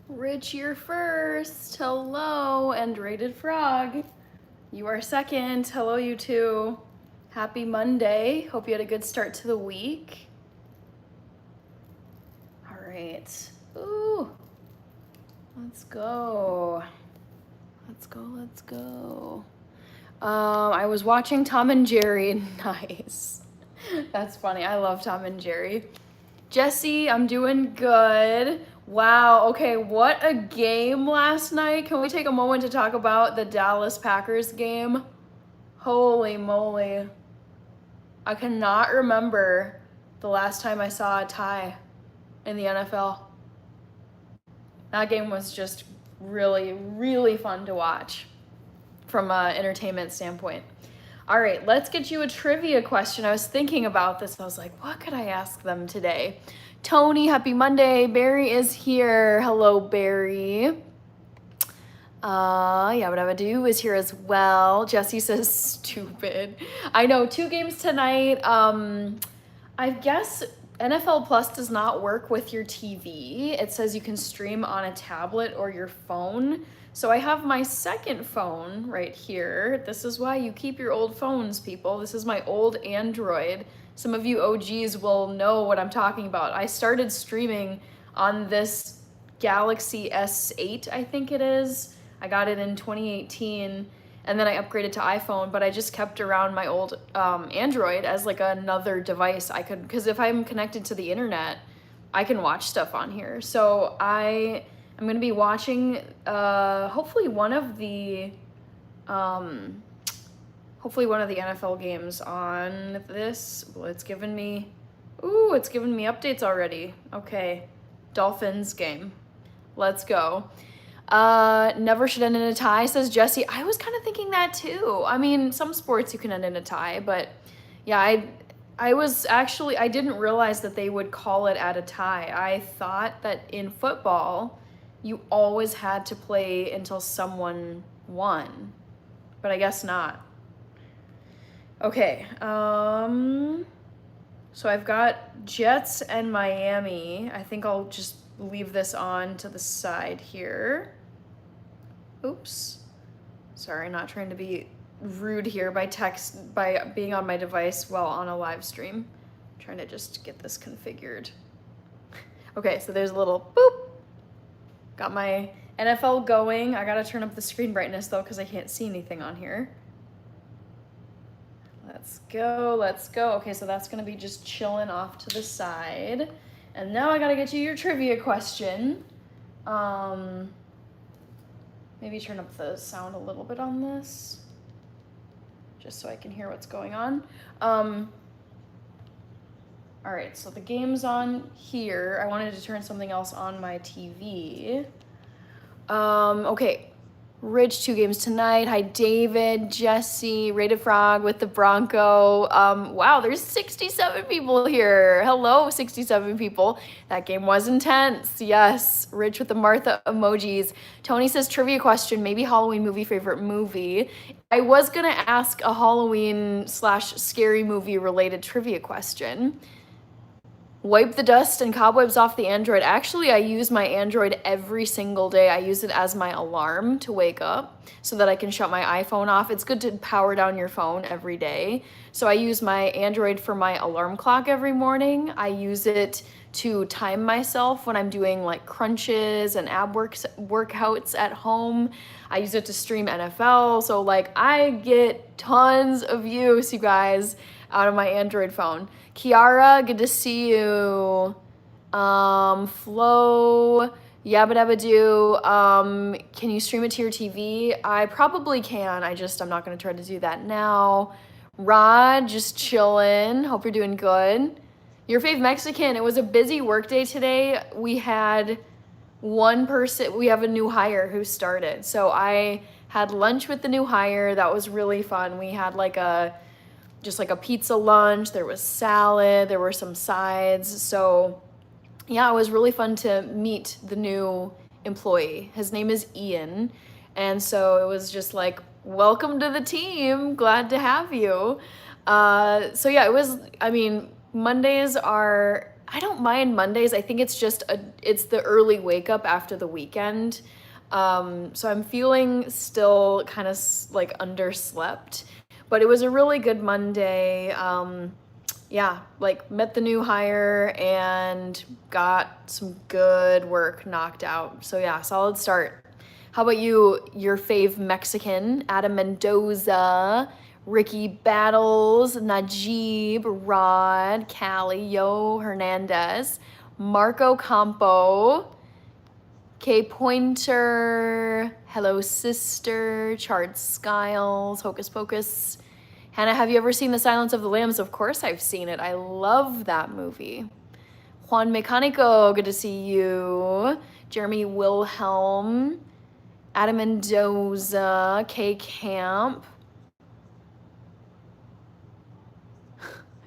Rich, you're first. Hello, and Rated Frog. You are second. Hello, you two. Happy Monday. Hope you had a good start to the week. All right. Ooh. Let's go. Let's go. I was watching Tom and Jerry. Nice. That's funny. I love Tom and Jerry. Jesse, I'm doing good. Wow, okay, what a game last night. Can we take a moment to talk about the Dallas Packers game? Holy moly. I cannot remember the last time I saw a tie in the NFL. That game was just really, really fun to watch from an entertainment standpoint. All right, let's get you a trivia question. I was thinking about this. I was like, what could I ask them today? Tony, happy Monday. Barry is here. Hello, Barry. Yabba is here as well. Jesse says stupid. I know, 2 games tonight. I guess NFL Plus does not work with your TV. It says you can stream on a tablet or your phone. So I have my second phone right here. This is why you keep your old phones, people. This is my old Android. Some of you OGs will know what I'm talking about. I started streaming on this Galaxy S8, I think it is. I got it in 2018, and then I upgraded to iPhone, but I just kept around my old Android as like another device I could, because if I'm connected to the internet, I can watch stuff on here. So I'm gonna be watching hopefully one of the NFL games on this. Well, it's given me updates already. Okay, Dolphins game. Let's go. Never should end in a tie, says Jesse. I was kind of thinking that too. I mean, some sports you can end in a tie, but yeah, I didn't realize that they would call it at a tie. I thought that in football, you always had to play until someone won, but I guess not. Okay, so I've got Jets and Miami. I think I'll just leave this on to the side here. Oops. Sorry, not trying to be rude here by being on my device while on a live stream. I'm trying to just get this configured. Okay, so there's a little boop. Got my NFL going. I gotta turn up the screen brightness though, because I can't see anything on here. Let's go. Okay, so that's gonna be just chilling off to the side. And now I gotta get you your trivia question. Maybe turn up the sound a little bit on this, just so I can hear what's going on. All right, so the game's on here. I wanted to turn something else on my TV. Okay. Rich, 2 games tonight. Hi, David, Jesse, Rated Frog with the Bronco. Wow, there's 67 people here. Hello, 67 people. That game was intense. Yes, Rich with the Martha emojis. Tony says trivia question, maybe Halloween movie, favorite movie. I was gonna ask a Halloween / scary movie related trivia question. Wipe the dust and cobwebs off the Android. Actually, I use my Android every single day. I use it as my alarm to wake up so that I can shut my iPhone off. It's good to power down your phone every day. So I use my Android for my alarm clock every morning. I use it to time myself when I'm doing like crunches and ab workouts at home. I use it to stream NFL. So like I get tons of use, you guys, out of my Android phone. Kiara, good to see you. Flo, yabba dabba do. Can you stream it to your TV? I probably can. I'm not gonna try to do that now. Rod, just chillin'. Hope you're doing good. Your fave Mexican, it was a busy work day today. We had we have a new hire who started. So I had lunch with the new hire. That was really fun. We had just like a pizza lunch. There was salad, there were some sides. So yeah, it was really fun to meet the new employee. His name is Ian. And so it was just like, welcome to the team. Glad to have you. So yeah, Mondays are I don't mind Mondays. I think it's just it's the early wake up after the weekend. So I'm feeling still kind of like underslept, but it was a really good Monday. Yeah, like met the new hire and got some good work knocked out. So yeah, solid start. How about you, your fave Mexican, Adam Mendoza, Ricky Battles, Najib, Rod, Callie, Yo Hernandez, Marco Campo, K Pointer, Hello Sister, Chard Skiles, Hocus Pocus. Hannah, have you ever seen The Silence of the Lambs? Of course I've seen it. I love that movie. Juan Mecanico, good to see you. Jeremy Wilhelm, Adam Mendoza, K Camp.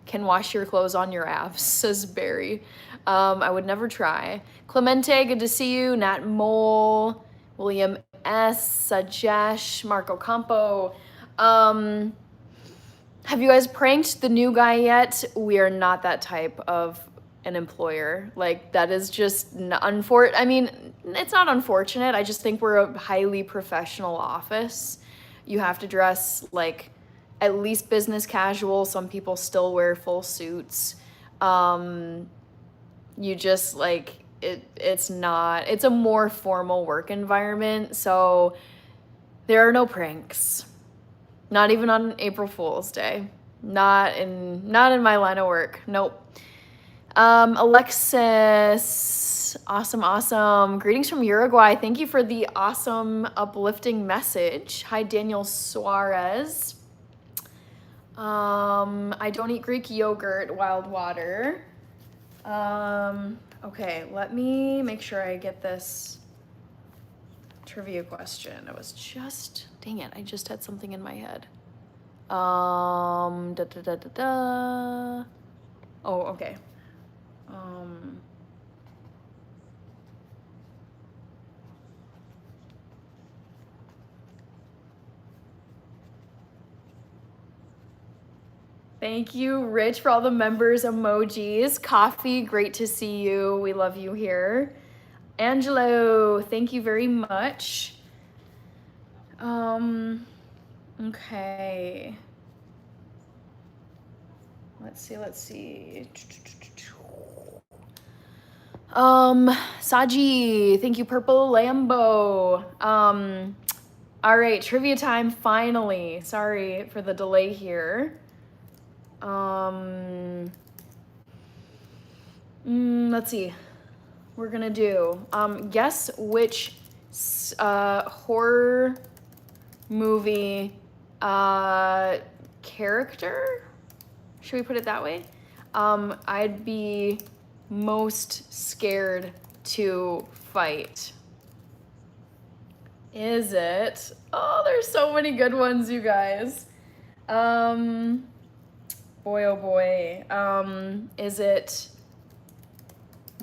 Can wash your clothes on your apps, says Barry. I would never try. Clemente, good to see you. Nat Mole, William S, Sajesh, Marco Campo. Have you guys pranked the new guy yet? We are not that type of an employer. Like, that is just I mean, it's not unfortunate. I just think we're a highly professional office. You have to dress like at least business casual. Some people still wear full suits. You just like it's a more formal work environment, so there are no pranks. Not even on April Fool's Day. Not in my line of work. Nope. Alexis, awesome. Greetings from Uruguay. Thank you for the awesome, uplifting message. Hi, Daniel Suarez. I don't eat Greek yogurt, wild water. Okay, let me make sure I get this trivia question. Dang it, I just had something in my head. Oh, okay. Thank you, Rich, for all the members emojis. Coffee, great to see you. We love you here. Angelo, thank you very much. Okay. Let's see. Saji, thank you, Purple Lambo. All right, trivia time finally. Sorry for the delay here. Let's see. We're gonna do guess which horror movie character, should we put it that way, I'd be most scared to fight. Is it? Oh, there's so many good ones, you guys. Boy, oh boy. Is it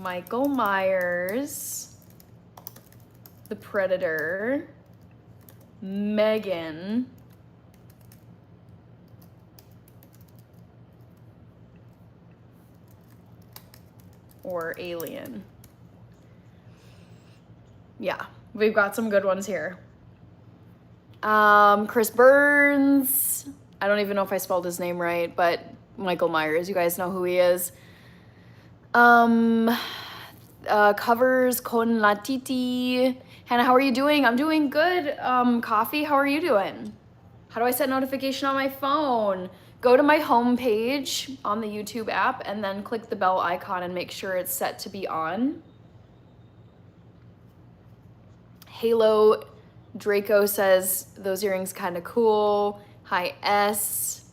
Michael Myers, The Predator, Megan, or Alien? Yeah, we've got some good ones here. Chris Burns. I don't even know if I spelled his name right, but Michael Myers, you guys know who he is. Covers con la titi. Hannah, how are you doing? I'm doing good. Coffee, how are you doing? How do I set notification on my phone? Go to my home page on the YouTube app and then click the bell icon and make sure it's set to be on. Halo Draco says those earrings kind of cool. Hi S.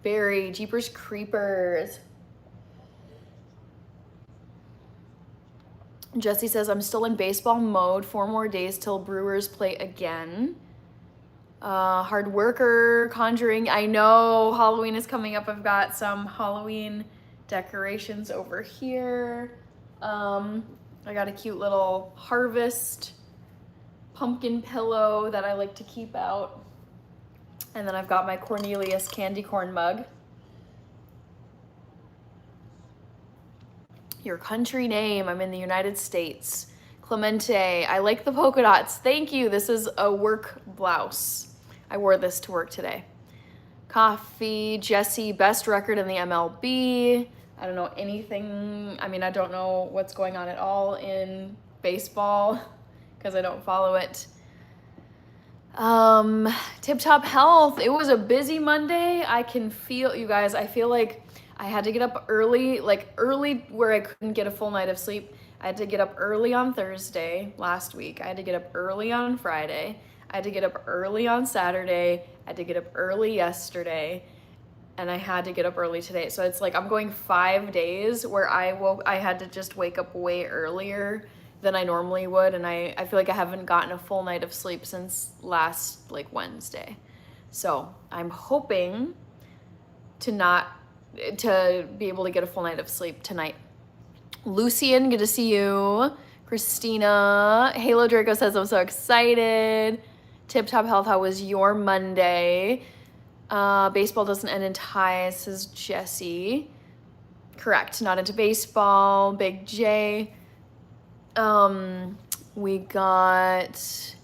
Barry, Jeepers Creepers. Jesse says, I'm still in baseball mode. 4 more days till Brewers play again. Hard worker, Conjuring. I know Halloween is coming up. I've got some Halloween decorations over here. I got a cute little harvest pumpkin pillow that I like to keep out. And then I've got my Cornelius candy corn mug. Your country name. I'm in the United States. Clemente. I like the polka dots. Thank you. This is a work blouse. I wore this to work today. Coffee. Jesse. Best record in the MLB. I don't know anything. I mean, I don't know what's going on at all in baseball because I don't follow it. Tip Top Health. It was a busy Monday. I can feel, you guys, I feel like I had to get up early, like early where I couldn't get a full night of sleep. I had to get up early on Thursday last week. I had to get up early on Friday. I had to get up early on Saturday. I had to get up early yesterday. And I had to get up early today. So it's like I'm going 5 days where I had to just wake up way earlier than I normally would, and I feel like I haven't gotten a full night of sleep since last like Wednesday. So I'm hoping to be able to get a full night of sleep tonight. Lucian, good to see you. Christina, Halo Draco says I'm so excited. Tip Top Health, how was your Monday? Baseball doesn't end in ties, says Jesse. Correct, not into baseball. Big J. We got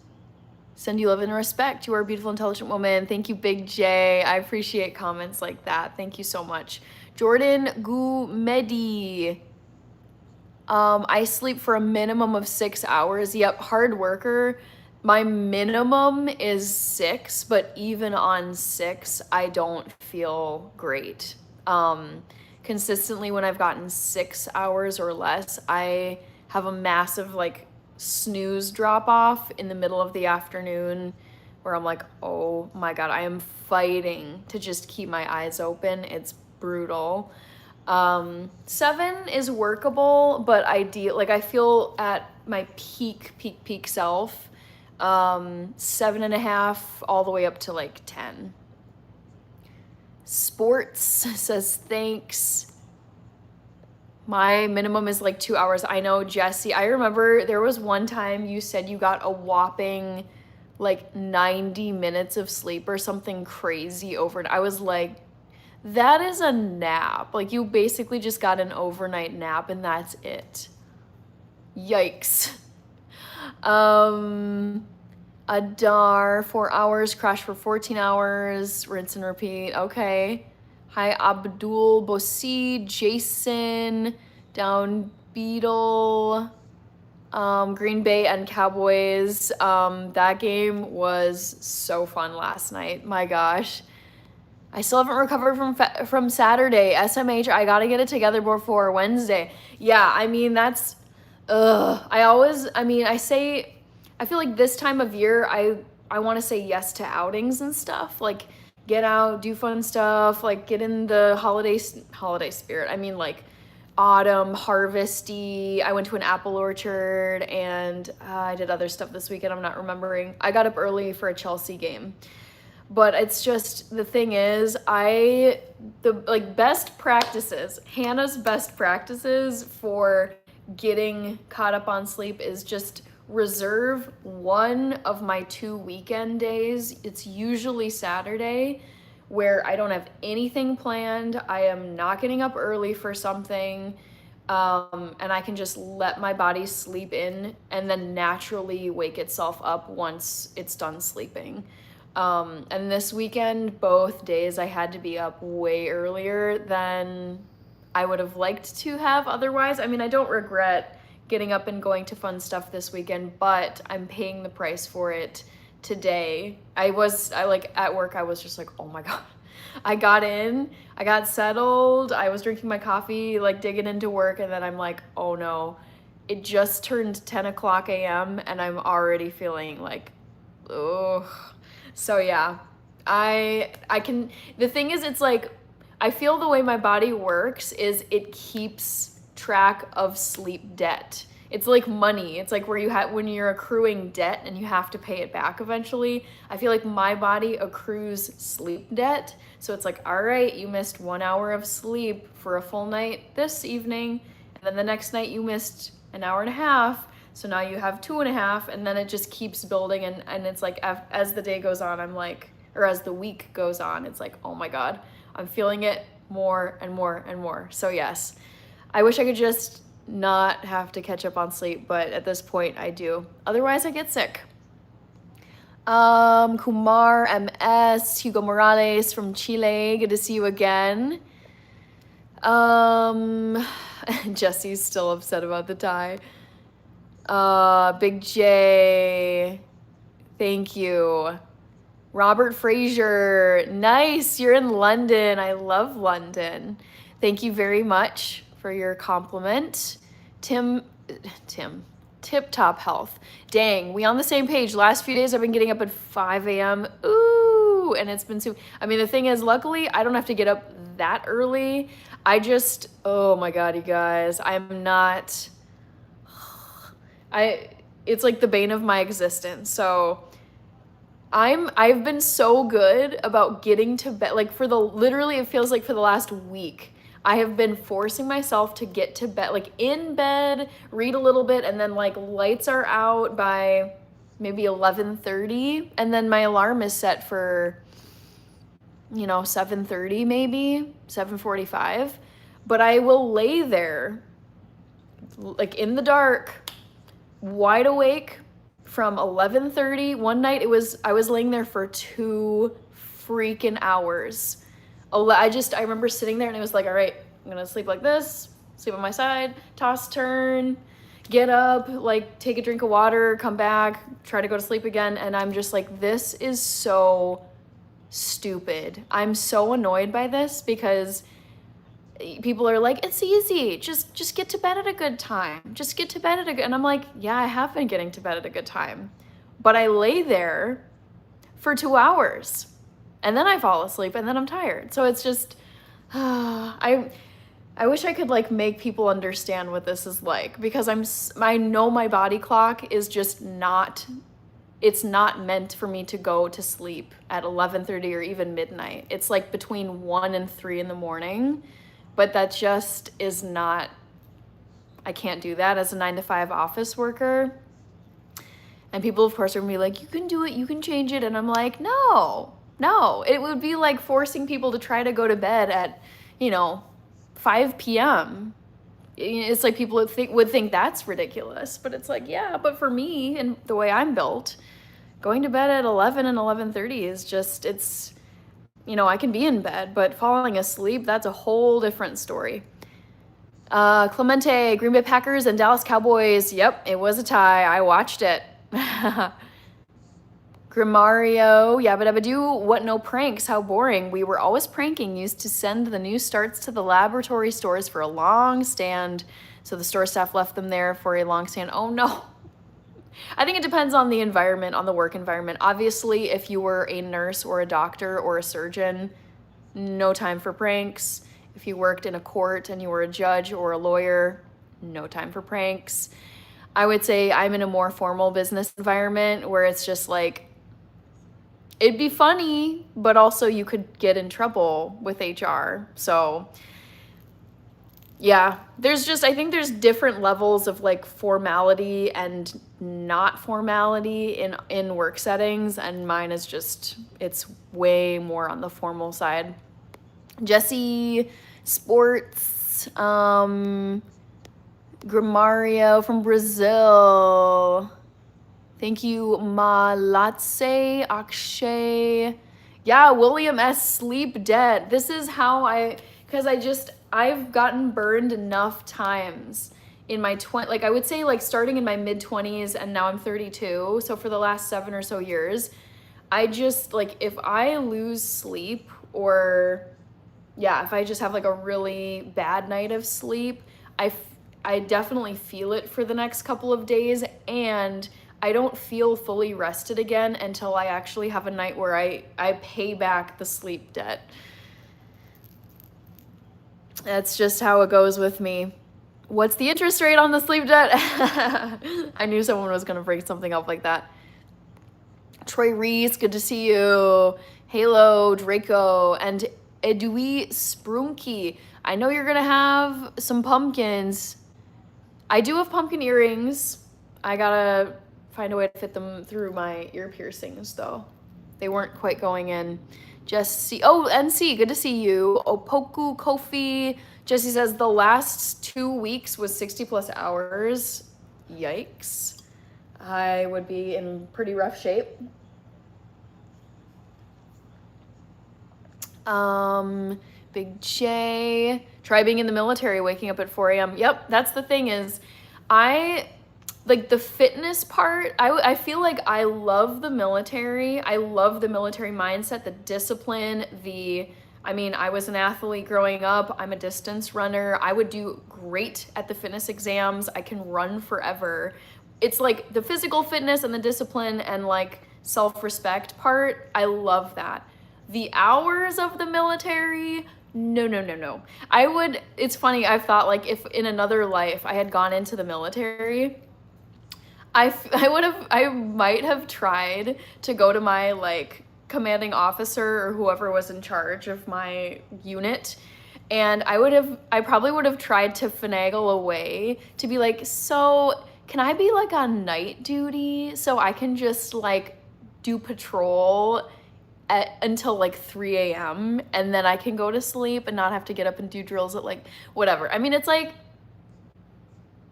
send you love and respect. You are a beautiful, intelligent woman. Thank you, Big J. I appreciate comments like that. Thank you so much. Jordan Gumedi. I sleep for a minimum of 6 hours. Yep, hard worker. My minimum is 6, but even on 6, I don't feel great. Consistently when I've gotten 6 hours or less, I have a massive like snooze drop off in the middle of the afternoon where I'm like, oh my God, I am fighting to just keep my eyes open. It's brutal. 7 is workable, but ideal. Like I feel at my peak self, 7.5 all the way up to like 10. Sports says thanks. My minimum is like 2 hours. I know, Jesse. I remember there was one time you said you got a whopping like 90 minutes of sleep or something crazy overnight. I was like, that is a nap. Like you basically just got an overnight nap and that's it. Yikes. Adar, 4 hours, crash for 14 hours, rinse and repeat. Okay. Hi, Abdul Bosi, Jason, Down Beetle, Green Bay and Cowboys. That game was so fun last night. My gosh. I still haven't recovered from Saturday. SMH, I gotta get it together before Wednesday. Yeah, I mean, that's, I feel like this time of year, I want to say yes to outings and stuff. Like, get out, do fun stuff, like get in the holiday spirit. I mean, like autumn, harvesty. I went to an apple orchard and I did other stuff this weekend. I'm not remembering. I got up early for a Chelsea game. But it's just, the thing is, best practices, Hannah's best practices for getting caught up on sleep is just reserve one of my 2 weekend days. It's usually Saturday where I don't have anything planned. I am not getting up early for something. And I can just let my body sleep in and then naturally wake itself up once it's done sleeping. And this weekend, both days I had to be up way earlier than I would have liked to have otherwise. I mean, I don't regret getting up and going to fun stuff this weekend, but I'm paying the price for it today. At work, I was just like, oh my God. I got in, I got settled, I was drinking my coffee, like digging into work, and then I'm like, oh no, it just turned 10 o'clock a.m. and I'm already feeling like, ugh. So yeah, the thing is, it's like, I feel the way my body works is it keeps track of sleep debt. It's like money. It's like when you're accruing debt and you have to pay it back eventually. I feel like my body accrues sleep debt. So it's like, all right, you missed 1 hour of sleep for a full night this evening. And then the next night you missed an hour and a half. So now you have 2.5, and then it just keeps building. And it's like, as the day goes on, I'm like, or as the week goes on, it's like, oh my God, I'm feeling it more and more and more. So yes, I wish I could just not have to catch up on sleep, but at this point I do. Otherwise I get sick. Kumar MS, Hugo Morales from Chile, good to see you again. Jesse's still upset about the tie. Big J, thank you. Robert Fraser, nice, you're in London. I love London. Thank you very much for your compliment. Tim, Tip Top Health. Dang, we on the same page. Last few days I've been getting up at 5 a.m. Ooh, and it's been I mean, the thing is, luckily, I don't have to get up that early. I just, oh my God, you guys, I'm not, it's like the bane of my existence. So I've been so good about getting to bed, like literally it feels like for the last week, I have been forcing myself to get to bed, like in bed, read a little bit, and then like lights are out by maybe 11:30, and then my alarm is set for, 7:30 maybe, 7:45, but I will lay there like in the dark, wide awake from 11:30. One night I was laying there for 2 freaking hours. I remember sitting there and it was like, all right, I'm gonna sleep like this, sleep on my side, toss, turn, get up, like take a drink of water, come back, try to go to sleep again. And I'm just like, this is so stupid. I'm so annoyed by this because people are like, it's easy, just get to bed at a good time. Just get to bed at a good, and I'm like, yeah, I have been getting to bed at a good time. But I lay there for 2 hours and then I fall asleep and then I'm tired. So it's just, I wish I could like make people understand what this is like, because I know my body clock is just it's not meant for me to go to sleep at 11:30 or even midnight. It's like between 1 and 3 in the morning. But that just is not, I can't do that as a 9-to-5 office worker. And people, of course, are gonna be like, you can do it, you can change it. And I'm like, no, it would be like forcing people to try to go to bed at, 5 p.m. It's like people would think that's ridiculous. But it's like, yeah, but for me and the way I'm built, going to bed at 11 and 11:30 is just, it's, I can be in bed, but falling asleep, that's a whole different story. Clemente, Green Bay Packers and Dallas Cowboys. Yep, it was a tie. I watched it. Grimario, yabba dabba doo. What, no pranks? How boring. We were always pranking. Used to send the new starts to the laboratory stores for a long stand. So the store staff left them there for a long stand. Oh no. I think it depends on the environment, on the work environment. Obviously, if you were a nurse or a doctor or a surgeon, no time for pranks. If you worked in a court and you were a judge or a lawyer, no time for pranks. I would say I'm in a more formal business environment where it's just like, it'd be funny, but also you could get in trouble with HR. So yeah, I think there's different levels of like formality and not formality in work settings, and mine is just, it's way more on the formal side. Jesse Sports, Grimario from Brazil. Thank you, Malatse Akshay. Yeah, William S. Sleep Dead. This is how I've gotten burned enough times in my I would say like starting in my mid-20s and now I'm 32. So for the last 7 or so years, I just like, if I lose sleep or if I just have like a really bad night of sleep, I definitely feel it for the next couple of days, and I don't feel fully rested again until I actually have a night where I pay back the sleep debt. That's just how it goes with me. What's the interest rate on the sleep debt? I knew someone was going to bring something up like that. Troy Reese, good to see you. Halo, Draco, and Edui Sprunky. I know you're going to have some pumpkins. I do have pumpkin earrings. I got to find a way to fit them through my ear piercings, though. They weren't quite going in. Jesse, oh, NC, good to see you. Opoku Kofi. Jesse says the last 2 weeks was 60 plus hours. Yikes. I would be in pretty rough shape. Big J, try being in the military, waking up at 4 a.m. Yep, that's the thing is, like the fitness part, I feel like I love the military. I love the military mindset, the discipline, I was an athlete growing up. I'm a distance runner. I would do great at the fitness exams. I can run forever. It's like the physical fitness and the discipline and like self-respect part. I love that. The hours of the military, no. It's funny, I've thought like if in another life I had gone into the military, I might have tried to go to my like commanding officer or whoever was in charge of my unit, and I probably would have tried to finagle a way to be like, so can I be like on night duty so I can just like do patrol until like 3 a.m. and then I can go to sleep and not have to get up and do drills at like whatever. It's like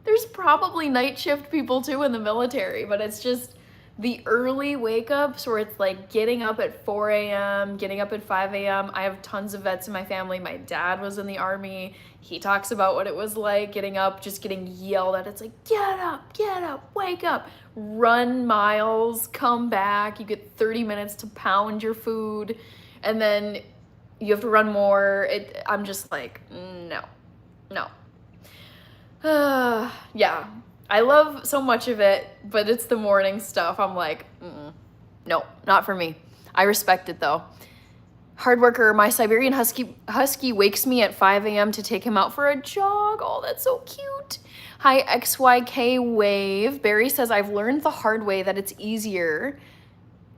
there's probably night shift people too in the military, but it's just the early wake ups where it's like getting up at 4 a.m., getting up at 5 a.m. I have tons of vets in my family. My dad was in the Army. He talks about what it was like getting up, just getting yelled at. It's like, get up, wake up, run miles, come back. You get 30 minutes to pound your food, and then you have to run more. I'm just like, no. Yeah, I love so much of it, but it's the morning stuff. I'm like, no, not for me. I respect it though. Hard worker, my Siberian Husky wakes me at 5 a.m. to take him out for a jog. Oh, that's so cute. Hi, XYK Wave. Barry says, I've learned the hard way that it's easier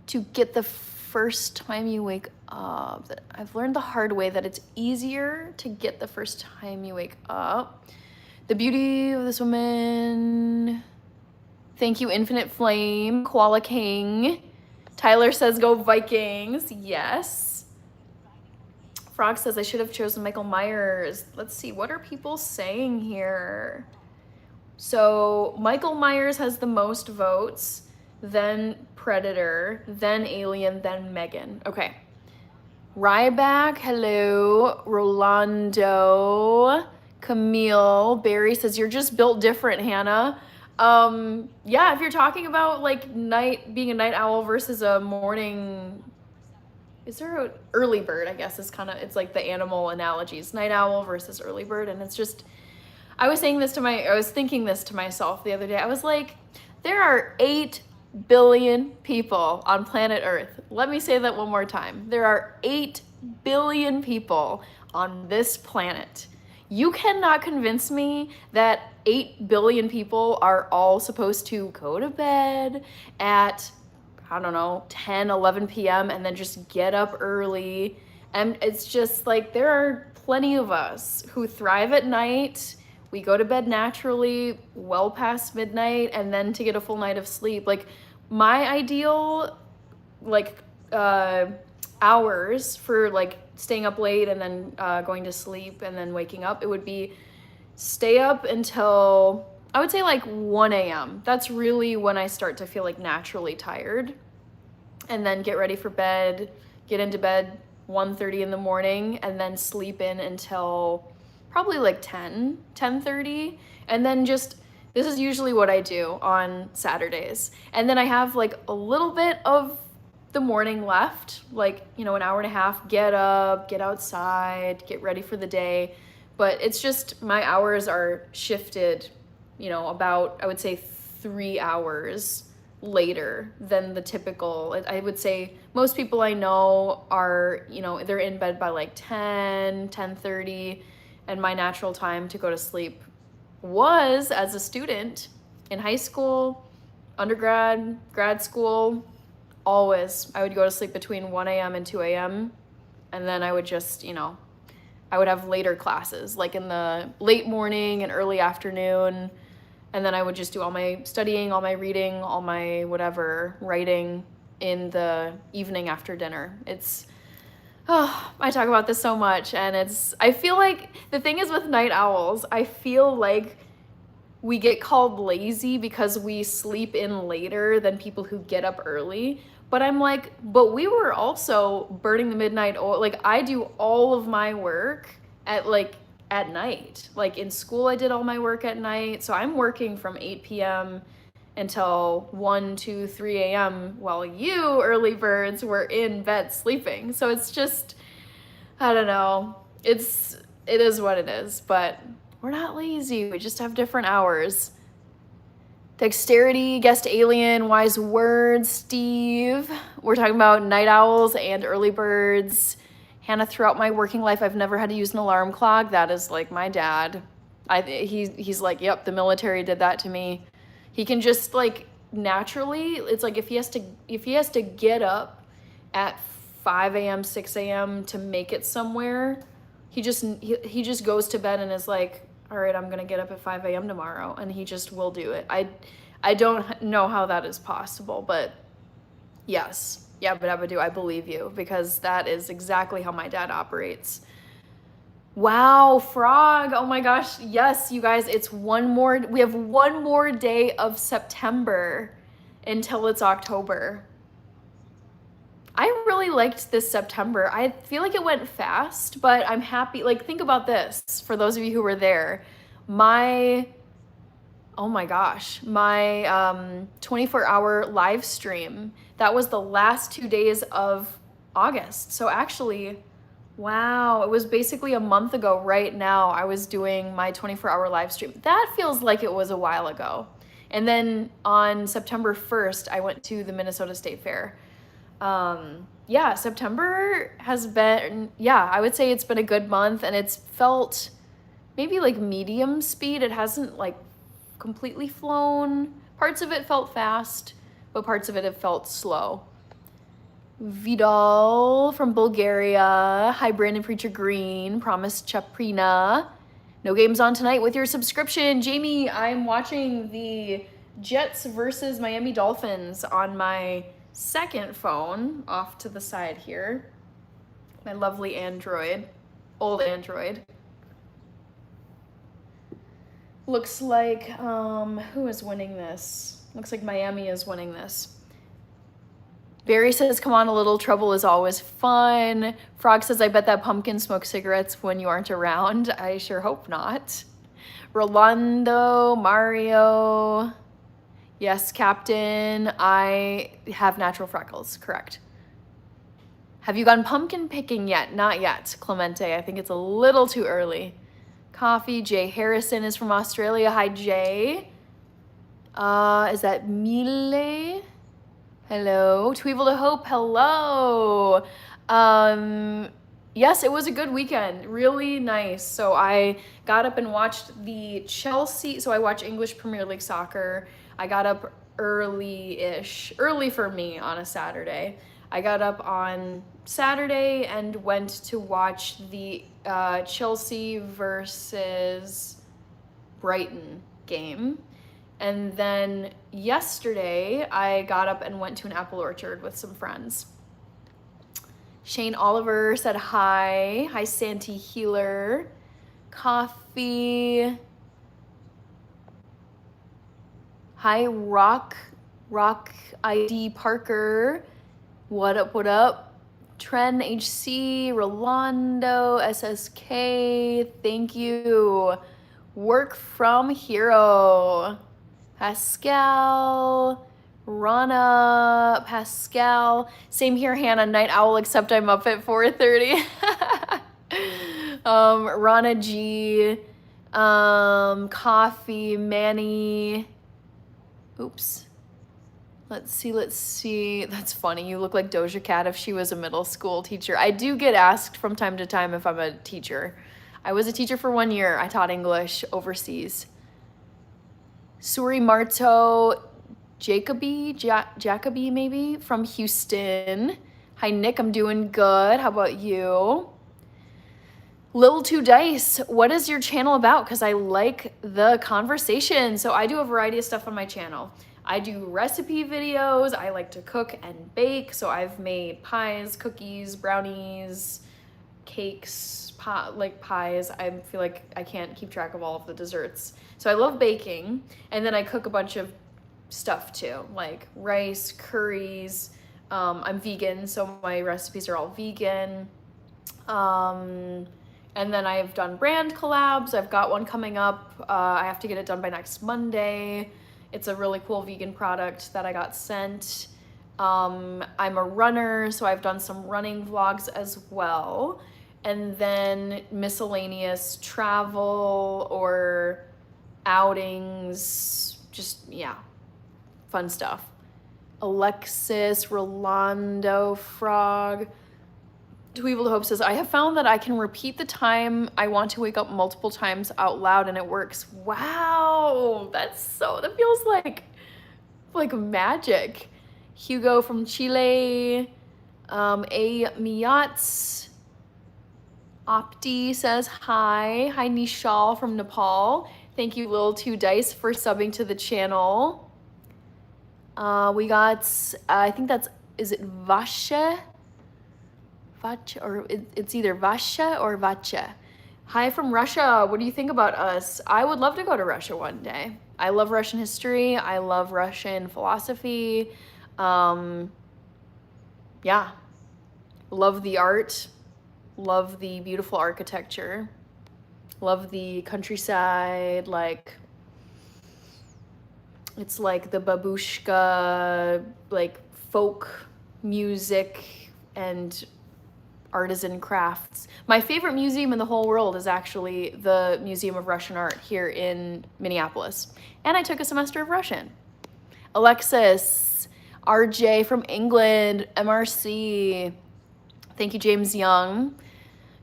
to get the first time you wake up. I've learned the hard way that it's easier to get the first time you wake up. The beauty of this woman. Thank you, Infinite Flame. Koala King. Tyler says, go Vikings. Yes. Frog says, I should have chosen Michael Myers. Let's see, what are people saying here? So Michael Myers has the most votes, then Predator, then Alien, then Megan. Okay. Ryback, hello. Rolando. Camille. Barry says, you're just built different, Hannah. Yeah, if you're talking about like being a night owl versus a morning, is there an early bird, I guess is it's like the animal analogies, night owl versus early bird. And it's just, I was thinking this to myself the other day. I was like, there are 8 billion people on planet Earth. Let me say that one more time. There are 8 billion people on this planet. You cannot convince me that 8 billion people are all supposed to go to bed at, I don't know, 10, 11 p.m. and then just get up early. And it's just like, there are plenty of us who thrive at night. We go to bed naturally well past midnight and then to get a full night of sleep. Like my ideal hours for like staying up late and then going to sleep and then waking up, it would be stay up until, I would say like 1 a.m. That's really when I start to feel like naturally tired, and then get ready for bed, get into bed 1:30 in the morning, and then sleep in until probably like 10:30. And then this is usually what I do on Saturdays. And then I have like a little bit of the morning left, like, an hour and a half, get up, get outside, get ready for the day. But it's just, my hours are shifted, about, I would say 3 hours later than the typical. I would say most people I know are, they're in bed by like 10:30, and my natural time to go to sleep was, as a student in high school, undergrad, grad school, always, I would go to sleep between 1 a.m. and 2 a.m. And then I would just, I would have later classes, like in the late morning and early afternoon. And then I would just do all my studying, all my reading, all my whatever, writing in the evening after dinner. I talk about this so much, and I feel like the thing is with night owls, I feel like we get called lazy because we sleep in later than people who get up early. But I'm like, but we were also burning the midnight oil. Like, I do all of my work at night. Like, in school, I did all my work at night. So I'm working from 8 p.m. until 1, 2, 3 a.m. while you early birds were in bed sleeping. So it's just, I don't know. It is what it is. But we're not lazy. We just have different hours. Dexterity, guest alien, wise words, Steve. We're talking about night owls and early birds. Hannah, throughout my working life, I've never had to use an alarm clock. That is like my dad. He's like, yep, the military did that to me. He can just like naturally, it's like if he has to get up at 5 a.m., 6 a.m. to make it somewhere, he just goes to bed and is like, all right, I'm gonna get up at 5 a.m. tomorrow, and he just will do it. I don't know how that is possible, but yes. Yeah, but I believe you, because that is exactly how my dad operates. Wow, Frog. Oh my gosh. Yes, you guys, we have one more day of September until it's October. I really liked this September. I feel like it went fast, but I'm happy. Like, think about this, for those of you who were there. My 24-hour live stream, that was the last 2 days of August. So actually, wow, it was basically a month ago right now I was doing my 24-hour live stream. That feels like it was a while ago. And then on September 1st, I went to the Minnesota State Fair. September has been, I would say it's been a good month, and it's felt maybe like medium speed. It hasn't like completely flown. Parts of it felt fast, but parts of it have felt slow. Vidal from Bulgaria. Hi, Brandon Preacher Green. Promise Chaprina. No games on tonight with your subscription. Jamie, I'm watching the Jets versus Miami Dolphins on my second phone off to the side here. My lovely old Android. Looks like, who is winning this? Looks like Miami is winning this. Barry says, come on, a little trouble is always fun. Frog says, I bet that pumpkin smokes cigarettes when you aren't around. I sure hope not. Rolando, Mario. Yes, Captain, I have natural freckles, correct. Have you gone pumpkin picking yet? Not yet, Clemente. I think it's a little too early. Coffee, Jay Harrison is from Australia. Hi, Jay. Is that Mile? Hello. Tweeble to Hope, hello. Yes, it was a good weekend. Really nice. So I got up and watched the Chelsea. So I watch English Premier League soccer. I got up early for me on a Saturday. I got up on Saturday and went to watch the Chelsea versus Brighton game. And then yesterday, I got up and went to an apple orchard with some friends. Shane Oliver said hi. Hi, Santi Healer. Coffee. Hi, Rock ID Parker. What up, what up? Tren HC, Rolando, SSK, thank you. Work from Hero. Pascal, Rana, Pascal. Same here, Hannah, night owl, except I'm up at 4:30. Rana G, Coffee, Manny. Oops. Let's see. That's funny. You look like Doja Cat if she was a middle school teacher. I do get asked from time to time if I'm a teacher. I was a teacher for 1 year. I taught English overseas. Suri Marto, Jacoby maybe, from Houston. Hi, Nick. I'm doing good. How about you? Lil Two Dice, what is your channel about? Because I like the conversation. So I do a variety of stuff on my channel. I do recipe videos. I like to cook and bake. So I've made pies, cookies, brownies, cakes, pies. I feel like I can't keep track of all of the desserts. So I love baking. And then I cook a bunch of stuff too, like rice, curries. I'm vegan, so my recipes are all vegan. And then I've done brand collabs. I've got one coming up. I have to get it done by next Monday. It's a really cool vegan product that I got sent. I'm a runner, so I've done some running vlogs as well. And then miscellaneous travel or outings, just, yeah, fun stuff. Alexis, Rolando, Frog. Tweevil Hope says, I have found that I can repeat the time I want to wake up multiple times out loud and it works. Wow, that feels like magic. Hugo from Chile, A. Miyats. Opti says hi. Hi Nishal from Nepal. Thank you Lil 2 Dice for subbing to the channel. We got, I think is it Vasha? Vacha, or it's either Vasha or Vacha. Hi from Russia. What do you think about us? I would love to go to Russia one day. I love Russian history. I love Russian philosophy. Yeah. Love the art. Love the beautiful architecture. Love the countryside. Like, it's like the babushka, like folk music and artisan crafts. My favorite museum in the whole world is actually the Museum of Russian Art here in Minneapolis. And I took a semester of Russian. Alexis, RJ from England, MRC. Thank you, James Young.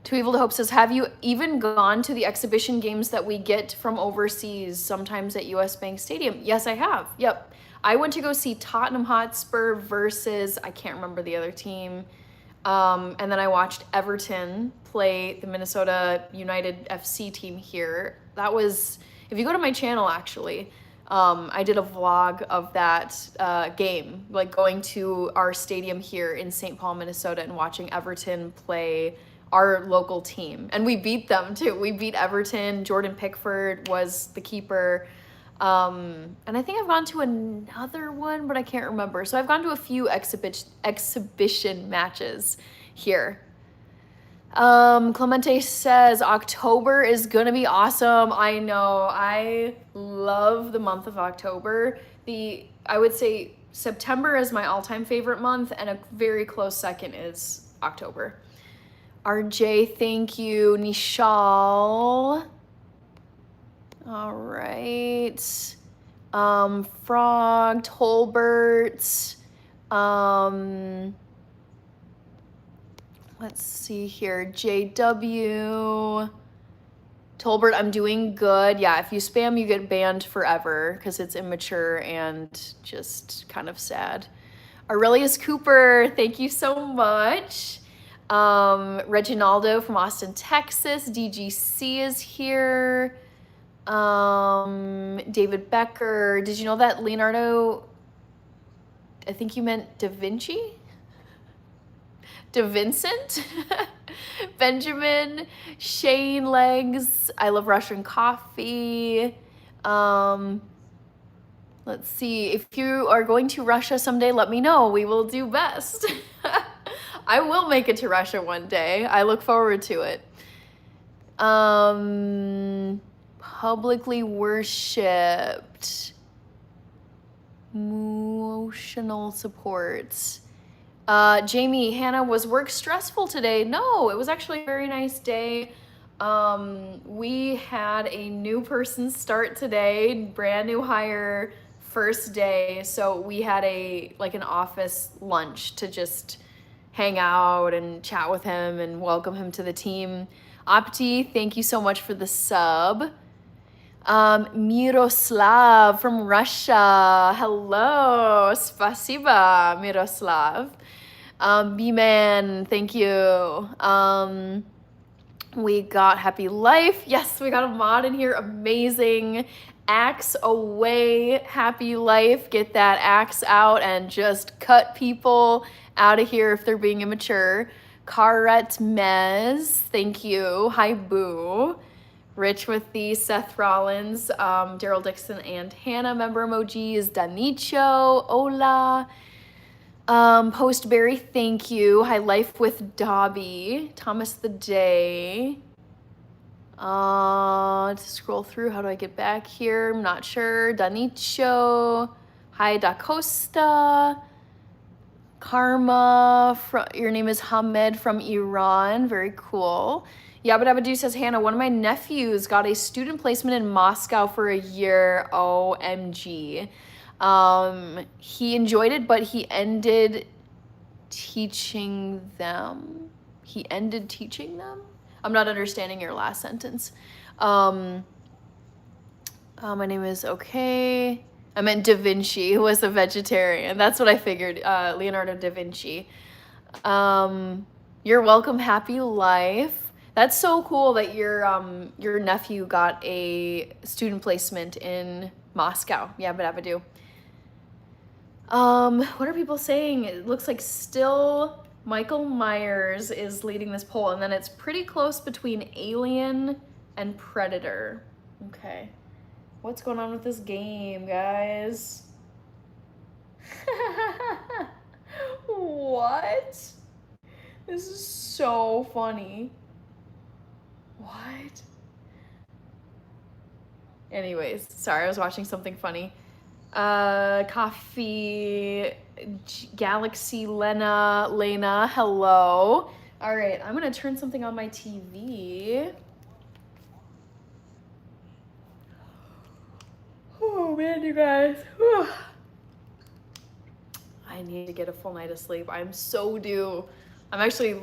To Evil to Hope says, have you even gone to the exhibition games that we get from overseas, sometimes at US Bank Stadium? Yes, I have. Yep. I went to go see Tottenham Hotspur versus, I can't remember the other team. And then I watched Everton play the Minnesota United FC team here. That was, if you go to my channel actually, I did a vlog of that game, like going to our stadium here in St. Paul, Minnesota and watching Everton play our local team. And we beat them too. We beat Everton. Jordan Pickford was the keeper. And I think I've gone to another one, but I can't remember. So I've gone to a few exhibition matches here. Clemente says, October is gonna be awesome. I know, I love the month of October. I would say September is my all-time favorite month, and a very close second is October. RJ, thank you. Nishal. All right. Frog, Tolbert. Let's see here. JW. Tolbert, I'm doing good. Yeah, if you spam, you get banned forever because it's immature and just kind of sad. Aurelius Cooper, thank you so much. Reginaldo from Austin, Texas. DGC is here. David Becker. Did you know that Leonardo, I think you meant Da Vinci? Da Vincent? Benjamin, Shane Legs. I love Russian coffee. Let's see. If you are going to Russia someday, let me know. We will do best. I will make it to Russia one day. I look forward to it. Publicly worshipped. Emotional support. Jamie, Hannah, was work stressful today? No, it was actually a very nice day. We had a new person start today, brand new hire, first day. So we had an office lunch to just hang out and chat with him and welcome him to the team. Opti, thank you so much for the sub. Miroslav from Russia. Hello. Spasiba, Miroslav. B-Man, thank you. We got Happy Life. Yes, we got a mod in here. Amazing. Axe away, happy life. Get that axe out and just cut people out of here if they're being immature. Carrette Mez, thank you. Hi, Boo. Rich with the Seth Rollins, Daryl Dixon, and Hannah member emojis. Danicho, hola. Postberry, thank you. High Life with Dobby. Thomas the Day. To scroll through, how do I get back here? I'm not sure. Danicho. Hi, Da Costa. Karma, your name is Hamed from Iran. Very cool. Yabba Dabba Doo says, Hannah, one of my nephews got a student placement in Moscow for a year. OMG. He enjoyed it, but he ended teaching them. He ended teaching them? I'm not understanding your last sentence. My name is okay. I meant Da Vinci, who was a vegetarian. That's what I figured, Leonardo da Vinci. You're welcome, happy life. That's so cool that your nephew got a student placement in Moscow. Yabba dabba doo. What are people saying? It looks like still Michael Myers is leading this poll, and then it's pretty close between Alien and Predator. Okay. What's going on with this game, guys? What? This is so funny. What? Anyways, sorry, I was watching something funny. Coffee, Galaxy, Lena, hello. All right, I'm gonna turn something on my TV. Oh man, you guys. Whew. I need to get a full night of sleep. I'm so due. I'm actually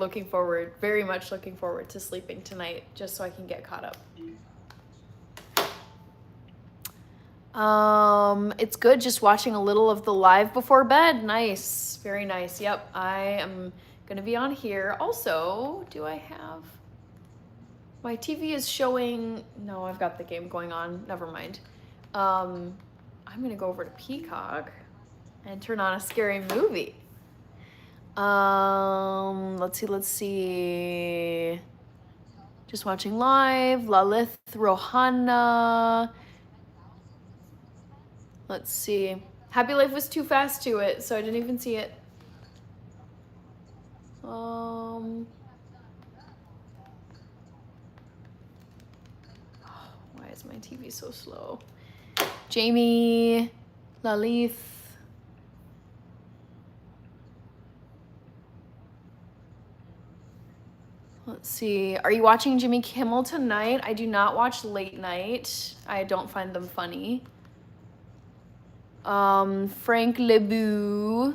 very much looking forward to sleeping tonight, just so I can get caught up. It's good just watching a little of the live before bed. Nice, very nice. Yep, I am gonna be on here. Also, do I have, my TV is showing, no, I've got the game going on, never mind. I'm gonna go over to Peacock and turn on a scary movie. Let's see. Just watching live, Lalith Rohana. Let's see. Happy Life was too fast to it, so I didn't even see it. Why is my TV so slow? Jamie, Lalith. Let's see. Are you watching Jimmy Kimmel tonight? I do not watch late night. I don't find them funny. Frank LeBlue.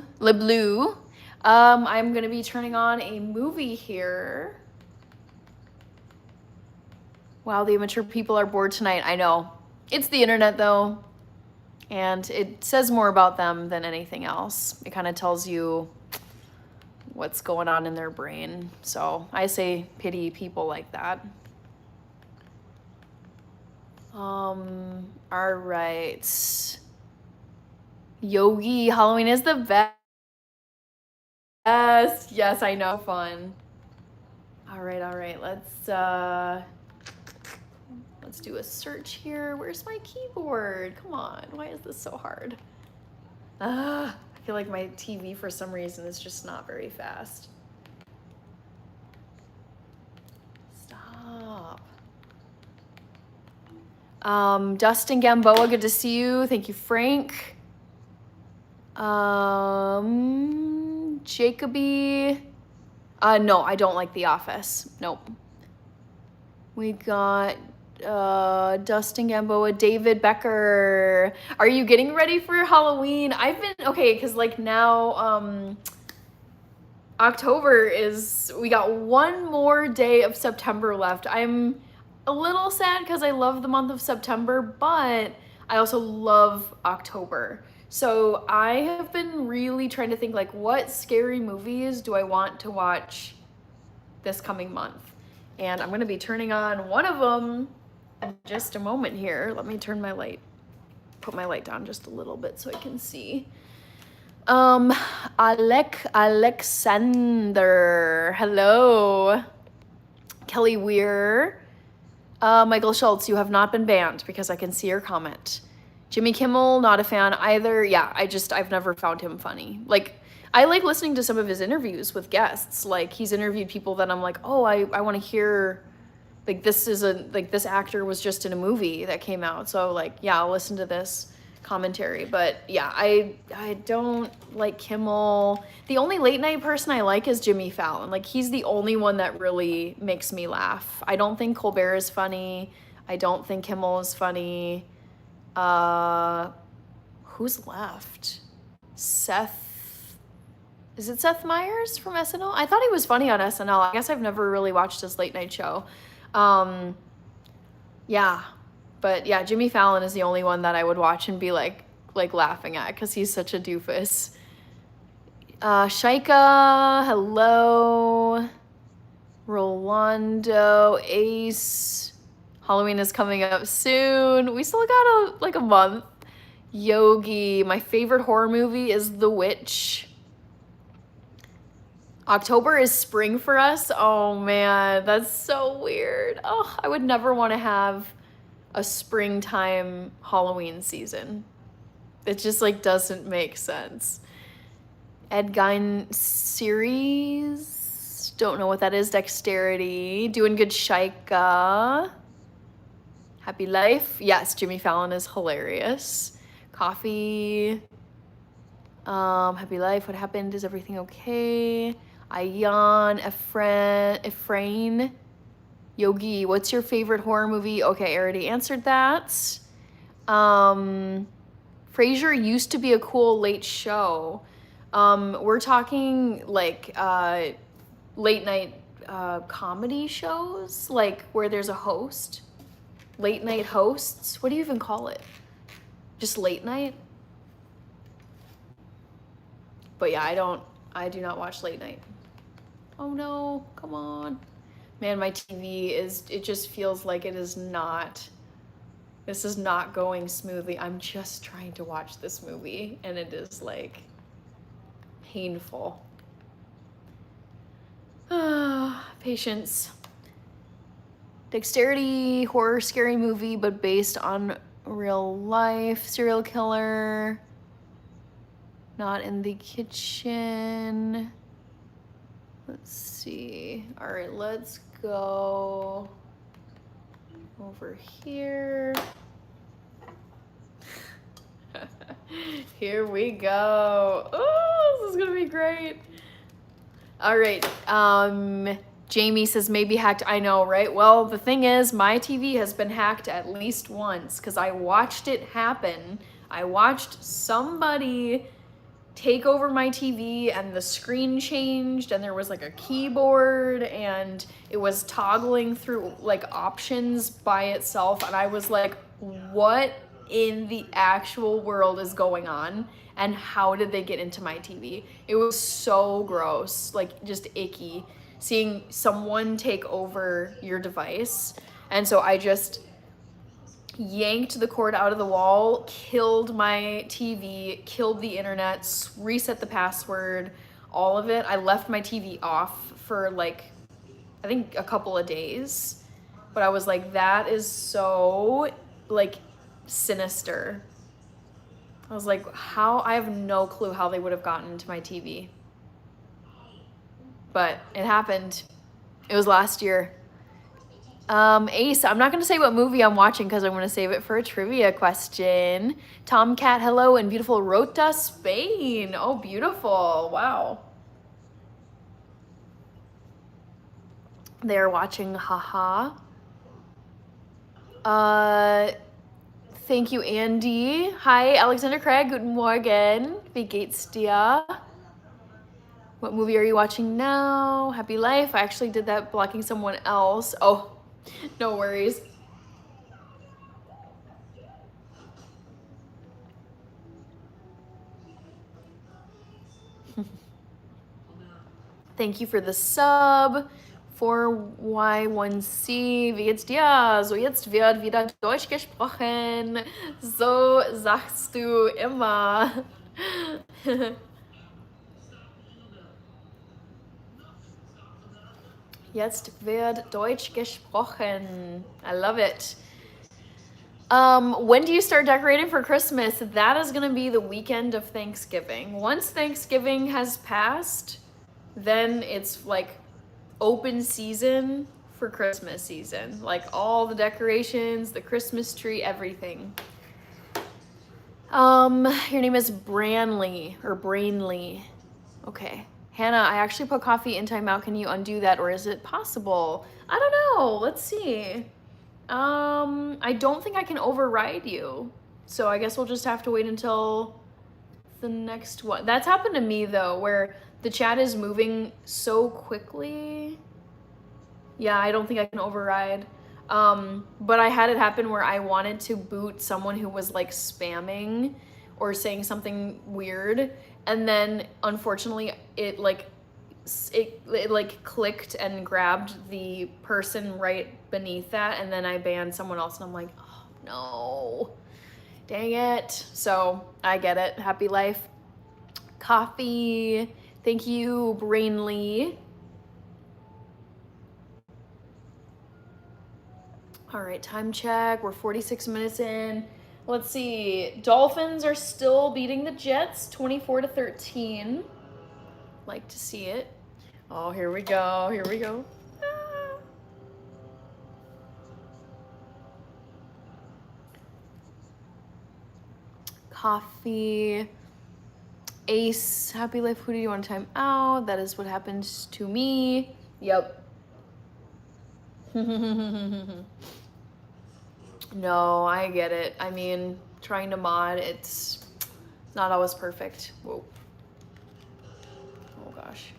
I'm gonna be turning on a movie here. Wow, the immature people are bored tonight. I know. It's the internet though, and it says more about them than anything else. It kind of tells you what's going on in their brain. So I say pity people like that. All right. Yogi, Halloween is the best. Yes, I know. Fun. All right. Let's do a search here. Where's my keyboard? Come on. Why is this so hard? I feel like my TV for some reason is just not very fast. Stop. Dustin Gamboa, good to see you. Thank you, Frank. Jacoby. No, I don't like The Office. Nope. We got Dustin Gamboa, David Becker. Are you getting ready for Halloween? I've been, okay, because like now, October is, we got one more day of September left. I'm a little sad because I love the month of September, but I also love October. So I have been really trying to think like, what scary movies do I want to watch this coming month? And I'm gonna be turning on one of them in just a moment here. Let me turn my light put my light down just a little bit so I can see. Alexander, hello. Kelly Weir. Michael Schultz, you have not been banned because I can see your comment. Jimmy Kimmel, not a fan either. Yeah, I've never found him funny. Like, I like listening to some of his interviews with guests. Like, he's interviewed people that I'm like, oh, I want to hear, like, this actor was just in a movie that came out. So, like, yeah, I'll listen to this commentary. But yeah, I don't like Kimmel. The only late night person I like is Jimmy Fallon. Like, he's the only one that really makes me laugh. I don't think Colbert is funny. I don't think Kimmel is funny. Who's left? Seth. Is it Seth Meyers from SNL? I thought he was funny on SNL. I guess I've never really watched his late night show. Yeah. But yeah, Jimmy Fallon is the only one that I would watch and be like laughing at because he's such a doofus. Shaika, hello. Rolando, Ace. Halloween is coming up soon. We still got a month. Yogi, my favorite horror movie is The Witch. October is spring for us. Oh man, that's so weird. Oh, I would never want to have a springtime Halloween season. It just like doesn't make sense. Ed Gein series. Don't know what that is. Dexterity. Doing good, Shaika. Happy Life. Yes, Jimmy Fallon is hilarious. Coffee. Happy Life. What happened? Is everything okay? Ayan. Efrain. Yogi, what's your favorite horror movie? Okay, I already answered that. Frasier used to be a cool late show. We're talking like late night comedy shows, like where there's a host. Late night hosts. What do you even call it? Just late night? But yeah, I do not watch late night. Oh no, come on. Man, my TV it just feels like this is not going smoothly. I'm just trying to watch this movie and it is like painful. Patience. Dexterity, horror, scary movie, but based on real life. Serial killer. Not in the kitchen. Let's see. All right, let's go over here. Here we go. Oh, this is gonna be great. All right. Jamie says maybe hacked. I know, right? Well, the thing is, my TV has been hacked at least once because I watched it happen. I watched somebody take over my TV and the screen changed and there was like a keyboard and it was toggling through like options by itself and I was like, what in the actual world is going on and how did they get into my TV? It was so gross, like just icky seeing someone take over your device. And so I just yanked the cord out of the wall, killed my TV, killed the internet, reset the password, all of it. I left my TV off for like, I think a couple of days, but I was like, that is so like sinister. I was like, I have no clue how they would have gotten into my TV. But it happened. It was last year. Ace, I'm not going to say what movie I'm watching because I'm going to save it for a trivia question. Tomcat, hello, in beautiful Rota, Spain. Oh, beautiful. Wow. They're watching Haha. Thank you, Andy. Hi, Alexander Craig. Guten Morgen. Wie geht's dir? What movie are you watching now? Happy Life. I actually did that blocking someone else. Oh, no worries. Thank you for the sub. 4Y1C, wie geht's dir? So, jetzt wird wieder Deutsch gesprochen. So sagst du immer. Jetzt wird Deutsch gesprochen. I love it. When do you start decorating for Christmas? That is gonna be the weekend of Thanksgiving. Once Thanksgiving has passed, then it's like open season for Christmas season. Like all the decorations, the Christmas tree, everything. Your name is Branley or Brainley. Okay. Hannah, I actually put coffee in timeout. Can you undo that or is it possible? I don't know. Let's see. I don't think I can override you. So I guess we'll just have to wait until the next one. That's happened to me though, where the chat is moving so quickly. Yeah, I don't think I can override. But I had it happen where I wanted to boot someone who was like spamming or saying something weird. And then unfortunately it clicked and grabbed the person right beneath that. And then I banned someone else and I'm like, oh no, dang it. So I get it. Happy life. Coffee. Thank you, Brainly. All right, time check. We're 46 minutes in. Let's see. Dolphins are still beating the Jets 24-13. Like to see it. Oh, here we go. Here we go. Ah. Coffee. Ace, happy life. Who do you want to time out? That is what happens to me. Yep. No, I get it. I mean, trying to mod, it's not always perfect. Whoa. Oh gosh.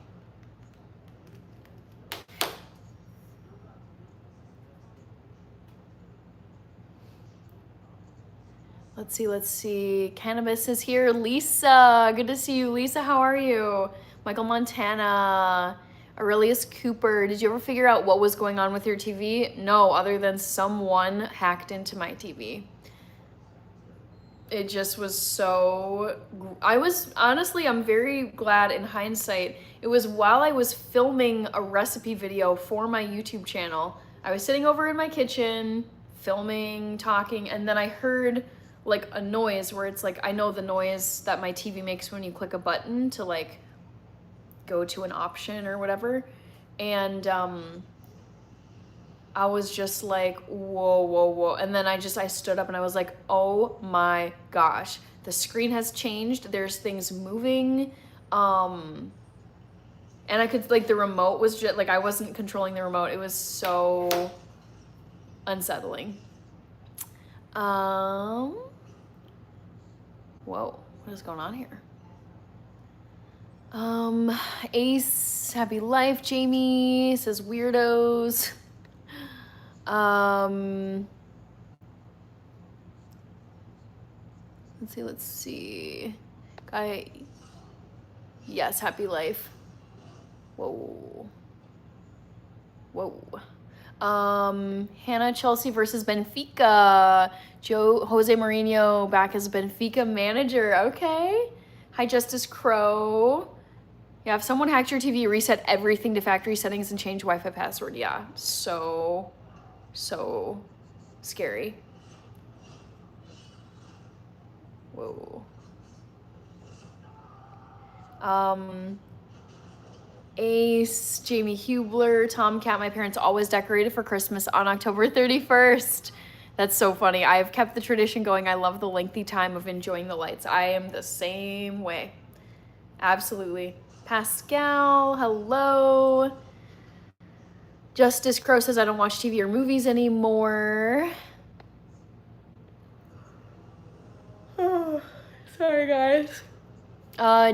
Let's see. Cannabis is here. Lisa, good to see you. Lisa, how are you? Michael Montana. Aurelius Cooper, did you ever figure out what was going on with your TV? No, other than someone hacked into my TV. It just was so... honestly, I'm very glad in hindsight. It was while I was filming a recipe video for my YouTube channel. I was sitting over in my kitchen, filming, talking, and then I heard like a noise where it's like, I know the noise that my TV makes when you click a button to like go to an option or whatever. And I was just like, whoa. And then I stood up and I was like, oh my gosh, the screen has changed. There's things moving. And I could, like, the remote was just, like, I wasn't controlling the remote. It was so unsettling. Whoa, what is going on here? Ace, happy life. Jamie says weirdos. Let's see. Guy, yes, happy life. Whoa. Hannah Chelsea versus Benfica. Jose Mourinho back as Benfica manager. Okay. Hi, Justice Crow. Yeah, if someone hacked your TV, reset everything to factory settings and change Wi-Fi password. Yeah, so scary. Whoa. Ace, Jamie Hubler, Tomcat, my parents always decorated for Christmas on October 31st. That's so funny. I've kept the tradition going. I love the lengthy time of enjoying the lights. I am the same way. Absolutely. Pascal, hello. Justice Crow says I don't watch TV or movies anymore. Oh, sorry, guys.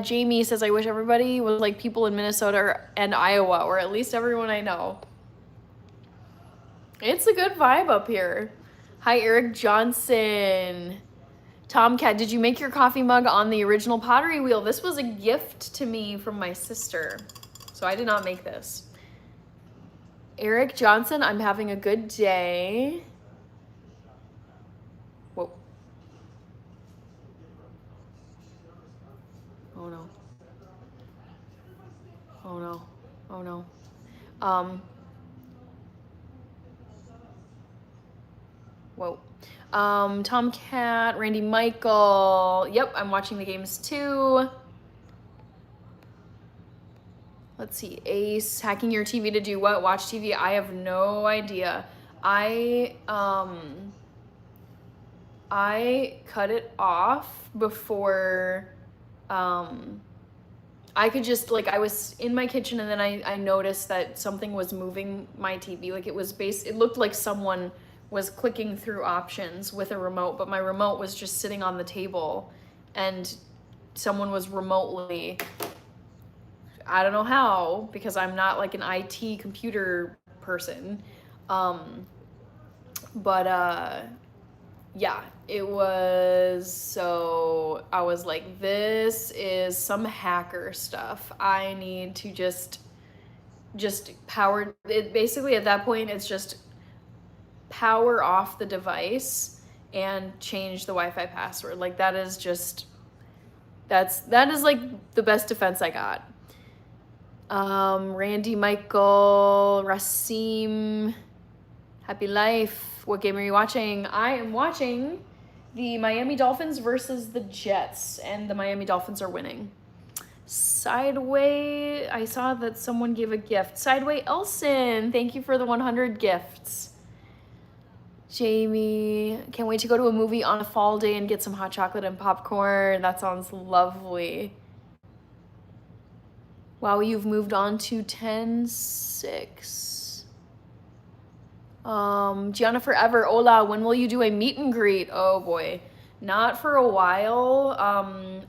Jamie says, I wish everybody was like people in Minnesota and Iowa, or at least everyone I know. It's a good vibe up here. Hi, Eric Johnson. Tomcat, did you make your coffee mug on the original pottery wheel? This was a gift to me from my sister, so I did not make this. Eric Johnson, I'm having a good day. Whoa. Oh no. Oh no. Oh no. Whoa. Tomcat, Randy Michael. Yep, I'm watching the games too. Let's see. Ace, hacking your TV to do what? Watch TV? I have no idea. I cut it off before I could just, like, I was in my kitchen and then I noticed that something was moving my TV. Like, it looked like someone was clicking through options with a remote, but my remote was just sitting on the table and someone was remotely, I don't know how, because I'm not like an IT computer person. Yeah, it was, so I was like, this is some hacker stuff. I need to just power it. Basically at that point, it's just power off the device and change the Wi-Fi password. Like, that is like the best defense I got. Randy Michael, Rasim, happy life. What game are you watching? I am watching the Miami Dolphins versus the Jets, and the Miami Dolphins are winning. Sideway, I saw that someone gave a gift. Sideway Elson, thank you for the 100 gifts. Jamie, can't wait to go to a movie on a fall day and get some hot chocolate and popcorn. That sounds lovely. Wow, you've moved on to 10-6. Gianna Forever, hola, when will you do a meet and greet? Oh boy, not for a while.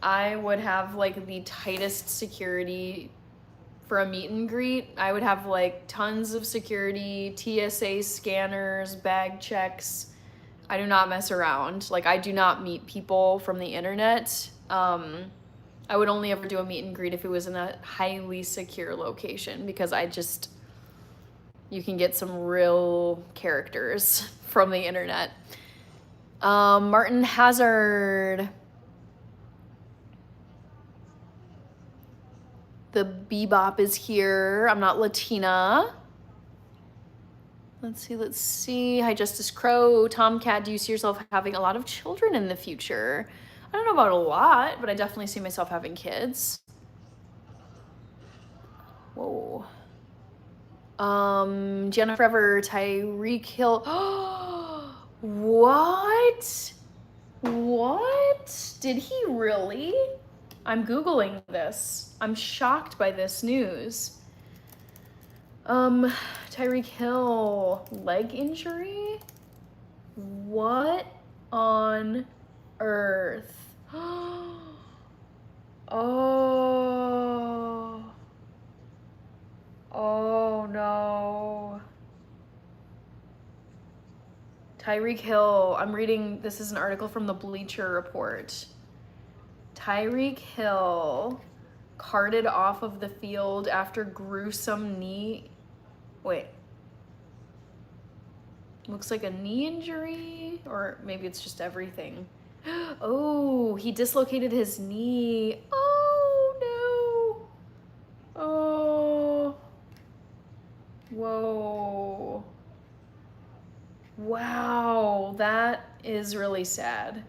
I would have like the tightest security for a meet and greet. I would have like tons of security, TSA scanners, bag checks. I do not mess around. Like, I do not meet people from the internet. I would only ever do a meet and greet if it was in a highly secure location, because you can get some real characters from the internet. Martin Hazard. The Bebop is here. I'm not Latina. Let's see. Hi, Justice Crow. Tomcat, do you see yourself having a lot of children in the future? I don't know about a lot, but I definitely see myself having kids. Whoa. Jennifer Ever, Tyreek Hill. What? What? Did he really? I'm Googling this. I'm shocked by this news. Tyreek Hill, leg injury? What on earth? Oh no. Tyreek Hill, I'm reading, this is an article from the Bleacher Report. Tyreek Hill carted off of the field after gruesome looks like a knee injury, or maybe it's just everything. Oh, he dislocated his knee. Oh no. Oh. Whoa. Wow, that is really sad.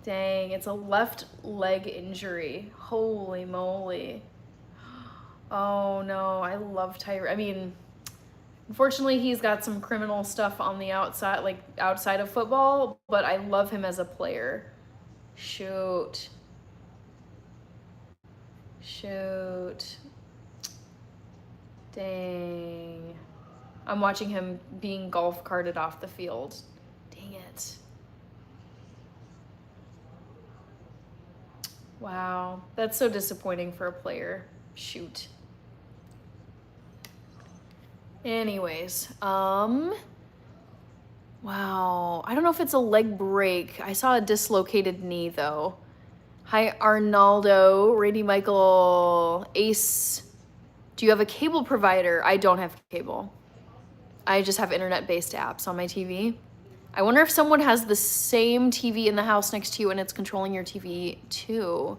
Dang, it's a left leg injury. Holy moly. Oh no, I love Tyreek. I mean, unfortunately, he's got some criminal stuff on the outside, like outside of football, but I love him as a player. Shoot. Dang. I'm watching him being golf carted off the field. Dang it. Wow, that's so disappointing for a player. Shoot. Anyways, wow, I don't know if it's a leg break. I saw a dislocated knee though. Hi, Arnaldo, Randy Michael, Ace. Do you have a cable provider? I don't have cable. I just have internet-based apps on my TV. I wonder if someone has the same TV in the house next to you and it's controlling your TV too.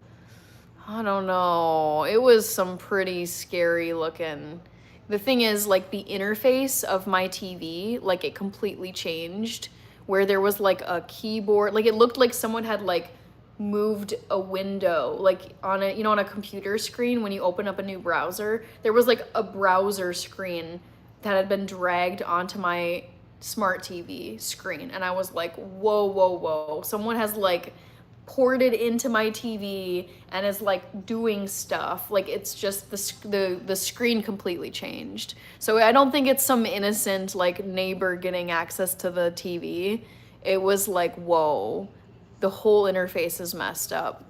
I don't know. It was some pretty scary looking. The thing is, like, the interface of my TV, like, it completely changed, where there was like a keyboard, like it looked like someone had like moved a window, like on a, you know, on a computer screen when you open up a new browser, there was like a browser screen that had been dragged onto my smart TV screen, and I was like, whoa, whoa, whoa, someone has like ported into my TV and is like doing stuff. Like, it's just the screen completely changed. So I don't think it's some innocent like neighbor getting access to the TV. It was like, whoa, the whole interface is messed up.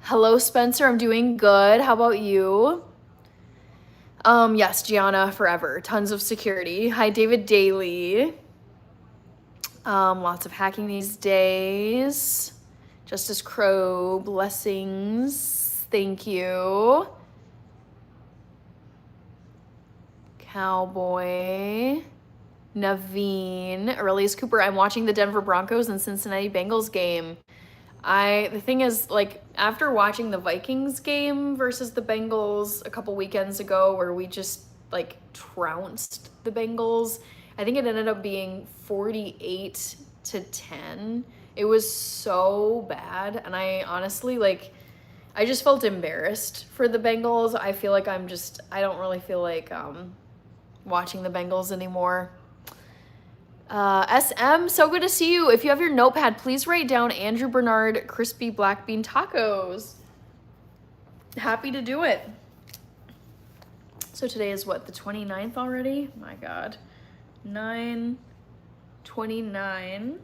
Hello, Spencer, I'm doing good. How about you? Yes, Gianna forever. Tons of security. Hi, David Daly. Lots of hacking these days. Justice Crow, blessings. Thank you. Cowboy. Naveen. Aurelius Cooper, I'm watching the Denver Broncos and Cincinnati Bengals game. The thing is, like, after watching the Vikings game versus the Bengals a couple weekends ago, where we just, like, trounced the Bengals, I think it ended up being 48-10. It was so bad, and I honestly, like, I just felt embarrassed for the Bengals. I feel like I don't really feel like watching the Bengals anymore. SM, so good to see you. If you have your notepad, please write down Andrew Bernard crispy black bean tacos. Happy to do it. So today is what, the 29th already? My God. 9/29.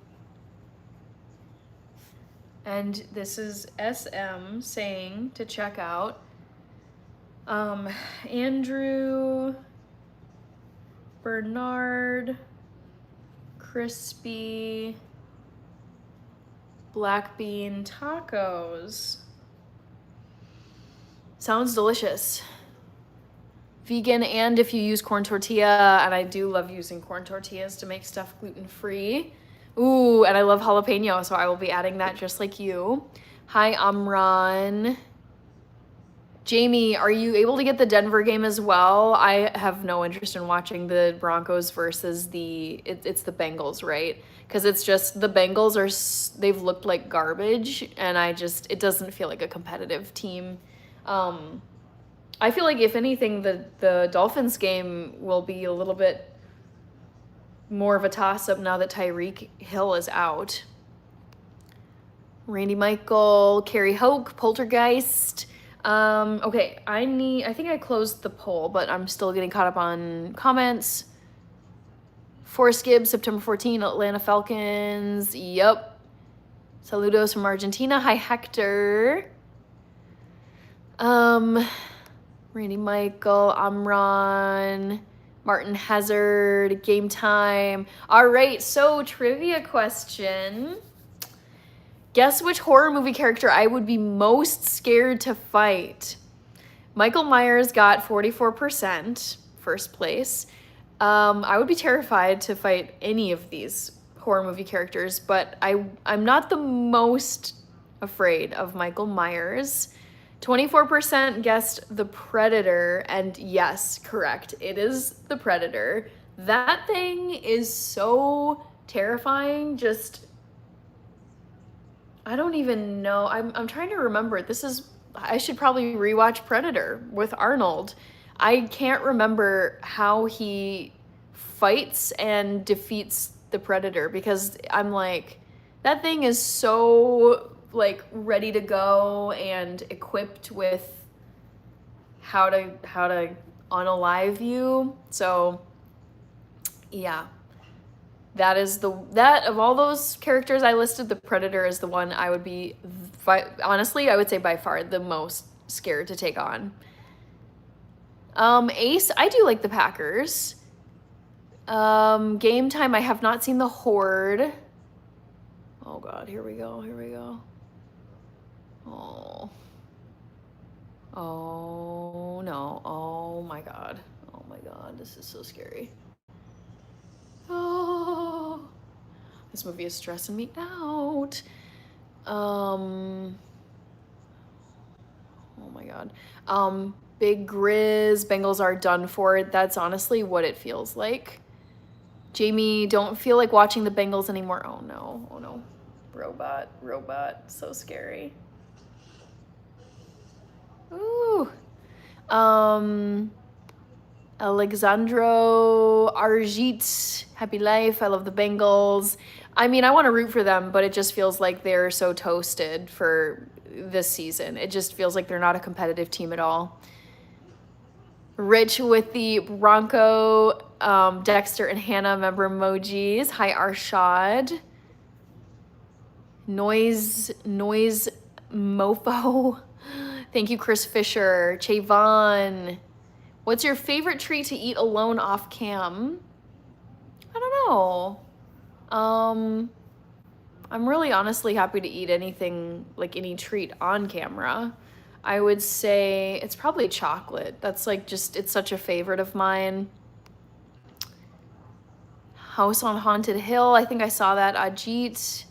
And this is SM saying to check out Andrew Bernard crispy black bean tacos. Sounds delicious. Vegan, and if you use corn tortilla, and I do love using corn tortillas to make stuff gluten-free. Ooh, and I love jalapeno, so I will be adding that just like you. Hi, Amran. Jamie, are you able to get the Denver game as well? I have no interest in watching the Broncos versus it's the Bengals, right? Because it's just the Bengals they've looked like garbage, and it doesn't feel like a competitive team. I feel like if anything, the Dolphins game will be a little bit more of a toss-up now that Tyreek Hill is out. Randy Michael, Carrie Hoke, Poltergeist. Okay, I think I closed the poll, but I'm still getting caught up on comments. Forrest Gibbs, September 14, Atlanta Falcons. Yep. Saludos from Argentina. Hi, Hector. Randy Michael, Amran, Martin Hazard, Game Time. All right, so trivia question. Guess which horror movie character I would be most scared to fight? Michael Myers got 44%, first place. I would be terrified to fight any of these horror movie characters, but I'm not the most afraid of Michael Myers. 24% guessed the Predator, and yes, correct, it is the Predator. That thing is so terrifying, I don't even know. I'm trying to remember. I should probably rewatch Predator with Arnold. I can't remember how he fights and defeats the Predator, because I'm like, that thing is so like ready to go and equipped with how to unalive you. So yeah. That of all those characters I listed, the Predator is the one I would be, honestly, I would say by far the most scared to take on. Ace, I do like the Packers. Game Time, I have not seen the Horde. Oh God, here we go. Oh no, oh my God, this is so scary. This movie is stressing me out. Oh my God. Big Grizz, Bengals are done for. That's honestly what it feels like. Jamie, don't feel like watching the Bengals anymore. Oh no. Robot, so scary. Ooh. Alexandro Arjit, happy life. I love the Bengals. I mean, I want to root for them, but it just feels like they're so toasted for this season. It just feels like they're not a competitive team at all. Rich with the Bronco, Dexter and Hannah member emojis. Hi, Arshad. Noise Mofo. Thank you, Chris Fisher. Chavon. What's your favorite treat to eat alone off cam? I don't know. I'm really honestly happy to eat anything, like any treat on camera. I would say it's probably chocolate. That's like just, it's such a favorite of mine. House on Haunted Hill. I think I saw that. Ajit.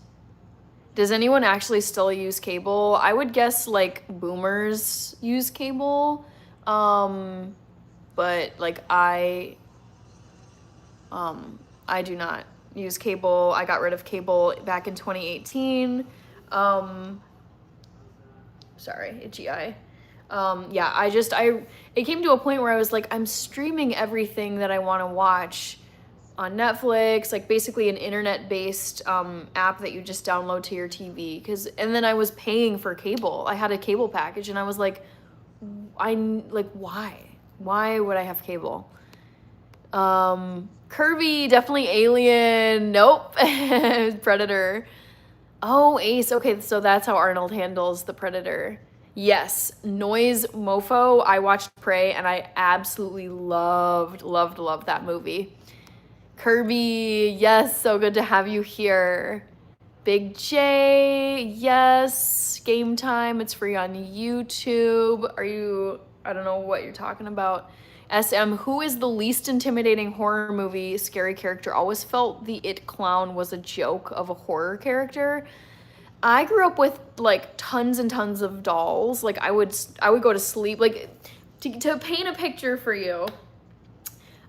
Does anyone actually still use cable? I would guess like boomers use cable. But like I do not use cable. I got rid of cable back in 2018. Sorry, itchy eye. Yeah, it came to a point where I was like, I'm streaming everything that I want to watch on Netflix, like basically an internet-based app that you just download to your TV. And then I was paying for cable. I had a cable package, and I was like, why? Why would I have cable? Kirby, definitely Alien. Nope. Predator. Oh, Ace. Okay, so that's how Arnold handles the Predator. Yes, Noise Mofo. I watched Prey, and I absolutely loved that movie. Kirby, yes, so good to have you here. Big J, yes. Game Time, it's free on YouTube. I don't know what you're talking about. SM, who is the least intimidating horror movie scary character? Always felt the It clown was a joke of a horror character. I grew up with like tons and tons of dolls. Like I would go to sleep, like to paint a picture for you.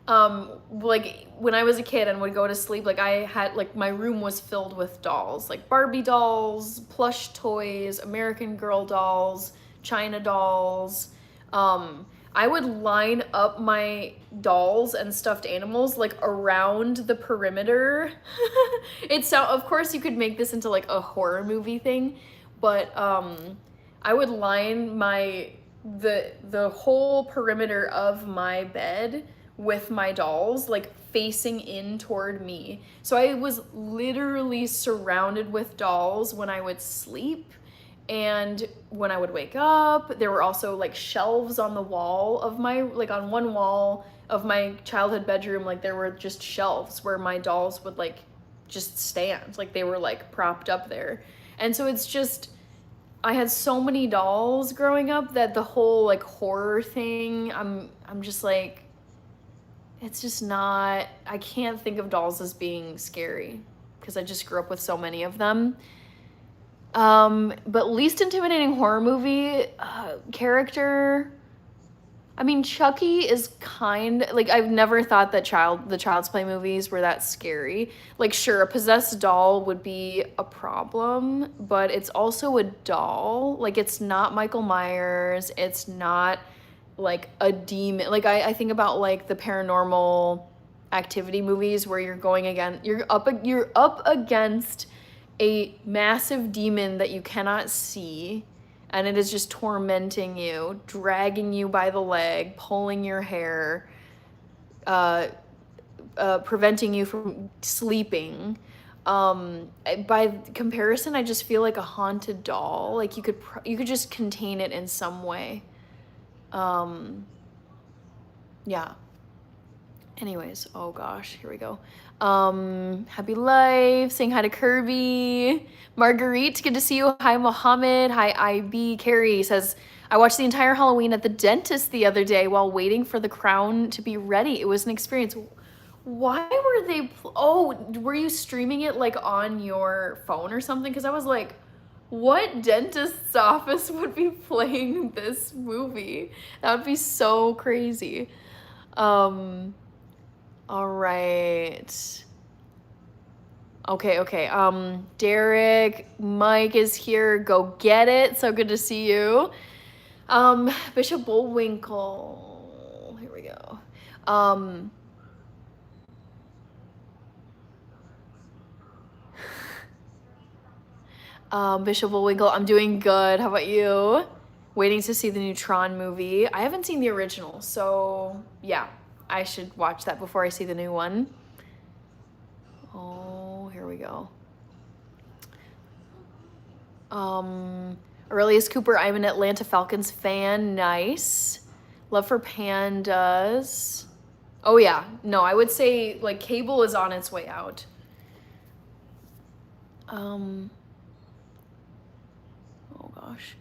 Like when I was a kid and would go to sleep, like I had, like my room was filled with dolls, like Barbie dolls, plush toys, American Girl dolls, China dolls. I would line up my dolls and stuffed animals like around the perimeter. Of course you could make this into like a horror movie thing, but I would line the whole perimeter of my bed with my dolls like facing in toward me. So I was literally surrounded with dolls when I would sleep. And when I would wake up, there were also like shelves on the wall of on one wall of my childhood bedroom, like there were just shelves where my dolls would like just stand, like they were like propped up there. And so it's just, I had so many dolls growing up that the whole like horror thing, I'm just like, it's just not, I can't think of dolls as being scary because I just grew up with so many of them. But least intimidating horror movie character, I mean, Chucky is I've never thought that the Child's Play movies were that scary. Like, sure, a possessed doll would be a problem, but it's also a doll. Like, it's not Michael Myers. It's not like a demon. Like, I think about like the Paranormal Activity movies where you're up against a massive demon that you cannot see, and it is just tormenting you, dragging you by the leg, pulling your hair, preventing you from sleeping. By comparison, I just feel like a haunted doll. Like you could just contain it in some way. Yeah. Anyways, oh gosh, here we go. Happy life, saying hi to Kirby. Marguerite, good to see you. Hi, Mohammed. Hi, IB. Carrie says, I watched the entire Halloween at the dentist the other day while waiting for the crown to be ready. It was an experience. Why were they, oh, were you streaming it like on your phone or something? Because I was like, what dentist's office would be playing this movie? That would be so crazy. All right. Okay. Derek, Mike is here. Go get it. So good to see you. Bishop Bullwinkle. Here we go. Bishop Bullwinkle, I'm doing good. How about you? Waiting to see the new Tron movie. I haven't seen the original, so yeah, I should watch that before I see the new one. Oh, here we go. Aurelius Cooper, I'm an Atlanta Falcons fan. Nice. Love for pandas. Oh yeah, no, I would say like cable is on its way out. Oh gosh.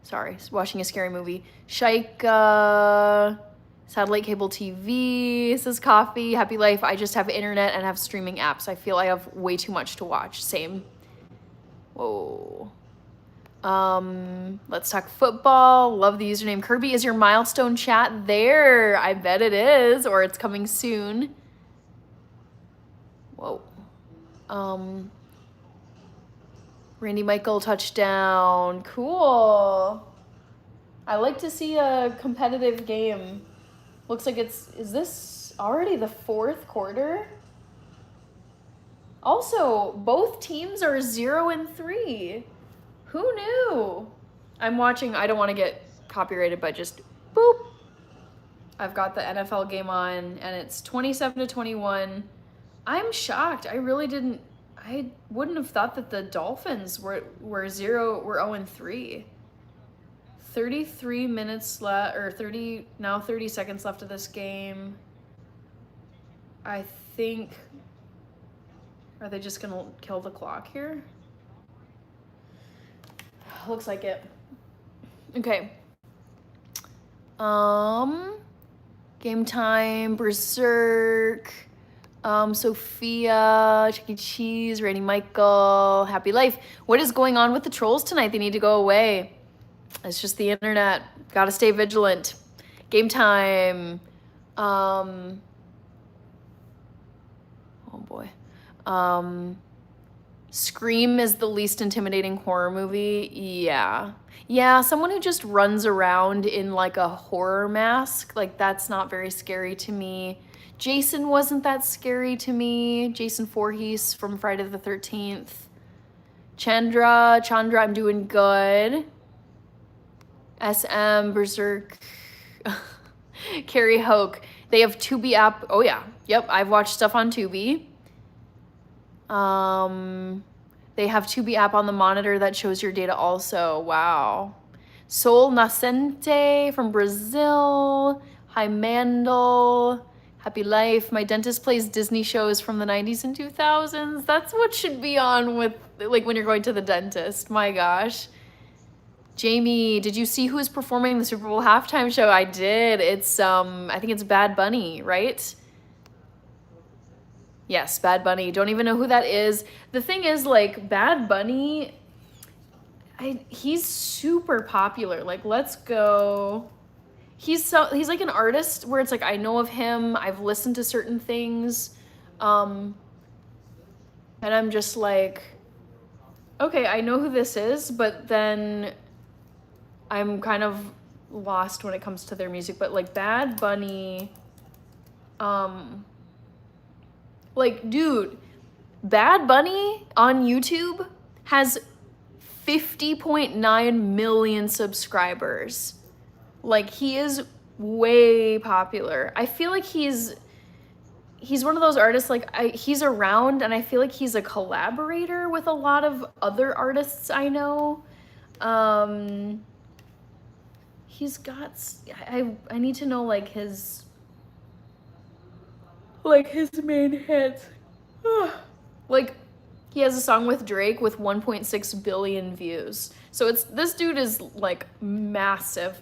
Sorry, watching a scary movie. Shaika, satellite cable TV, says coffee, happy life. I just have internet and have streaming apps. I feel I have way too much to watch. Same. Whoa. Let's talk football. Love the username. Kirby, is your milestone chat there? I bet it is, or it's coming soon. Whoa. Randy Michael touchdown. Cool. I like to see a competitive game. Looks like is this already the fourth quarter? Also, both teams are 0-3. Who knew? I'm watching, I don't want to get copyrighted, but just boop. I've got the NFL game on and it's 27-21. I'm shocked. I wouldn't have thought that the Dolphins were 0-3. 33 minutes left, or 30 seconds left of this game. I think, are they just gonna kill the clock here? Looks like it. Okay. Game time, Berserk. Sophia, Chuck E. Cheese, Randy Michael, Happy Life. What is going on with the trolls tonight? They need to go away. It's just the internet. Gotta stay vigilant. Game time. Oh boy. Scream is the least intimidating horror movie. Yeah, someone who just runs around in like a horror mask, like that's not very scary to me. Jason wasn't that scary to me. Jason Voorhees from Friday the 13th. Chandra, I'm doing good. SM, Berserk, Carrie Hoke. They have Tubi app. Oh yeah, yep, I've watched stuff on Tubi. They have Tubi app on the monitor that shows your data also. Wow. Sol Nascente from Brazil. Hi Mandel. Happy Life. My dentist plays Disney shows from the 90s and 2000s. That's what should be on with, like, when you're going to the dentist. My gosh. Jamie, did you see who is performing the Super Bowl halftime show? I did. It's, I think it's Bad Bunny, right? Yes, Bad Bunny. Don't even know who that is. The thing is, like, Bad Bunny, he's super popular. Like, let's go. He's like an artist where it's like, I know of him, I've listened to certain things, and I'm just like, okay, I know who this is, but then I'm kind of lost when it comes to their music. But like Bad Bunny, like, dude, Bad Bunny on YouTube has 50.9 million subscribers. Like, he is way popular. I feel like he's one of those artists, like, he's around, and I feel like he's a collaborator with a lot of other artists I know. He's got, I need to know, like, his main hits. Like, he has a song with Drake with 1.6 billion views. So this dude is like massive.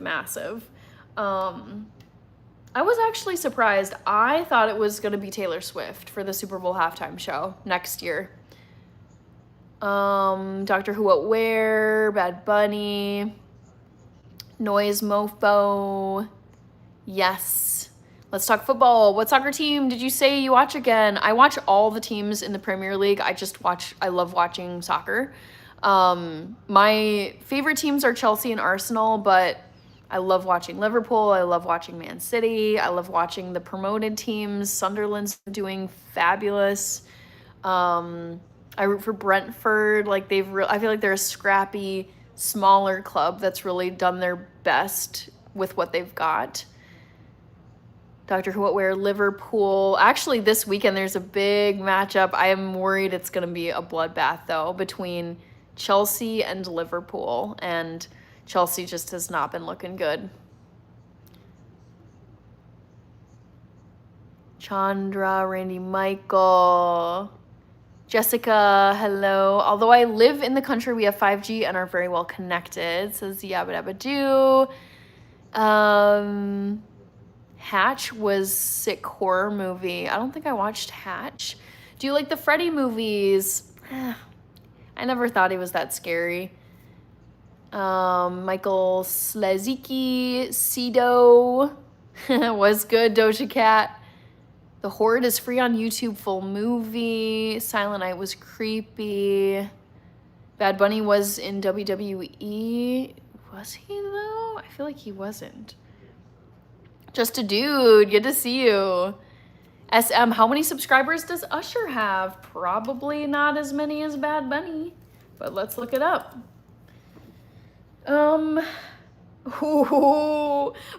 I was actually surprised. I thought it was going to be Taylor Swift for the Super Bowl halftime show next year. Doctor Who What Where, Bad Bunny, Noise Mofo. Yes. Let's talk football. What soccer team did you say you watch again? I watch all the teams in the Premier League. I love watching soccer. My favorite teams are Chelsea and Arsenal, but I love watching Liverpool. I love watching Man City. I love watching the promoted teams. Sunderland's doing fabulous. I root for Brentford. Like I feel like they're a scrappy, smaller club that's really done their best with what they've got. Doctor Who What Where, Liverpool. Actually, this weekend there's a big matchup. I am worried it's going to be a bloodbath, though, between Chelsea and Liverpool. And Chelsea just has not been looking good. Chandra, Randy Michael, Jessica, hello. Although I live in the country, we have 5G and are very well connected, says Yabba Dabba Doo. Hatch was sick horror movie. I don't think I watched Hatch. Do you like the Freddy movies? I never thought he was that scary. Michael Slezicki, Cedo was good. Doja Cat. The Horde is free on YouTube, full movie. Silent Night was creepy. Bad Bunny was in WWE. Was he though? I feel like he wasn't. Just a dude, good to see you. SM, how many subscribers does Usher have? Probably not as many as Bad Bunny, but let's look it up.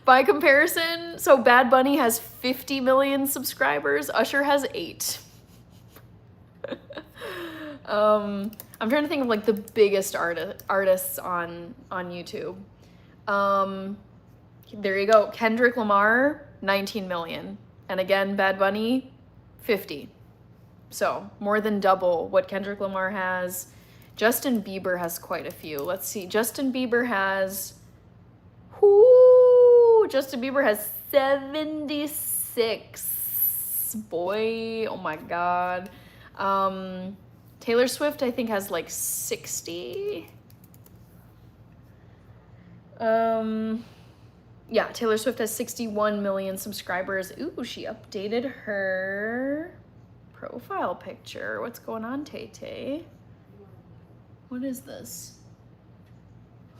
By comparison, so Bad Bunny has 50 million subscribers, Usher has 8. I'm trying to think of like the biggest artists on YouTube. There you go. Kendrick Lamar, 19 million. And again, Bad Bunny, 50. So more than double what Kendrick Lamar has. Justin Bieber has quite a few. Let's see. Justin Bieber has 76. Boy, oh my God. Taylor Swift, I think, has like 60. Yeah, Taylor Swift has 61 million subscribers. Ooh, she updated her profile picture. What's going on, Tay-Tay? What is this?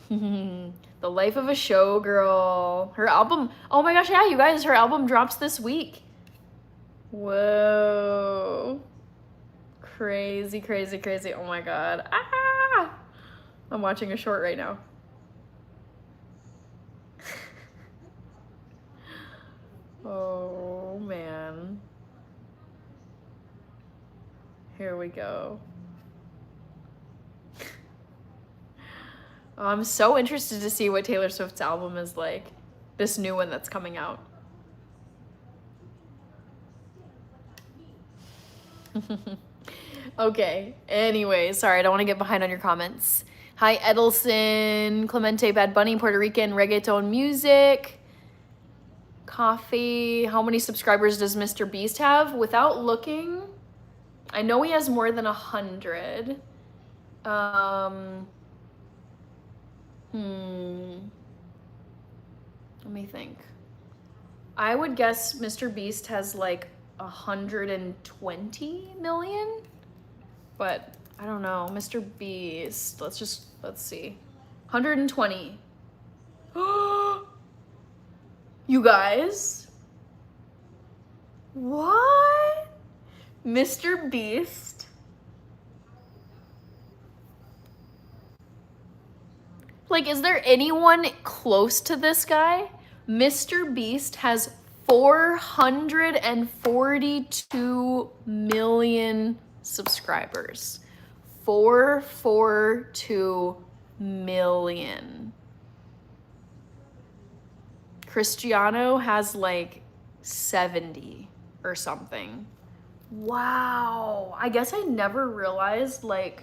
The Life of a Showgirl. Her album, oh my gosh, yeah, you guys, her album drops this week. Whoa. Crazy, crazy, crazy. Oh my God. Ah! I'm watching a short right now. Oh, man. Here we go. I'm so interested to see what Taylor Swift's album is like. This new one that's coming out. Okay, anyway, sorry, I don't want to get behind on your comments. Hi, Edelson, Clemente, Bad Bunny, Puerto Rican, reggaeton music. Coffee. How many subscribers does Mr. Beast have? Without looking, I know he has more than 100. Let me think. I would guess Mr. Beast has like 120 million, but I don't know. Mr. Beast, let's see. 120. You guys, what? Mr. Beast? Like, is there anyone close to this guy? Mr. Beast has 442 million subscribers. 442 million. Cristiano has like 70 or something. Wow. I guess I never realized, like,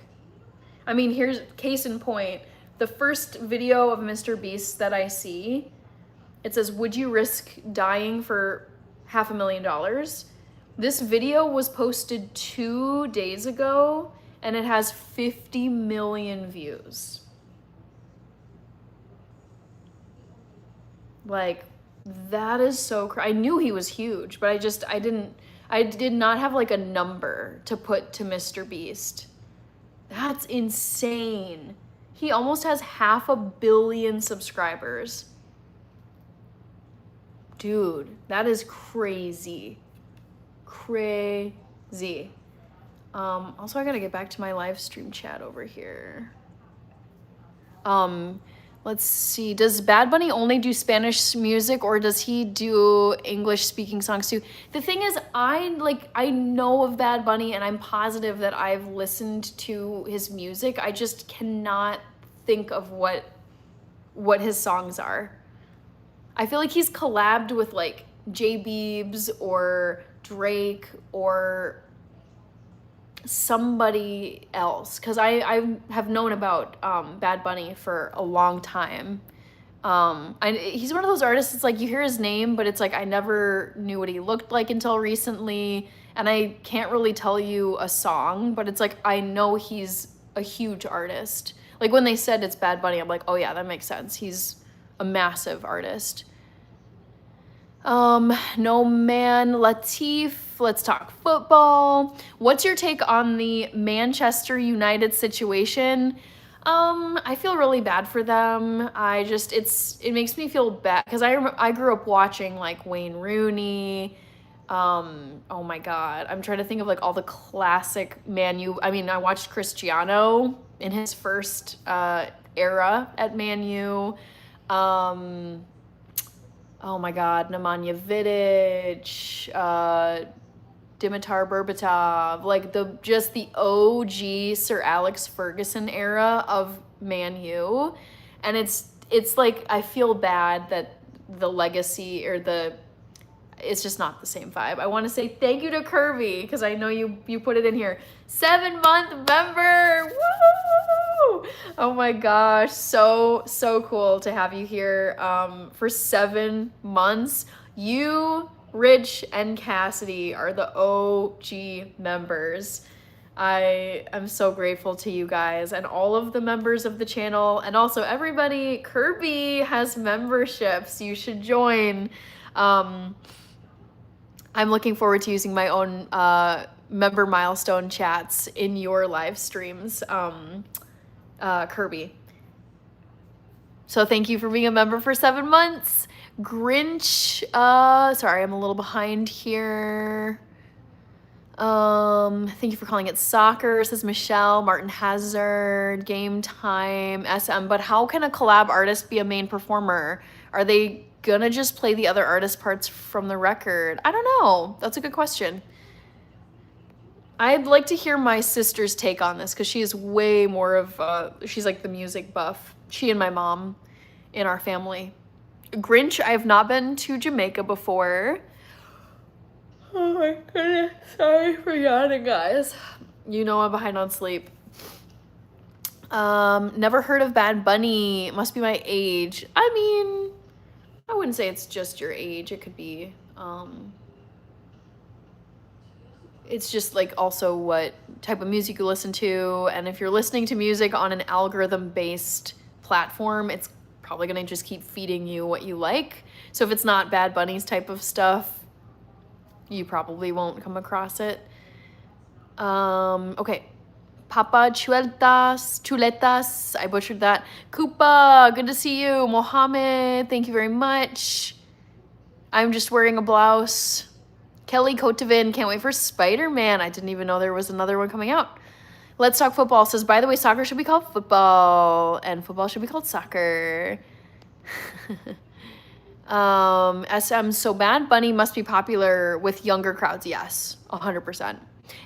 I mean, here's case in point. The first video of Mr. Beast that I see It says, would you risk dying for $500,000? This video was posted 2 days ago and it has 50 million views. Like, that is so I knew he was huge, but I did not have like a number to put to Mr. Beast. That's insane. He almost has 500 million subscribers. Dude, that is crazy. Crazy. Also, I gotta get back to my live stream chat over here. Let's see. Does Bad Bunny only do Spanish music or does he do English speaking songs too? The thing is, I know of Bad Bunny and I'm positive that I've listened to his music. I just cannot think of what his songs are. I feel like he's collabed with like J Beebs or Drake or somebody else, because I have known about Bad Bunny for a long time. He's one of those artists, it's like you hear his name, but it's like I never knew what he looked like until recently, and I can't really tell you a song, but it's like I know he's a huge artist. Like when they said it's Bad Bunny, I'm like, oh yeah, that makes sense. He's a massive artist. No man Latif, let's talk football. What's your take on the Manchester United situation? I feel really bad for them. It makes me feel bad because I grew up watching like Wayne Rooney. Oh my God, I'm trying to think of like all the classic Man U. I mean, I watched Cristiano in his first era at Man U. Oh my God, Nemanja Vidic, Dimitar Berbatov, like the OG Sir Alex Ferguson era of Man U. And it's like, I feel bad that the legacy it's just not the same vibe. I want to say thank you to Kirby, because I know you put it in here. 7-month member, woo! Oh my gosh, so cool to have you here for 7 months. You, Rich, and Cassidy are the OG members. I am so grateful to you guys and all of the members of the channel, and also everybody. Kirby has memberships. You should join. I'm looking forward to using my own member milestone chats in your live streams, Kirby. So thank you for being a member for 7 months. Grinch, sorry, I'm a little behind here. Thank you for calling it soccer, says Michelle. Martin Hazard, Game Time, SM. But how can a collab artist be a main performer? Are they gonna just play the other artist parts from the record? I don't know. That's a good question. I'd like to hear my sister's take on this, because she is way more of she's like the music buff. She and my mom in our family. Grinch, I have not been to Jamaica before. Oh my goodness, sorry for yawning, guys. You know I'm behind on sleep. Never heard of Bad Bunny. Must be my age. I mean, I wouldn't say it's just your age. It could be, it's just like also what type of music you listen to. And if you're listening to music on an algorithm-based platform, it's probably gonna just keep feeding you what you like. So if it's not Bad Bunny's type of stuff, you probably won't come across it. Okay. Papa Chuletas, I butchered that. Koopa, good to see you. Mohammed, thank you very much. I'm just wearing a blouse. Kelly Kotovin, can't wait for Spider-Man. I didn't even know there was another one coming out. Let's Talk Football says, by the way, soccer should be called football and football should be called soccer. SM, so Bad Bunny must be popular with younger crowds. Yes, 100%.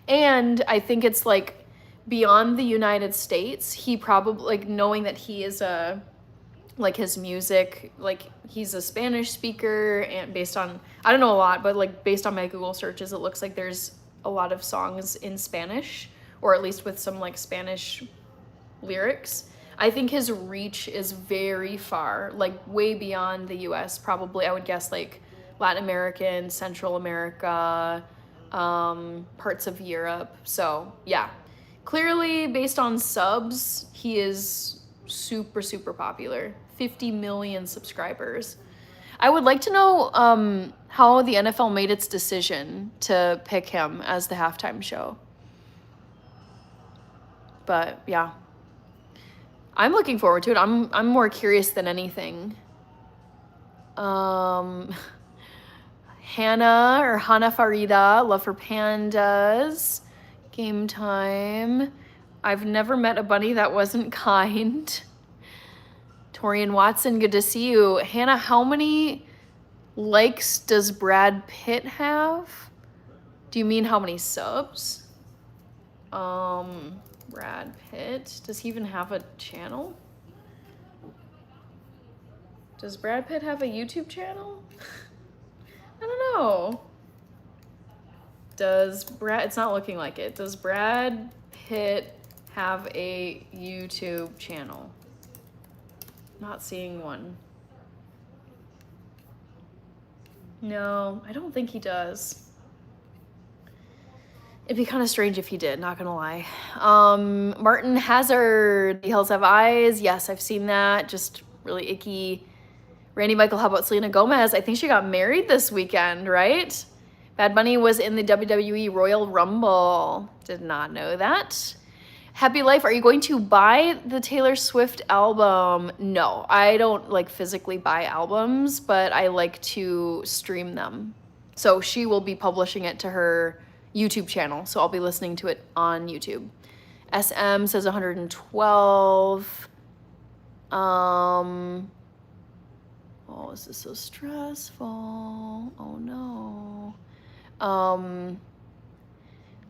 And I think it's like beyond the United States, he probably, like, knowing that he is like his music, like he's a Spanish speaker, and based on, I don't know a lot, but like based on my Google searches, it looks like there's a lot of songs in Spanish, or at least with some like Spanish lyrics. I think his reach is very far, like way beyond the US, probably. I would guess like Latin American, Central America, parts of Europe. So yeah, clearly based on subs, he is super, super popular. 50 million subscribers. I would like to know how the NFL made its decision to pick him as the halftime show. But yeah, I'm looking forward to it. I'm more curious than anything. Hannah Farida, love for pandas. Game time. I've never met a bunny that wasn't kind. Torian Watson, good to see you. Hannah, how many likes does Brad Pitt have? Do you mean how many subs? Brad Pitt, does he even have a channel? Does Brad Pitt have a YouTube channel? I don't know. It's not looking like it. Does Brad Pitt have a YouTube channel? Not seeing one. No, I don't think he does. It'd be kind of strange if he did, not gonna lie. Martin Hazard, The Hills Have Eyes. Yes, I've seen that. Just really icky. Randy Michael, how about Selena Gomez? I think she got married this weekend, right? Bad Bunny was in the WWE Royal Rumble. Did not know that. Happy Life, are you going to buy the Taylor Swift album? No, I don't like physically buy albums, but I like to stream them. So she will be publishing it to her YouTube channel, so I'll be listening to it on YouTube. SM says 112. Oh, this is so stressful. Oh no.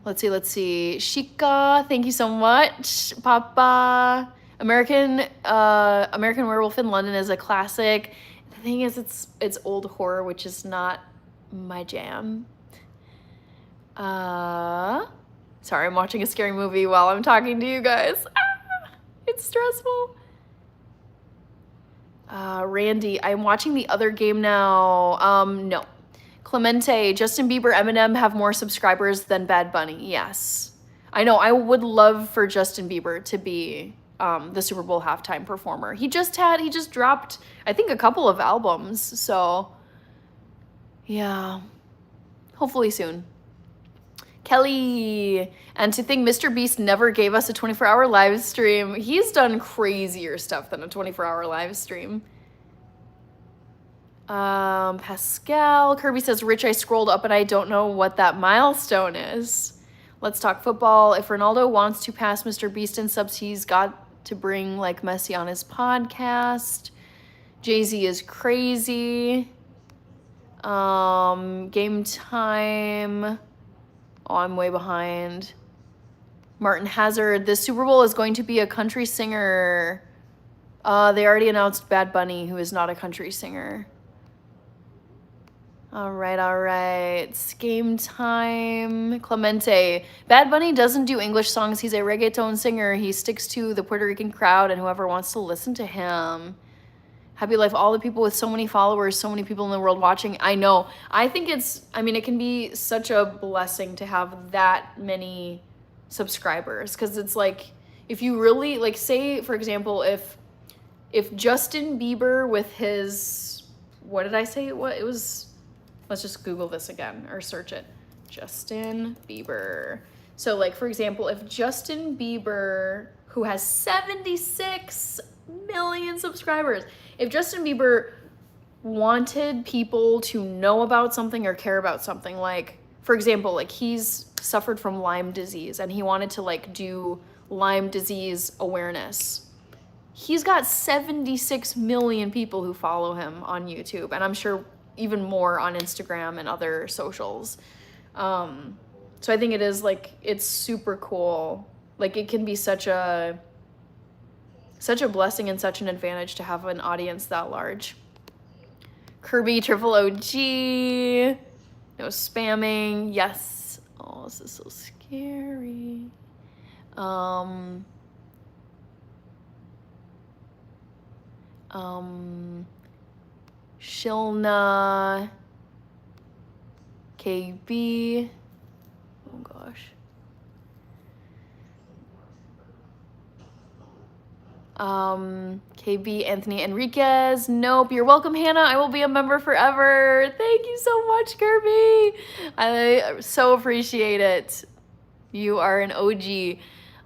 Let's see. Shika, thank you so much. Papa. American Werewolf in London is a classic. The thing is, it's old horror, which is not my jam. Sorry, I'm watching a scary movie while I'm talking to you guys. It's stressful. Randy, I'm watching the other game now. No. Clemente, Justin Bieber, Eminem have more subscribers than Bad Bunny. Yes. I know, I would love for Justin Bieber to be the Super Bowl halftime performer. He just dropped, I think, a couple of albums. So, yeah. Hopefully soon. Kelly, and to think Mr. Beast never gave us a 24-hour live stream. He's done crazier stuff than a 24-hour live stream. Pascal, Kirby says, Rich, I scrolled up and I don't know what that milestone is. Let's talk football. If Ronaldo wants to pass Mr. Beast in subs, he's got to bring like Messi on his podcast. Jay-Z is crazy. Game time. Oh, I'm way behind. Martin Hazard, this Super Bowl is going to be a country singer. They already announced Bad Bunny, who is not a country singer. All right. It's game time. Clemente. Bad Bunny doesn't do English songs. He's a reggaeton singer. He sticks to the Puerto Rican crowd and whoever wants to listen to him. Happy Life, all the people with so many followers, so many people in the world watching. I know. I think it can be such a blessing to have that many subscribers. Because it's like, if you really, like, say, for example, if Justin Bieber with his, what did I say it was? Let's just Google this again or search it. Justin Bieber. So, like, for example, if Justin Bieber, who has 76 million subscribers, if Justin Bieber wanted people to know about something or care about something, like, for example, like, he's suffered from Lyme disease and he wanted to, like, do Lyme disease awareness. He's got 76 million people who follow him on YouTube, and I'm sure even more on Instagram and other socials. So I think it is, like, it's super cool. Like, it can be such a blessing and such an advantage to have an audience that large. Kirby, triple OG. No spamming. Yes. Oh, this is so scary. Shilna, KB. Oh gosh. KB, Anthony Enriquez. Nope, you're welcome, Hannah. I will be a member forever. Thank you so much, Kirby. I so appreciate it. You are an OG.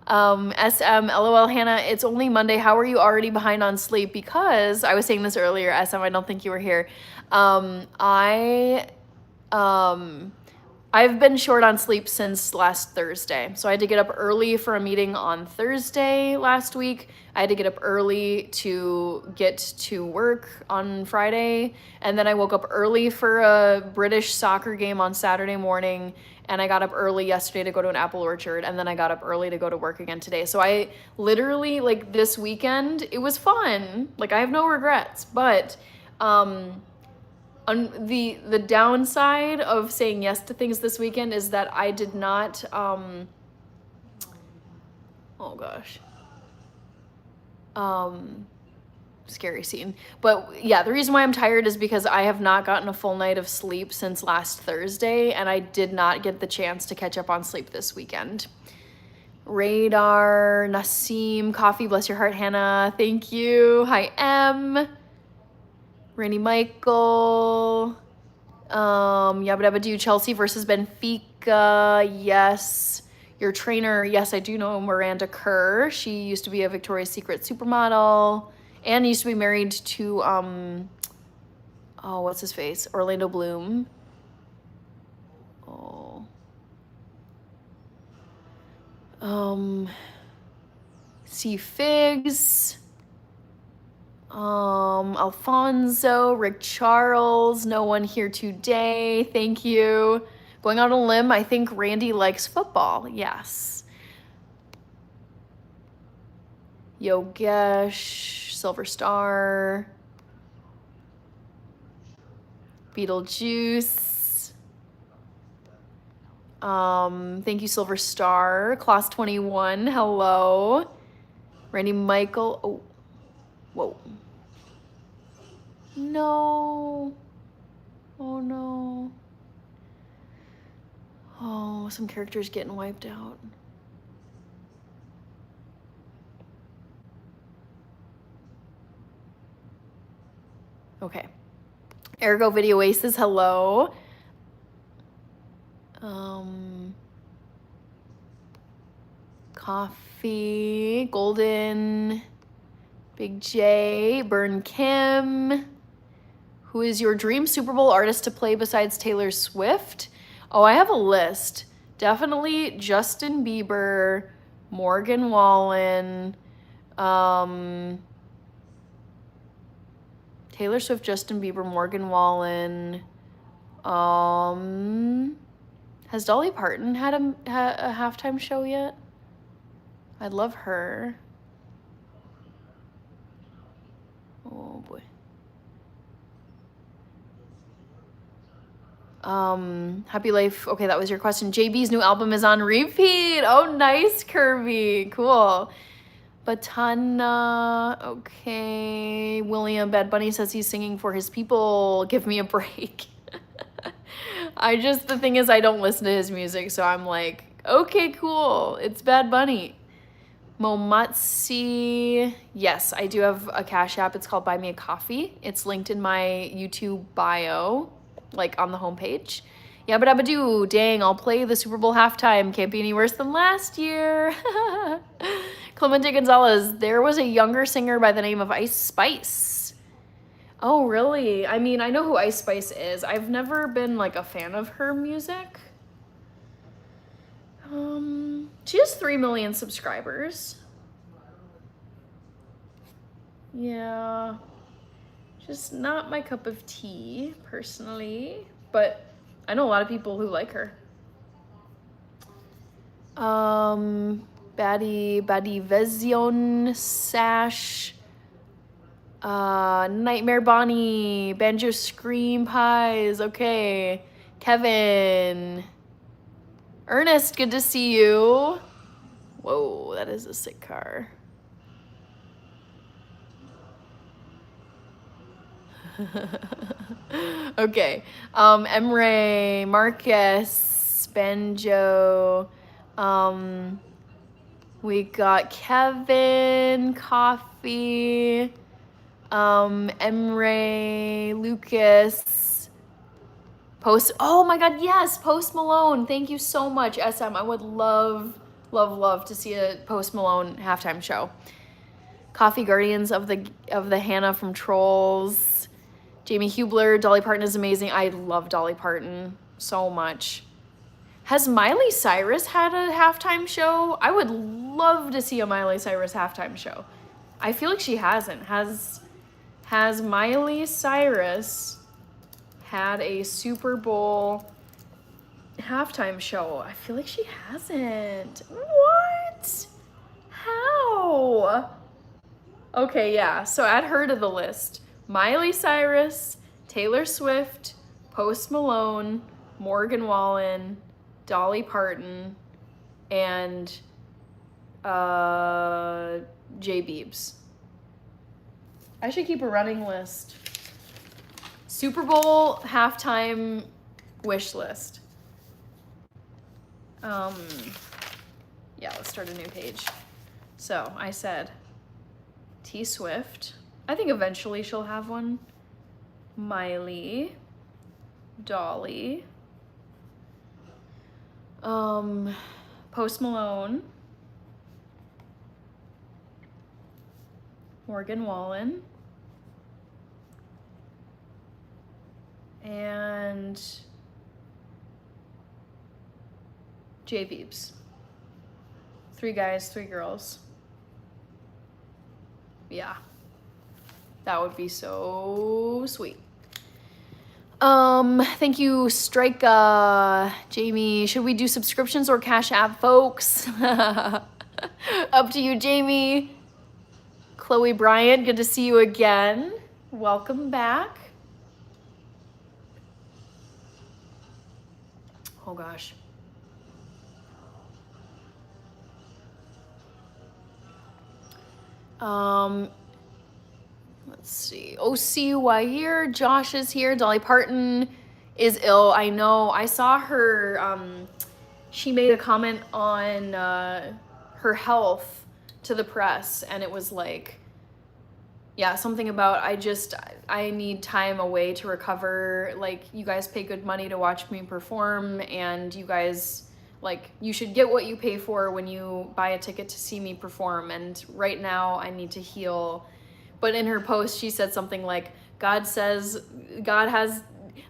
SM, LOL, Hannah, it's only Monday. How are you already behind on sleep? Because I was saying this earlier, SM, I don't think you were here. I've been short on sleep since last Thursday. So I had to get up early for a meeting on Thursday last week. I had to get up early to get to work on Friday. And then I woke up early for a British soccer game on Saturday morning. And I got up early yesterday to go to an apple orchard. And then I got up early to go to work again today. So I literally, like, this weekend, it was fun. Like, I have no regrets. But the downside of saying yes to things this weekend is that I did not, oh gosh. Scary scene. But yeah, the reason why I'm tired is because I have not gotten a full night of sleep since last Thursday, and I did not get the chance to catch up on sleep this weekend. Radar, Nassim, coffee, bless your heart, Hannah. Thank you. Hi, M. Randy Michael. Yabba Dabba Do, Chelsea versus Benfica. Yes. Your trainer, yes, I do know Miranda Kerr. She used to be a Victoria's Secret supermodel and used to be married to, oh, what's his face? Orlando Bloom. Oh. C. Figs. Alfonso, Rick Charles, no one here today. Thank you. Going on a limb, I think Randy likes football. Yes. Yogesh, Silver Star, Beetlejuice. Thank you, Silver Star. Class 21, hello. Randy Michael. Oh, whoa. No. Oh no. Oh, some characters getting wiped out. Okay. Ergo Video Aces, hello. Coffee, Golden, Big J, Burn Kim. Who is your dream Super Bowl artist to play besides Taylor Swift? Oh, I have a list. Definitely Justin Bieber, Morgan Wallen, Taylor Swift, Justin Bieber, Morgan Wallen. Has Dolly Parton had a halftime show yet? I'd love her. Oh boy. Happy Life. Okay, that was your question. JB's new album is on repeat. Oh, nice, Kirby. Cool. Batana. Okay. William Bad Bunny says he's singing for his people. Give me a break. The thing is, I don't listen to his music, so I'm like, okay, cool. It's Bad Bunny. Momatsi. Yes, I do have a Cash App. It's called Buy Me a Coffee. It's linked in my YouTube bio, like on the homepage. Yabba Dabba Doo. Dang, I'll play the Super Bowl halftime. Can't be any worse than last year. Clemente Gonzalez. There was a younger singer by the name of Ice Spice. Oh, really? I mean, I know who Ice Spice is. I've never been like a fan of her music. She has 3 million subscribers. Yeah. Just not my cup of tea, personally. But I know a lot of people who like her. Baddie Vezion, Sash, Nightmare Bonnie, Banjo Scream Pies, okay. Kevin. Ernest, good to see you. Whoa, that is a sick car. Okay. Emre, Marcus, Benjo. We got Kevin, Coffee, Emre, Lucas, Post. Oh my God, yes, Post Malone. Thank you so much, SM. I would love, love, love to see a Post Malone halftime show. Coffee Guardians of the Hannah from Trolls. Jamie Hubler, Dolly Parton is amazing. I love Dolly Parton so much. Has Miley Cyrus had a halftime show? I would love to see a Miley Cyrus halftime show. I feel like she hasn't. Has Miley Cyrus had a Super Bowl halftime show? I feel like she hasn't. What? How? Okay, yeah. So add her to the list. Miley Cyrus, Taylor Swift, Post Malone, Morgan Wallen, Dolly Parton, and J Beebs. I should keep a running list. Super Bowl halftime wish list. Yeah, let's start a new page. So I said T Swift. I think eventually she'll have one. Miley, Dolly, Post Malone, Morgan Wallen, and J Beebs. 3 guys, 3 girls. Yeah. That would be so sweet. Thank you, Strike, Jamie. Should we do subscriptions or Cash App, folks? Up to you, Jamie. Chloe Bryant, good to see you again. Welcome back. Oh gosh. Let's see. OCY here. Josh is here. Dolly Parton is ill. I know. I saw her. She made a comment on her health to the press, and it was like, yeah, something about I need time away to recover. Like, you guys pay good money to watch me perform, and you guys, like, you should get what you pay for when you buy a ticket to see me perform. And right now I need to heal. But in her post, she said something like, God has,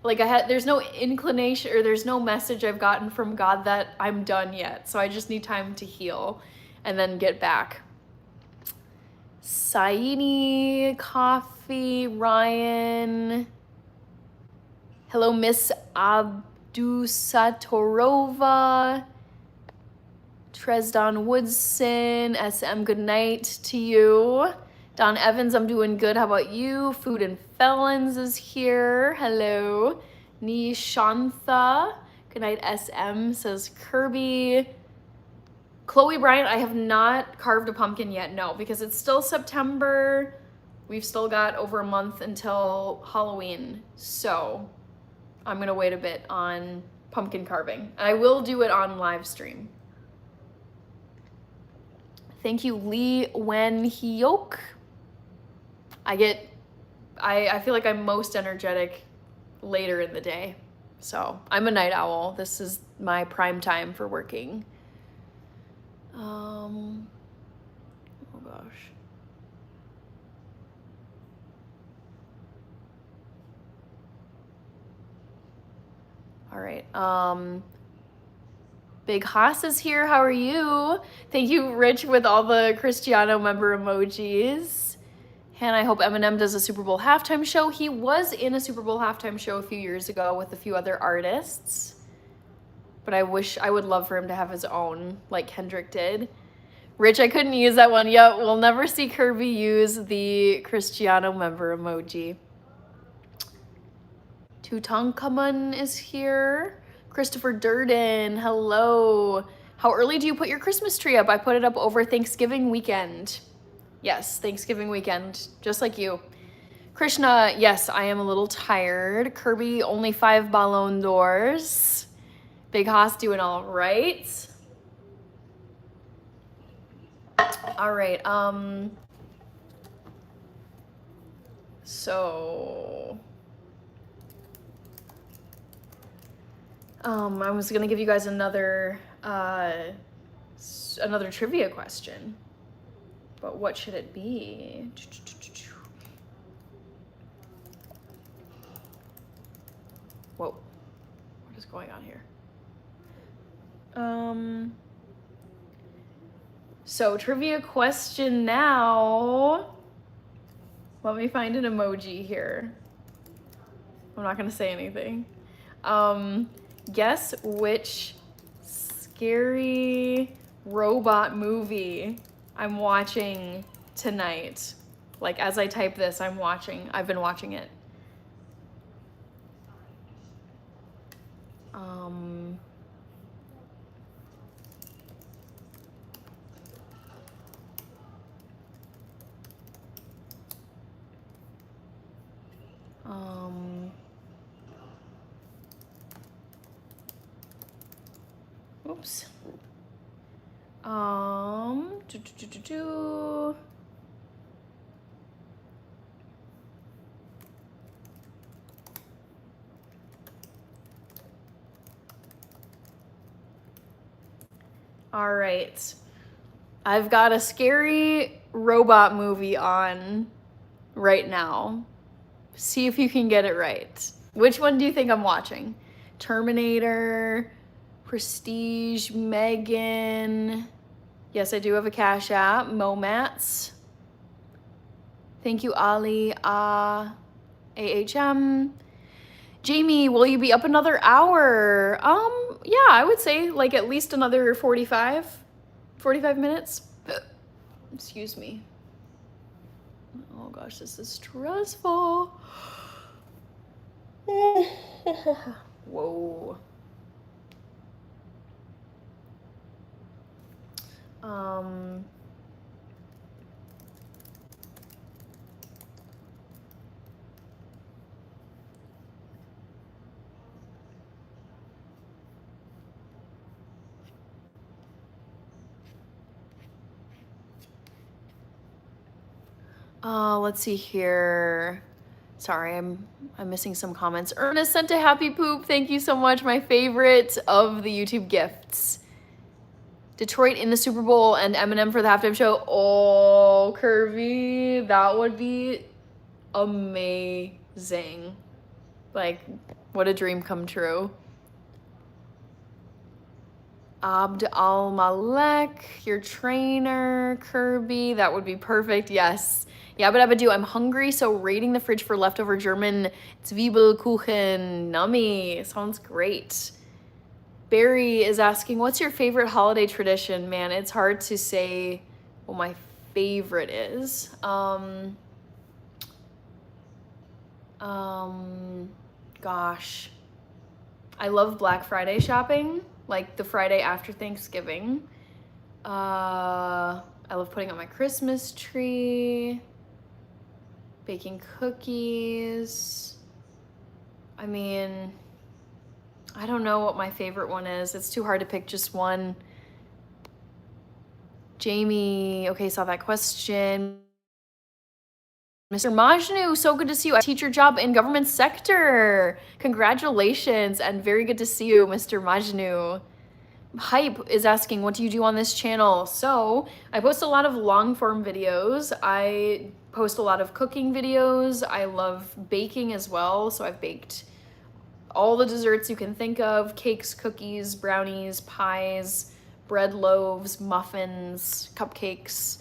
like, there's no inclination or there's no message I've gotten from God that I'm done yet. So I just need time to heal and then get back. Saini, Coffee, Ryan. Hello, Miss Abdusatorova. Tresdon Woodson, SM, good night to you. Don Evans, I'm doing good. How about you? Food and Felons is here. Hello. Nishantha. Good night, SM, says Kirby. Chloe Bryant, I have not carved a pumpkin yet. No, because it's still September. We've still got over a month until Halloween. So I'm going to wait a bit on pumpkin carving. I will do it on live stream. Thank you, Lee Wen Hyok. I feel like I'm most energetic later in the day. So I'm a night owl. This is my prime time for working. Oh gosh. All right. Big Haas is here. How are you? Thank you, Rich, with all the Cristiano member emojis. Hannah, I hope Eminem does a Super Bowl halftime show. He was in a Super Bowl halftime show a few years ago with a few other artists. But I would love for him to have his own, like Kendrick did. Rich, I couldn't use that one. Yep, we'll never see Kirby use the Cristiano member emoji. Tutankhamun is here. Christopher Durden, hello. How early do you put your Christmas tree up? I put it up over Thanksgiving weekend. Yes, Thanksgiving weekend, just like you. Krishna, yes, I am a little tired. Kirby, only 5 Ballon d'Ors. Big Haas doing all right. All right, so I was gonna give you guys another trivia question, but what should it be? Whoa, what is going on here? So trivia question now. Let me find an emoji here. I'm not gonna say anything. Guess which scary robot movie I'm watching tonight. Like as I type this, I've been watching it. Oops. All right. I've got a scary robot movie on right now. See if you can get it right. Which one do you think I'm watching? Terminator, Prestige, Megan. Yes, I do have a Cash App. Momats. Thank you, Ali. AHM. Jamie, will you be up another hour? Yeah, I would say like at least another 45 minutes. Excuse me. Oh gosh, this is stressful. Whoa. Let's see here. Sorry, I'm missing some comments. Ernest sent a happy poop. Thank you so much. My favorite of the YouTube gifts. Detroit in the Super Bowl and Eminem for the halftime show. Oh, Curvy, that would be amazing. Like, what a dream come true. Abd al-Malek, your trainer, Kirby, that would be perfect, yes. Yabba dabba do, I'm hungry, so raiding the fridge for leftover German Zwiebelkuchen, nummy, sounds great. Barry is asking, what's your favorite holiday tradition? Man, it's hard to say what my favorite is. Gosh. I love Black Friday shopping, like the Friday after Thanksgiving. I love putting up my Christmas tree, baking cookies. I mean, I don't know what my favorite one is. It's too hard to pick just one. Jamie, okay, saw that question. Mr. Majnu, so good to see you. I teach your job in government sector. Congratulations, and very good to see you, Mr. Majnu. Hype is asking, what do you do on this channel? So I post a lot of long form videos. I post a lot of cooking videos. I love baking as well. So I've baked all the desserts you can think of: cakes, cookies, brownies, pies, bread loaves, muffins, cupcakes.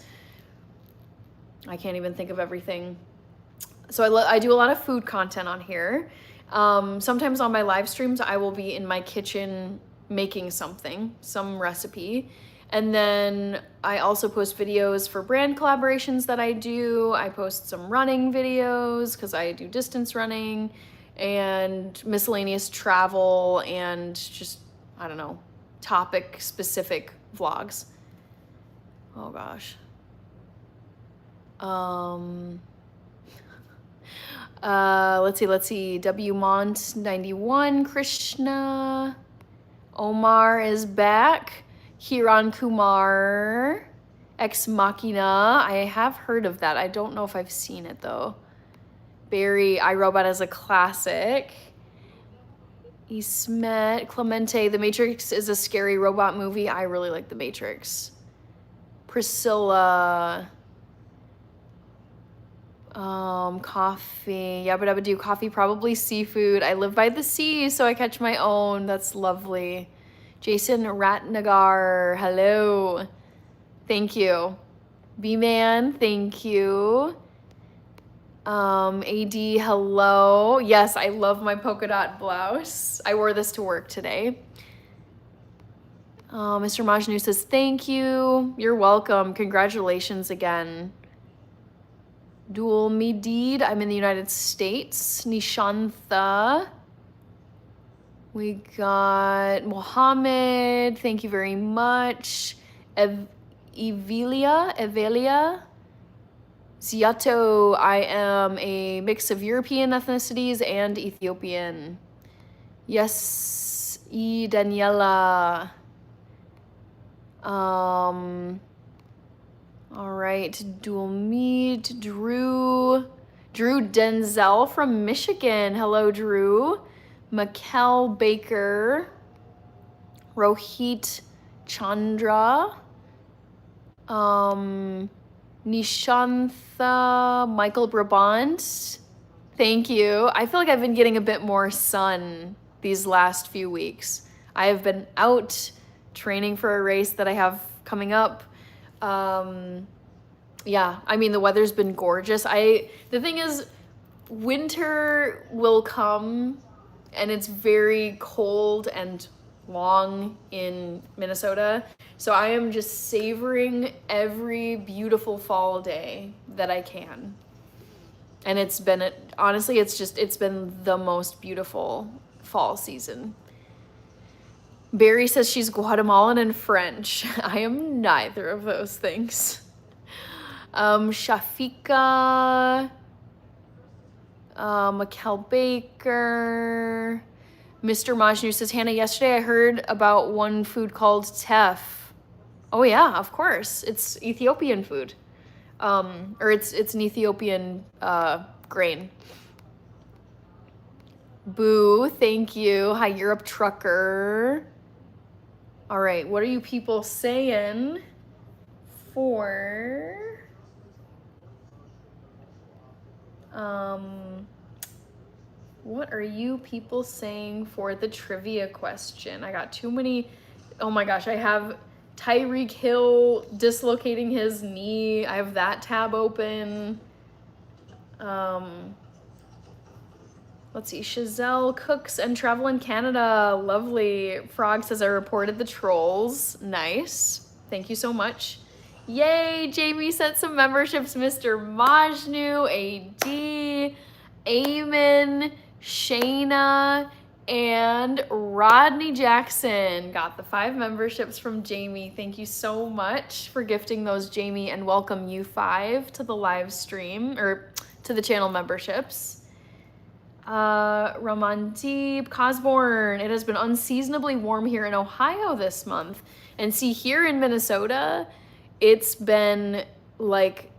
I can't even think of everything. So I do a lot of food content on here. Sometimes on my live streams, I will be in my kitchen making something, some recipe. And then I also post videos for brand collaborations that I do. I post some running videos because I do distance running, and miscellaneous travel and just, I don't know, topic specific vlogs. Oh gosh. Let's see. W Mont 91, Krishna. Omar is back. Hiran Kumar. Ex Machina. I have heard of that. I don't know if I've seen it though. Barry, iRobot is a classic. Ismet, Clemente, The Matrix is a scary robot movie. I really like The Matrix. Priscilla. Coffee. Yabba dabba do. Coffee, probably seafood. I live by the sea, so I catch my own. That's lovely. Jason Ratnagar. Hello. Thank you. B-Man, thank you. AD, hello. Yes, I love my polka dot blouse. I wore this to work today. Mr. Majnu says, thank you. You're welcome. Congratulations again. Dual Midid, I'm in the United States. Nishantha. We got Mohammed, thank you very much. Evelia. Ziato, I am a mix of European ethnicities and Ethiopian. Yes, Daniela. All right, dual meet, Drew Denzel from Michigan. Hello, Drew. Mikkel Baker. Rohit Chandra. Nishantha Michael Brabant. Thank you. I feel like I've been getting a bit more sun these last few weeks. I have been out training for a race that I have coming up. Yeah, I mean, the weather's been gorgeous. The thing is, winter will come and it's very cold and long in Minnesota. So I am just savoring every beautiful fall day that I can. And it's been, honestly, it's been the most beautiful fall season. Barry says she's Guatemalan and French. I am neither of those things. Shafika, Mikkel Baker, Mr. Majnu says, Hannah, yesterday I heard about one food called teff. Oh yeah, of course. It's Ethiopian food. Or it's an Ethiopian grain. Boo, thank you. Hi, Europe Trucker. All right, what are you people saying for... what are you people saying for the trivia question? I got too many. Oh my gosh, I have Tyreek Hill dislocating his knee. I have that tab open. Let's see, Chazelle cooks and travel in Canada. Lovely. Frog says, I reported the trolls. Nice. Thank you so much. Yay, Jamie sent some memberships. Mr. Majnu, AD, Eamon, Shayna, and Rodney Jackson got the 5 memberships from Jamie. Thank you so much for gifting those, Jamie, and welcome you 5 to the live stream, or to the channel memberships. Ramandeep, Cosborn, it has been unseasonably warm here in Ohio this month. And see, here in Minnesota, it's been like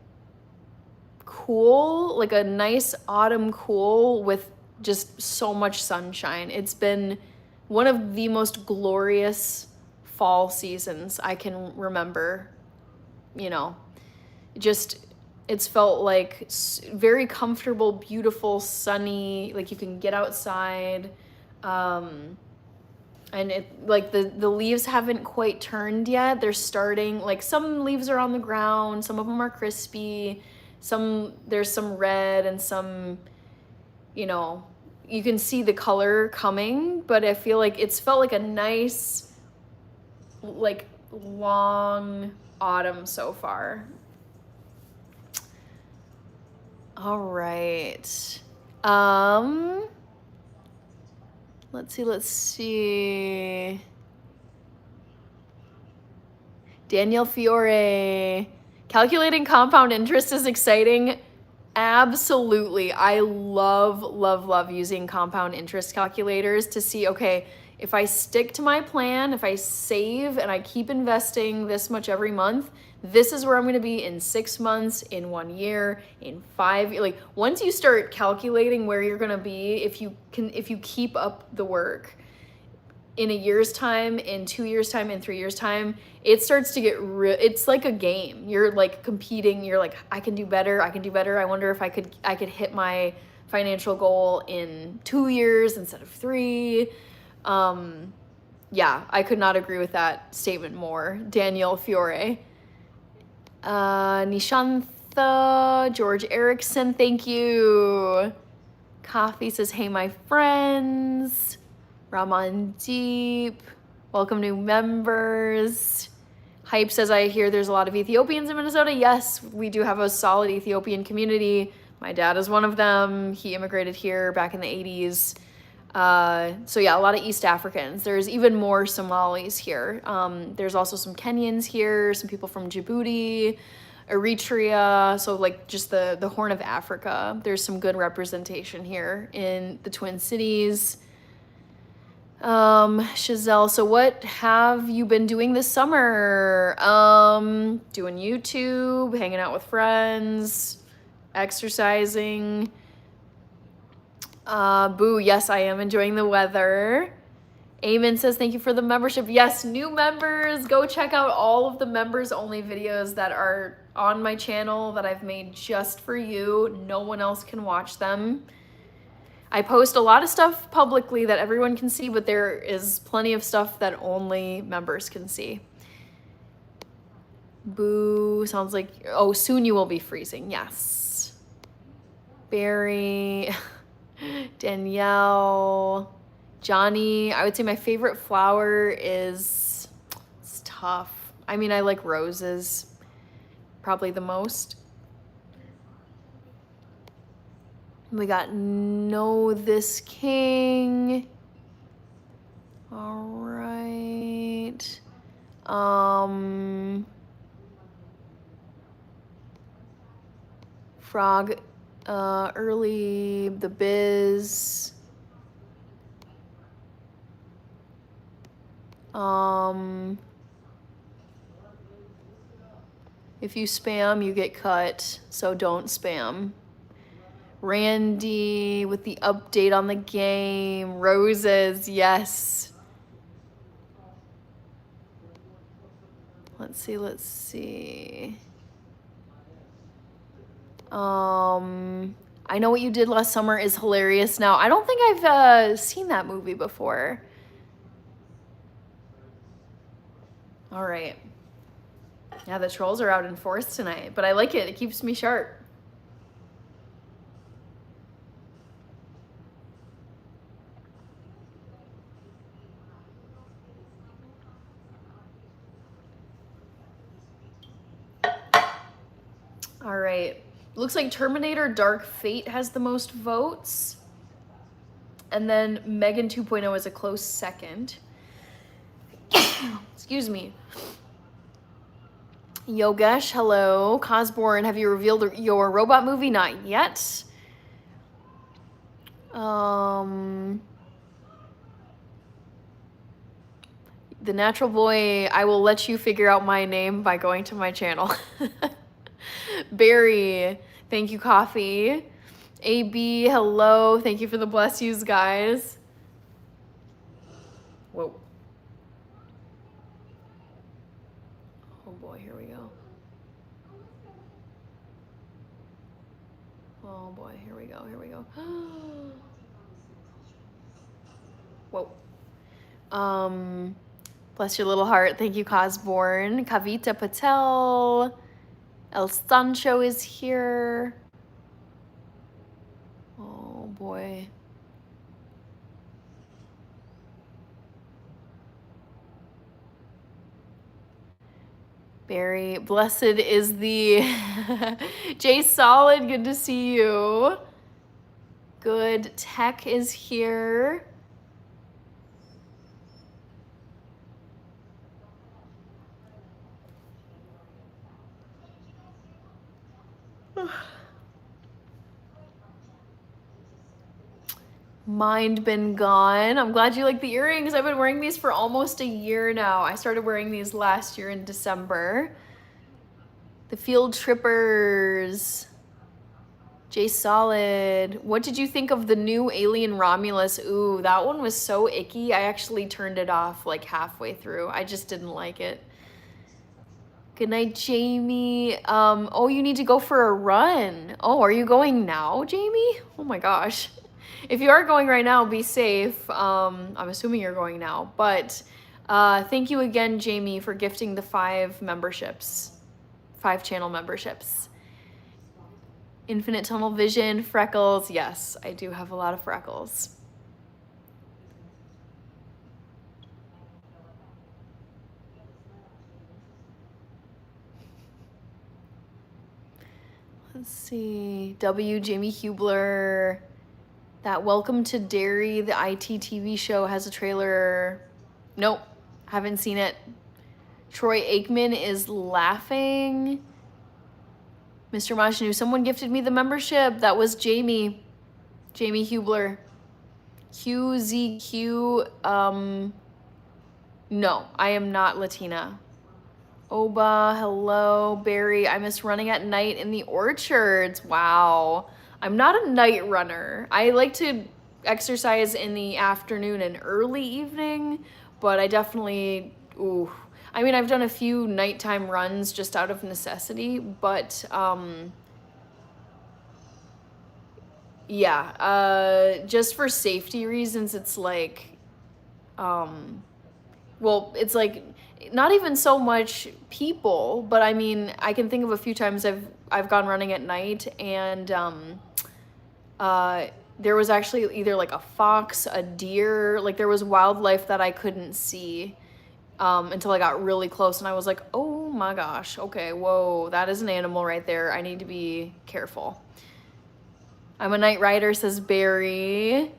cool, like a nice autumn cool with just so much sunshine. It's been one of the most glorious fall seasons I can remember. You know, it's felt like very comfortable, beautiful, sunny, like you can get outside. And it, like the leaves haven't quite turned yet. They're starting, like some leaves are on the ground, some of them are crispy, there's some red and some, you know, you can see the color coming, but I feel like it's felt like a nice, like long autumn so far. All right. Let's see. Daniel Fiore. Calculating compound interest is exciting. Absolutely. I love, love, love using compound interest calculators to see, okay, if I stick to my plan, if I save and I keep investing this much every month, this is where I'm going to be in 6 months, in 1 year, in 5 years. Like once you start calculating where you're going to be, if you keep up the work, in a year's time, in 2 years' time, in 3 years' time, it starts to get it's like a game. You're like competing. You're like, I can do better. I can do better. I wonder if I could hit my financial goal in 2 years instead of 3. Yeah, I could not agree with that statement more. Daniel Fiore. Nishantha, George Erickson, thank you. Coffee says, hey, my friends. Ramandeep, welcome new members. Hype says, I hear there's a lot of Ethiopians in Minnesota. Yes, we do have a solid Ethiopian community. My dad is one of them. He immigrated here back in the 80s. So yeah, a lot of East Africans. There's even more Somalis here. There's also some Kenyans here, some people from Djibouti, Eritrea, so like just the Horn of Africa. There's some good representation here in the Twin Cities. Chazelle, so what have you been doing this summer? Doing YouTube, hanging out with friends, exercising. Boo, yes, I am enjoying the weather. Eamon says, thank you for the membership. Yes, new members, go check out all of the members only videos that are on my channel that I've made just for you. No one else can watch them. I post a lot of stuff publicly that everyone can see, but there is plenty of stuff that only members can see. Boo, sounds like, oh, soon you will be freezing. Yes. Barry, Danielle, Johnny. I would say my favorite flower is, it's tough. I mean, I like roses probably the most. We got Know This King. All right. Frog, Early, The Biz. If you spam, you get cut, so don't spam. Randy with the update on the game. Roses, yes. Let's see. I Know What You Did Last Summer is hilarious now. I don't think I've seen that movie before. All right. Yeah, the trolls are out in force tonight, but I like it. It keeps me sharp. All right. Looks like Terminator Dark Fate has the most votes. And then Megan 2.0 is a close second. Excuse me. Yogesh, hello. Cosborn, have you revealed your robot movie? Not yet. The Natural Boy, I will let you figure out my name by going to my channel. Barry, thank you, Coffee. AB, hello. Thank you for the bless yous, guys. Whoa. Oh boy, here we go. Oh boy, here we go. Whoa. Bless your little heart. Thank you, Cosborn. Kavita Patel. El Sancho is here. Oh boy. Barry, blessed is the Jay Solid, good to see you. Good. Tech is here. Mind been gone. I'm glad you like the earrings. I've been wearing these for almost a year now. I started wearing these last year in December. The Field Trippers. Jay Solid. What did you think of the new Alien Romulus? Ooh, that one was so icky. I actually turned it off like halfway through. I just didn't like it. Good night, Jamie. Oh, you need to go for a run. Oh, are you going now, Jamie? Oh my gosh. If you are going right now, be safe. I'm assuming you're going now. But thank you again, Jamie, for gifting the 5 memberships. 5 channel memberships. Infinite tunnel vision, freckles. Yes, I do have a lot of freckles. Let's see. W. Jamie Hubler. That Welcome to Derry, the IT TV show, has a trailer. Nope, haven't seen it. Troy Aikman is laughing. Mr. Majnu, someone gifted me the membership. That was Jamie. Jamie Hubler. QZQ. No, I am not Latina. Oba, hello. Barry, I miss running at night in the orchards. Wow. I'm not a night runner. I like to exercise in the afternoon and early evening, but I definitely, I mean, I've done a few nighttime runs just out of necessity, but yeah, just for safety reasons, it's like, well, it's like not even so much people, but I mean, I can think of a few times I've gone running at night, and there was actually either like a fox, a deer, like there was wildlife that I couldn't see until I got really close, and I was like, oh my gosh, okay, whoa, that is an animal right there. I need to be careful. I'm a night rider, says Barry.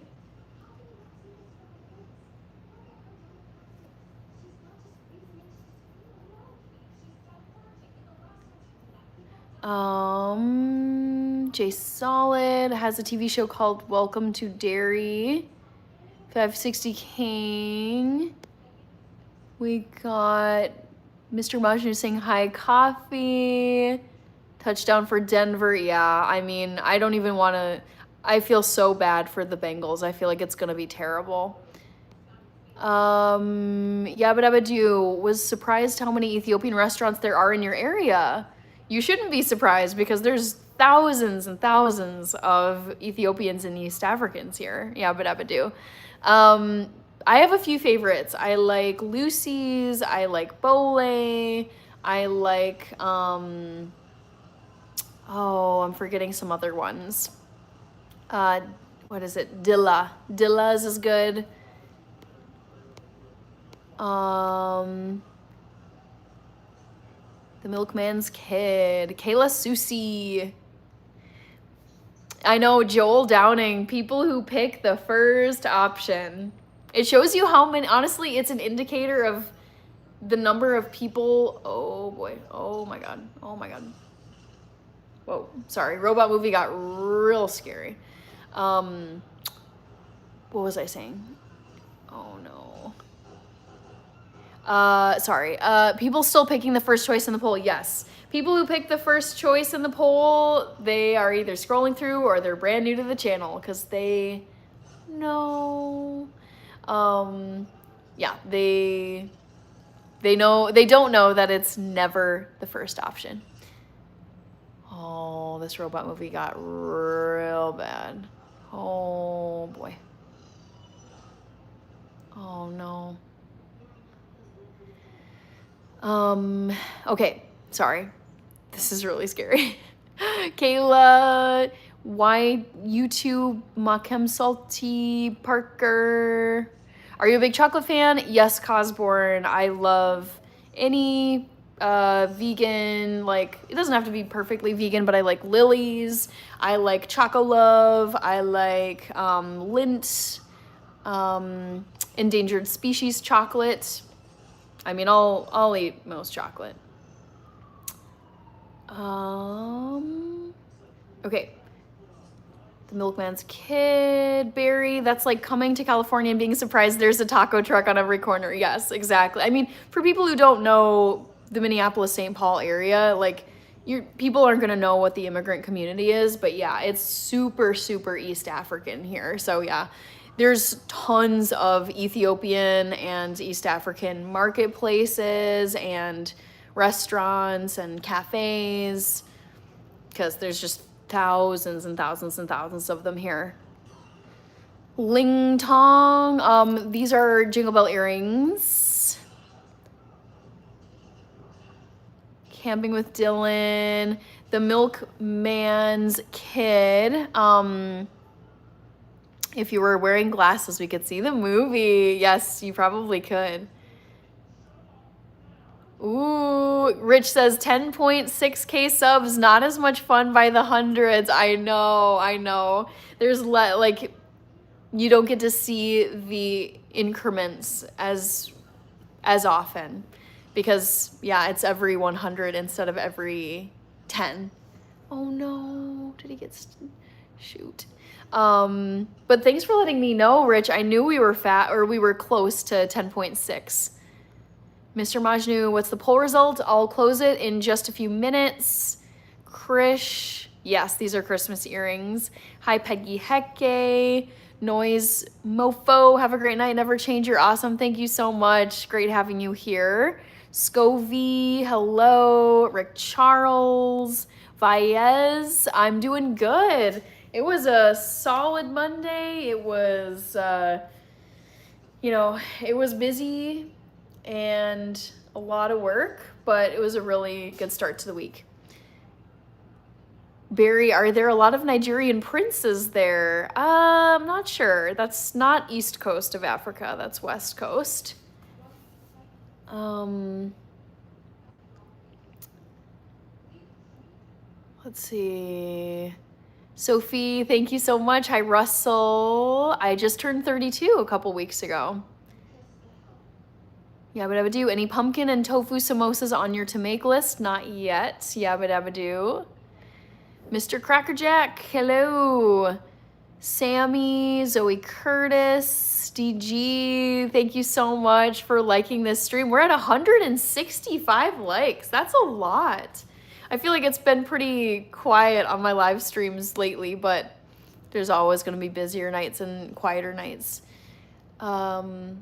Jay Solid has a TV show called Welcome to Derry. 560 King. We got Mr. Majnu saying hi, coffee. Touchdown for Denver. Yeah, I mean, I don't even want to. I feel so bad for the Bengals. I feel like it's going to be terrible. Yabba Dabba Doo was surprised how many Ethiopian restaurants there are in your area. You shouldn't be surprised because there's thousands and thousands of Ethiopians and East Africans here. Yabba Dabba Doo. I have a few favorites. I like Lucy's. I like Bole. I like, oh, I'm forgetting some other ones. What is it? Dilla. Dilla's is good. The Milkman's Kid. Kayla Susie. I know, Joel Downing. People who pick the first option. It shows you how many, honestly, it's an indicator of the number of people. Oh boy. Oh my God. Oh my God. Whoa. Sorry. Robot movie got real scary. What was I saying? Oh no. Sorry. People still picking the first choice in the poll. Yes. People who pick the first choice in the poll, they are either scrolling through or they're brand new to the channel because they know. Yeah, they don't know that it's never the first option. Oh, this robot movie got real bad. Oh boy. Oh no. Okay, sorry. This is really scary. Kayla, why YouTube, Makem Salty, Parker. Are you a big chocolate fan? Yes, Cosborn. I love any vegan, like, it doesn't have to be perfectly vegan, but I like Lily's. I like Choco Love. I like Lindt, endangered species chocolate. I mean, I'll eat most chocolate. Okay. The Milkman's Kid, Barry. That's like coming to California and being surprised there's a taco truck on every corner. Yes, exactly. I mean, for people who don't know the Minneapolis-St. Paul area, like people aren't gonna know what the immigrant community is, but yeah, it's super, super East African here. So yeah, there's tons of Ethiopian and East African marketplaces and restaurants and cafes, because there's just thousands and thousands and thousands of them here. Ling Tong, these are Jingle Bell earrings. Camping with Dylan, The Milkman's Kid. If you were wearing glasses, we could see the movie. Yes, you probably could. Ooh, Rich says 10.6K subs, not as much fun by the hundreds. I know. There's like, you don't get to see the increments as often, because yeah, it's every 100 instead of every 10. Oh no, did he get shoot. But thanks for letting me know, Rich. I knew we were we were close to 10.6. Mr. Majnu, what's the poll result? I'll close it in just a few minutes. Krish, yes, these are Christmas earrings. Hi, Peggy Hecke. Noise Mofo, have a great night. Never change, you're awesome. Thank you so much. Great having you here. Scovey, hello. Rick Charles. Vaez, I'm doing good. It was a solid Monday. It was, it was busy and a lot of work, but it was a really good start to the week. Barry, are there a lot of Nigerian princes there? I'm not sure. That's not East Coast of Africa. That's West Coast. Let's see. Sophie, thank you so much. Hi, Russell. I just turned 32 a couple weeks ago. Yabba dabba do. Any pumpkin and tofu samosas on your to make list? Not yet. Yabba dabba do. Mr. Crackerjack, hello. Sammy, Zoe Curtis, DG, thank you so much for liking this stream. We're at 165 likes. That's a lot. I feel like it's been pretty quiet on my live streams lately, but there's always going to be busier nights and quieter nights. Whoa.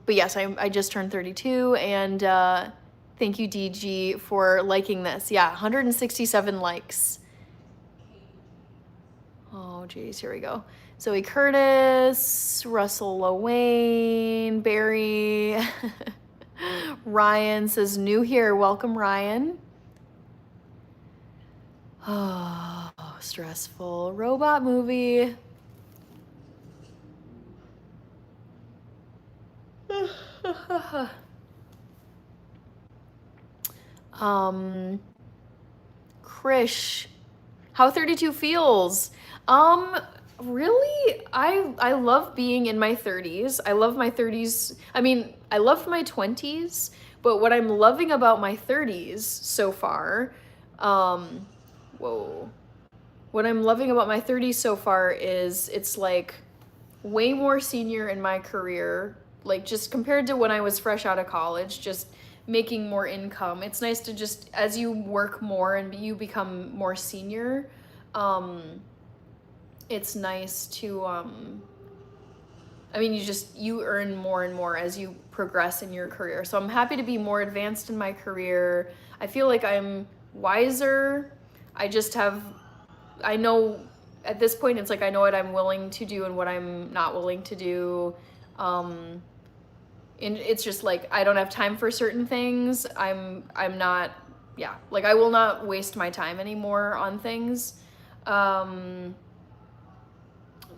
But yes, I just turned 32, and thank you, DG, for liking this. Yeah, 167 likes. Oh, geez, here we go. Zoe Curtis, Russell Lowain, Barry. Ryan says, new here. Welcome, Ryan. Oh, stressful. Robot movie. Krish, how 32 feels? Really, I love being in my 30s. I love my 30s. I mean, I loved my 20s, but what I'm loving about my 30s so far, what I'm loving about my 30s so far is it's like way more senior in my career, like just compared to when I was fresh out of college, just making more income. It's nice to just, as you work more and you become more senior, it's nice to, you earn more and more as you progress in your career. So I'm happy to be more advanced in my career. I feel like I'm wiser. I know at this point, it's like, I know what I'm willing to do and what I'm not willing to do. And it's just like, I don't have time for certain things. I'm not, like I will not waste my time anymore on things.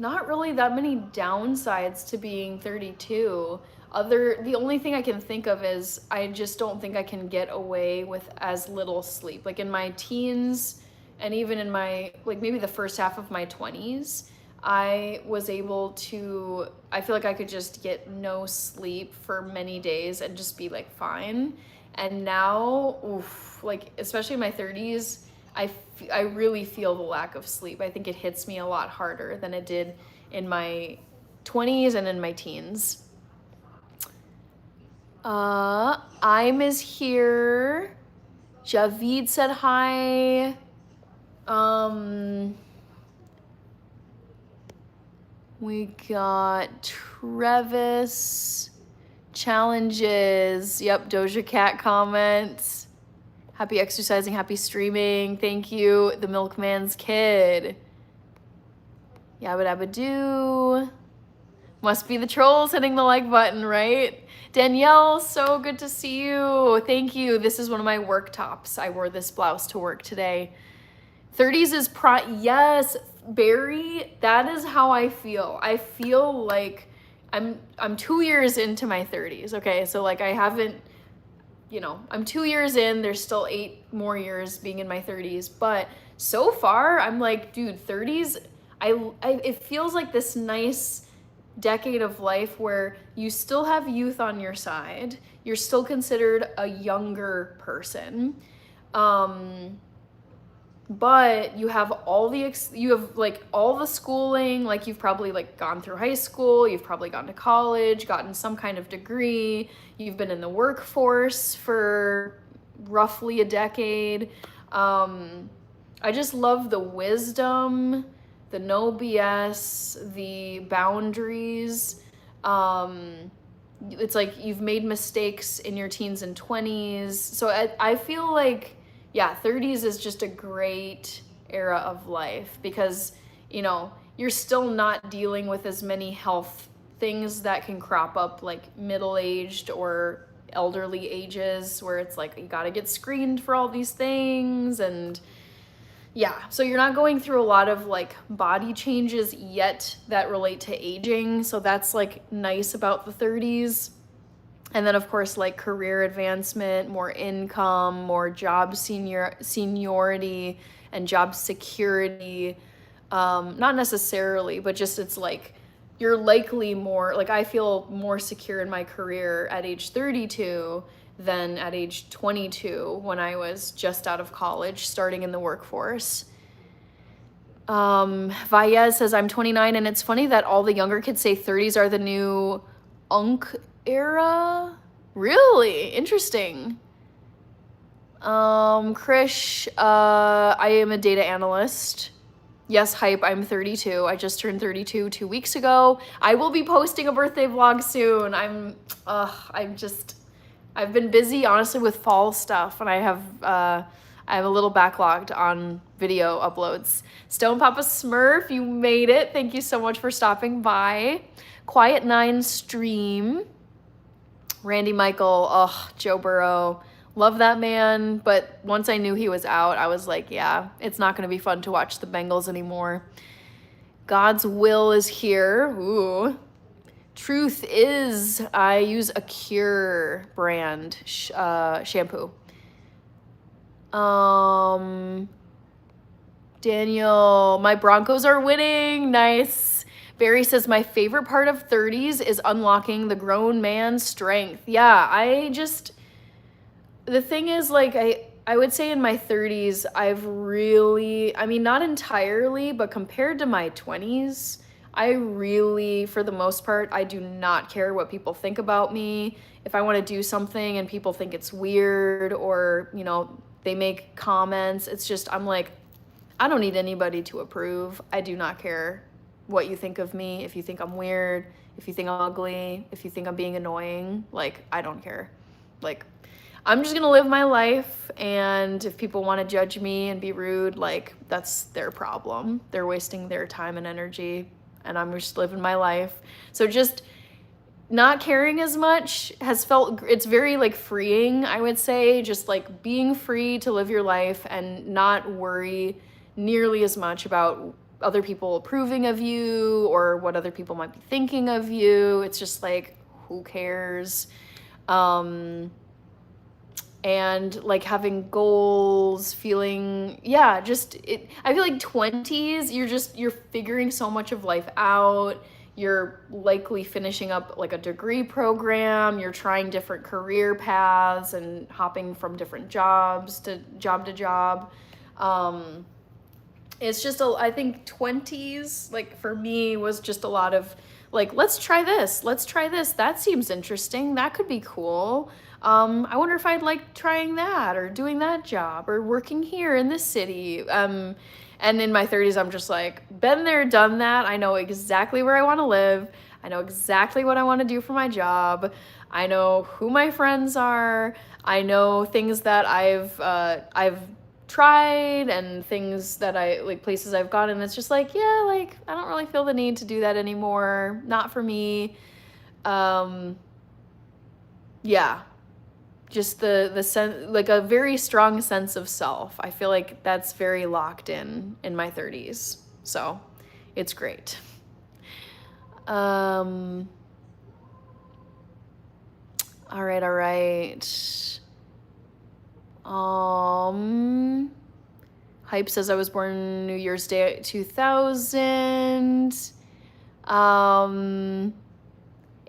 Not really that many downsides to being 32. The only thing I can think of is I just don't think I can get away with as little sleep. Like in my teens and even in my, like maybe the first half of my 20s, I feel like I could just get no sleep for many days and just be like fine. And now, oof, like, especially in my 30s, I really feel the lack of sleep. I think it hits me a lot harder than it did in my 20s and in my teens. I'm is here. Javid said hi. We got Trevis. Challenges. Yep, Doja Cat comments. Happy exercising, happy streaming. Thank you, the milkman's kid. Yabba dabba doo. Must be the trolls hitting the like button, right? Danielle, so good to see you. Thank you. This is one of my work tops. I wore this blouse to work today. 30s is yes, Barry, that is how I feel. I feel like I'm 2 years into my 30s. Okay, so like I haven't, I'm 2 years in, there's still 8 more years being in my 30s, but so far I'm like, dude, 30s, it feels like this nice decade of life where you still have youth on your side. You're still considered a younger person. But you have all the schooling, like you've probably like gone through high school, you've probably gone to college, gotten some kind of degree, you've been in the workforce for roughly a decade. I just love the wisdom, the no BS, the boundaries. It's like you've made mistakes in your teens and 20s. So I feel like, yeah, 30s is just a great era of life because, you're still not dealing with as many health things that can crop up like middle-aged or elderly ages where it's like you gotta get screened for all these things. And yeah, so you're not going through a lot of like body changes yet that relate to aging. So that's like nice about the 30s. And then of course like career advancement, more income, more job seniority and job security. Not necessarily, but just it's like you're likely more, like I feel more secure in my career at age 32 than at age 22 when I was just out of college, starting in the workforce. Vayez says, I'm 29, and it's funny that all the younger kids say 30s are the new unk era. Really? Interesting. Krish, I am a data analyst. Yes, hype, I'm 32. I just turned 32 2 weeks ago. I will be posting a birthday vlog soon. I've been busy, honestly, with fall stuff, and I have a little backlogged on video uploads. Stone Papa Smurf, you made it. Thank you so much for stopping by. Quiet 9 stream. Randy Michael, Joe Burrow. Love that man, but once I knew he was out, I was like, yeah, it's not going to be fun to watch the Bengals anymore. God's Will is here. Ooh. Truth is, I use a Cure brand shampoo. Daniel, my Broncos are winning. Nice. Barry says, my favorite part of 30s is unlocking the grown man's strength. Yeah, the thing is, like, I would say in my 30s, I've really, not entirely, but compared to my 20s, I really, for the most part, I do not care what people think about me. If I want to do something and people think it's weird or, they make comments, it's just, I'm like, I don't need anybody to approve. I do not care what you think of me. If you think I'm weird, if you think I'm ugly, if you think I'm being annoying, like, I don't care. Like, I'm just gonna live my life, and if people want to judge me and be rude, like, that's their problem. They're wasting their time and energy, and I'm just living my life. So just not caring as much it's very like freeing, I would say, just like being free to live your life and not worry nearly as much about other people approving of you or what other people might be thinking of you. It's just like, who cares? And like having goals, feeling, I feel like 20s, you're figuring so much of life out. you're likely finishing up like a degree program, you're trying different career paths and hopping from different jobs to job. It's just, I think 20s, like for me, was just a lot of like, let's try this, that seems interesting, that could be cool. I wonder if I'd like trying that or doing that job or working here in this city. And in my 30s, I'm just like, been there, done that. I know exactly where I want to live. I know exactly what I want to do for my job. I know who my friends are. I know things that I've tried and things that I like, places I've gone, and it's just like, yeah, like I don't really feel the need to do that anymore. Not for me. Yeah. Just the sense, like a very strong sense of self. I feel like that's very locked in my 30s. So it's great. All right. Hype says I was born New Year's Day 2000.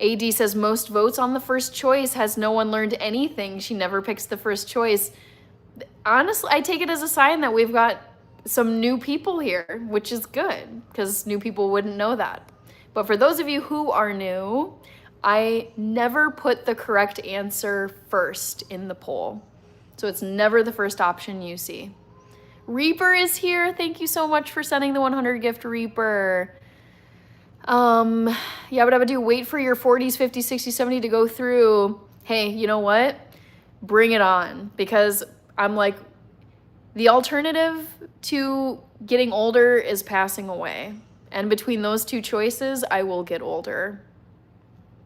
AD says most votes on the first choice. Has no one learned anything? She never picks the first choice. Honestly, I take it as a sign that we've got some new people here, which is good because new people wouldn't know that. But for those of you who are new, I never put the correct answer first in the poll. So it's never the first option you see. Reaper is here. Thank you so much for sending the 100 gift, Reaper. Yeah, but I would do wait for your 40s, 50s, 60s, 70 to go through. Hey, you know what? Bring it on, because I'm like, the alternative to getting older is passing away. And between those two choices, I will get older.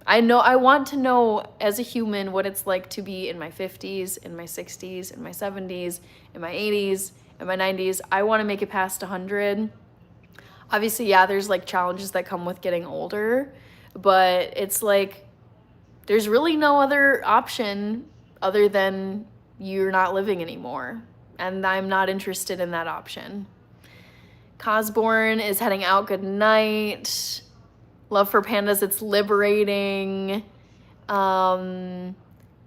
I want to know as a human what it's like to be in my 50s, in my 60s, in my 70s, in my 80s, in my 90s. I want to make it past 100. Obviously, yeah, there's like challenges that come with getting older, but it's like there's really no other option other than you're not living anymore. And I'm not interested in that option. Cosborn is heading out. Good night. Love for pandas. It's liberating.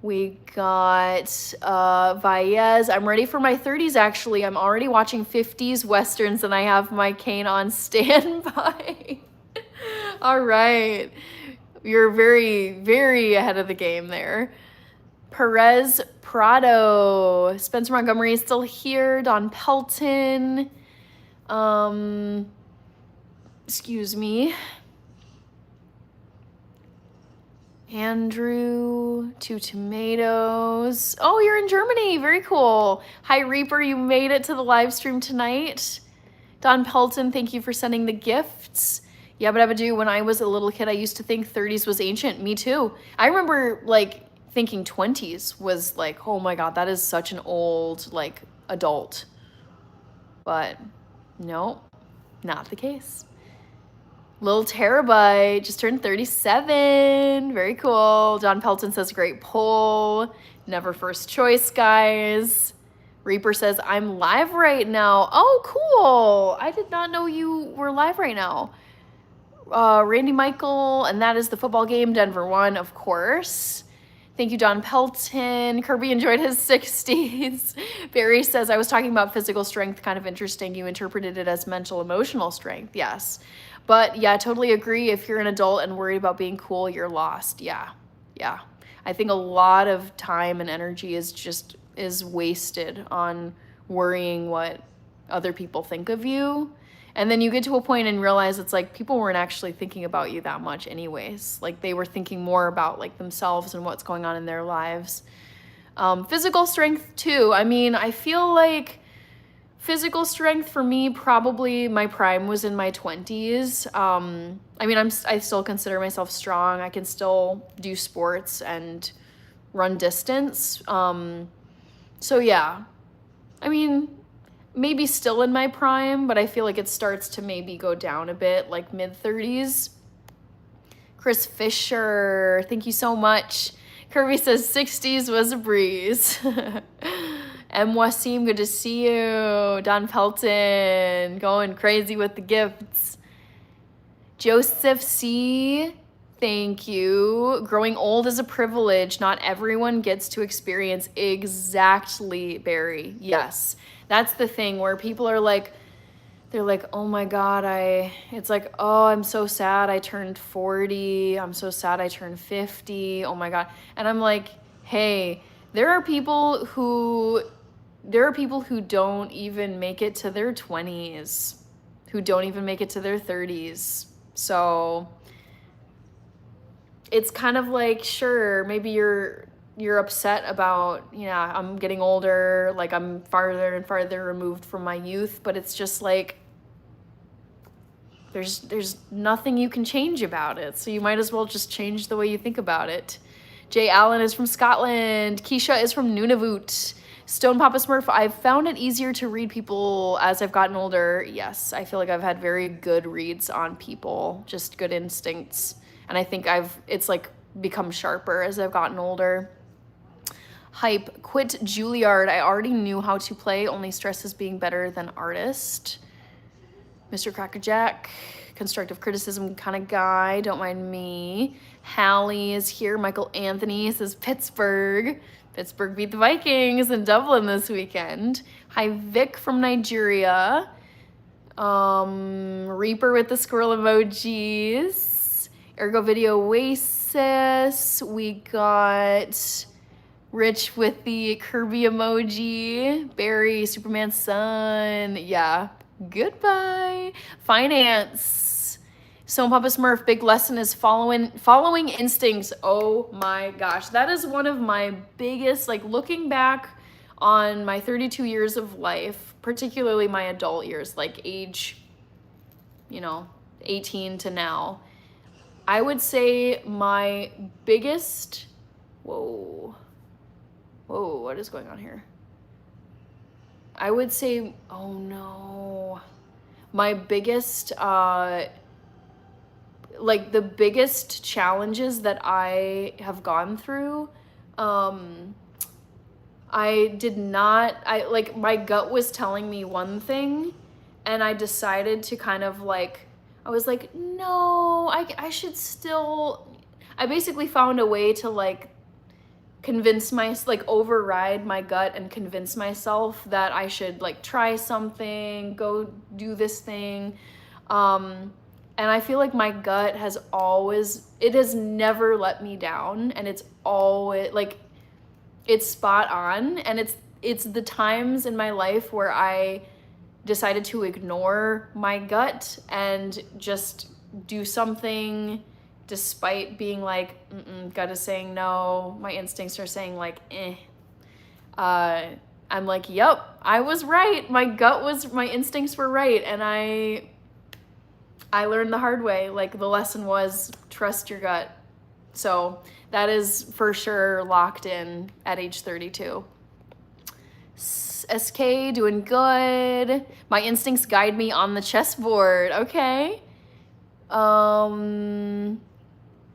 We got Vaez. I'm ready for my 30s, actually. I'm already watching 50s Westerns and I have my cane on standby. All right. You're very, very ahead of the game there. Perez Prado. Spencer Montgomery is still here. Don Pelton. Excuse me. Andrew, 2 tomatoes. Oh, you're in Germany. Very cool. Hi, Reaper. You made it to the live stream tonight. Don Pelton, thank you for sending the gifts. Yeah, but I would do, when I was a little kid, I used to think 30s was ancient. Me too. I remember like thinking 20s was like, oh my God, that is such an old like adult. But no, not the case. Lil Terabyte just turned 37. Very cool. John Pelton says, great poll. Never first choice, guys. Reaper says, I'm live right now. Oh, cool. I did not know you were live right now. Randy Michael, and that is the football game. Denver won, of course. Thank you, John Pelton. Kirby enjoyed his 60s. Barry says, I was talking about physical strength, kind of interesting. You interpreted it as mental, emotional strength. Yes. But yeah, I totally agree. If you're an adult and worried about being cool, you're lost. Yeah. Yeah. I think a lot of time and energy is wasted on worrying what other people think of you. And then you get to a point and realize it's like people weren't actually thinking about you that much anyways. Like they were thinking more about like themselves and what's going on in their lives. Physical strength too. I mean, I feel like physical strength for me, probably my prime was in my 20s. I mean, I still consider myself strong. I can still do sports and run distance. So yeah, I mean, maybe still in my prime, but I feel like it starts to maybe go down a bit, like mid-30s. Chris Fisher, thank you so much. Kirby says 60s was a breeze. M. Wasim, good to see you. Don Pelton, going crazy with the gifts. Joseph C., thank you. Growing old is a privilege. Not everyone gets to experience. Exactly, Barry. Yes. That's the thing where people are like, they're like, oh my God, it's like, oh, I'm so sad I turned 40. I'm so sad I turned 50. Oh my God. And I'm like, hey, there are people who don't even make it to their 20s, who don't even make it to their 30s. So it's kind of like, sure, maybe you're upset about, I'm getting older, like I'm farther and farther removed from my youth, but it's just like, there's nothing you can change about it. So you might as well just change the way you think about it. Jay Allen is from Scotland. Keisha is from Nunavut. Stone Papa Smurf, I've found it easier to read people as I've gotten older. Yes, I feel like I've had very good reads on people, just good instincts. And I think it's like become sharper as I've gotten older. Hype, quit Juilliard. I already knew how to play, only stress is being better than artist. Mr. Crackerjack, constructive criticism kind of guy, don't mind me. Hallie is here. Michael Anthony says Pittsburgh. Pittsburgh beat the Vikings in Dublin this weekend. Hi, Vic from Nigeria. Reaper with the squirrel emojis. Ergo Video Oasis. We got Rich with the Kirby emoji. Barry, Superman's son. Yeah. Goodbye. Finance. So Papa Smurf, big lesson is following instincts. Oh my gosh. That is one of my biggest, like looking back on my 32 years of life, particularly my adult years, like age, 18 to now. I would say my biggest, whoa, what is going on here? I would say, oh no, my biggest, the biggest challenges that I have gone through, my gut was telling me one thing, and I decided to kind of I was like, no, I should still, I basically found a way to override my gut and convince myself that I should try something, go do this thing. And I feel like my gut has never let me down, and it's always it's spot on. And it's the times in my life where I decided to ignore my gut and just do something despite being gut is saying no, my instincts are saying I'm like, yep, I was right. My instincts were right. And I learned the hard way. The lesson was trust your gut. So that is for sure locked in at age 32. SK doing good. My instincts guide me on the chessboard. Okay.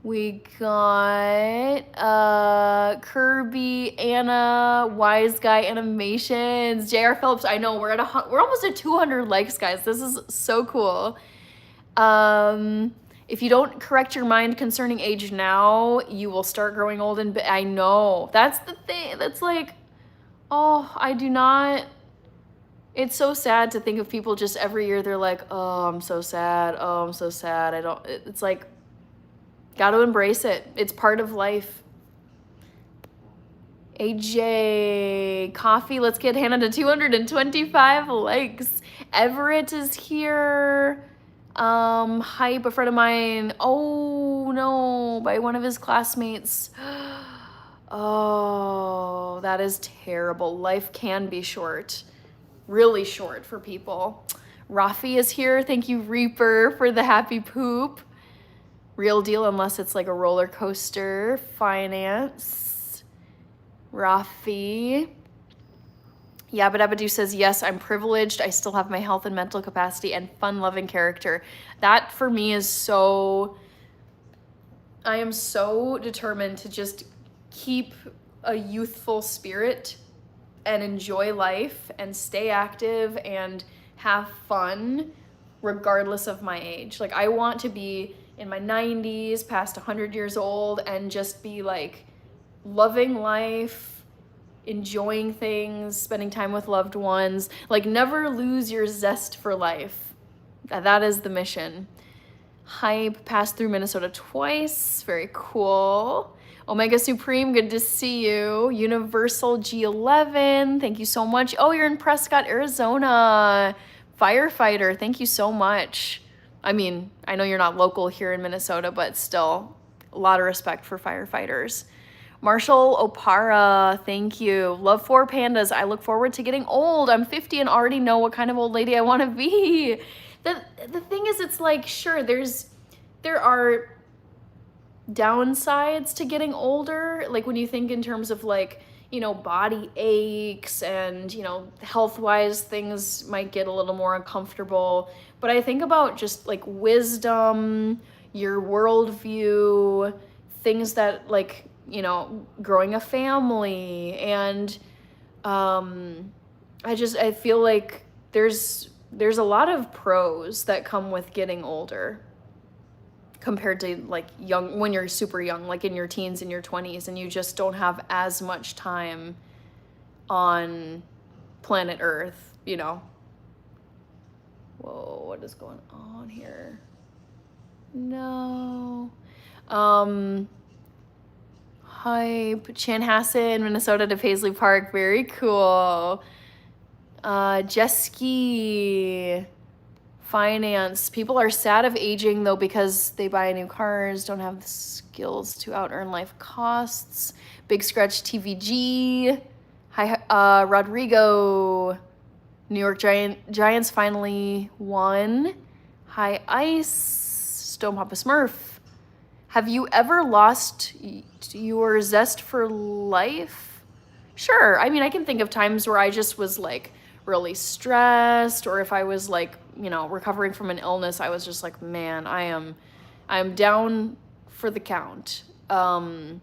We got Kirby, Anna, Wise Guy Animations, JR Phillips. I know we're almost at 200 likes, guys. This is so cool. If you don't correct your mind concerning age now, you will start growing old and I know. That's the thing. That's oh, I do not. It's so sad to think of people just every year they're like, oh, I'm so sad. Oh, I'm so sad. It's got to embrace it. It's part of life. AJ, coffee. Let's get Hannah to 225 likes. Everett is here. Hype, a friend of mine. Oh no, by one of his classmates. Oh, that is terrible. Life can be short. Really short for people. Rafi is here. Thank you, Reaper, for the happy poop. Real deal, unless it's a roller coaster. Finance. Rafi. Yabba Dabba Doo says, yes, I'm privileged. I still have my health and mental capacity and fun-loving character. That, for me, is so... I am so determined to just keep a youthful spirit and enjoy life and stay active and have fun regardless of my age. Like, I want to be in my 90s, past 100 years old, and just be like loving life, enjoying things, spending time with loved ones. Like, never lose your zest for life. That is the mission. Hype, passed through Minnesota twice. Very cool. Omega Supreme, good to see you. Universal G11, thank you so much. Oh, you're in Prescott, Arizona. Firefighter, thank you so much. I mean, I know you're not local here in Minnesota, but still, a lot of respect for firefighters. Marshall Opara, thank you. Love 4 pandas. I look forward to getting old. I'm 50 and already know what kind of old lady I want to be. The thing is, it's like, sure, there are downsides to getting older. Like, when you think in terms of like, you know, body aches and, you know, health-wise things might get a little more uncomfortable. But I think about just like wisdom, your worldview, things that like, you know, growing a family, and I feel like there's a lot of pros that come with getting older compared to like young, when you're super young, like in your teens and your 20s, and you just don't have as much time on planet Earth, you know. Whoa, what is going on here? No. Hype. Chanhassen, Minnesota to Paisley Park. Very cool. Jet ski. Finance. People are sad of aging though because they buy new cars, don't have the skills to out-earn life costs. Big Scratch TVG. Hi, Rodrigo. New York Giants finally won. Hi, Ice. Stone Papa Smurf. Have you ever lost your zest for life? Sure. I mean, I can think of times where I just was like really stressed, or if I was like, you know, recovering from an illness, I was just like, man, I'm down for the count. But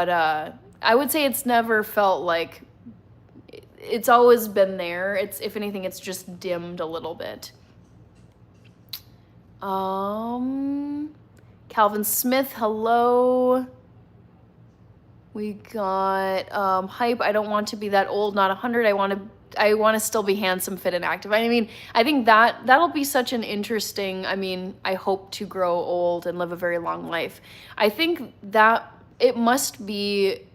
I would say it's never felt like, it's always been there. It's, if anything, it's just dimmed a little bit. Calvin Smith, hello. We got Hype. I don't want to be that old, not 100. I want to still be handsome, fit, and active. I mean, I think that'll be such an interesting, I mean, I hope to grow old and live a very long life. I think that it must be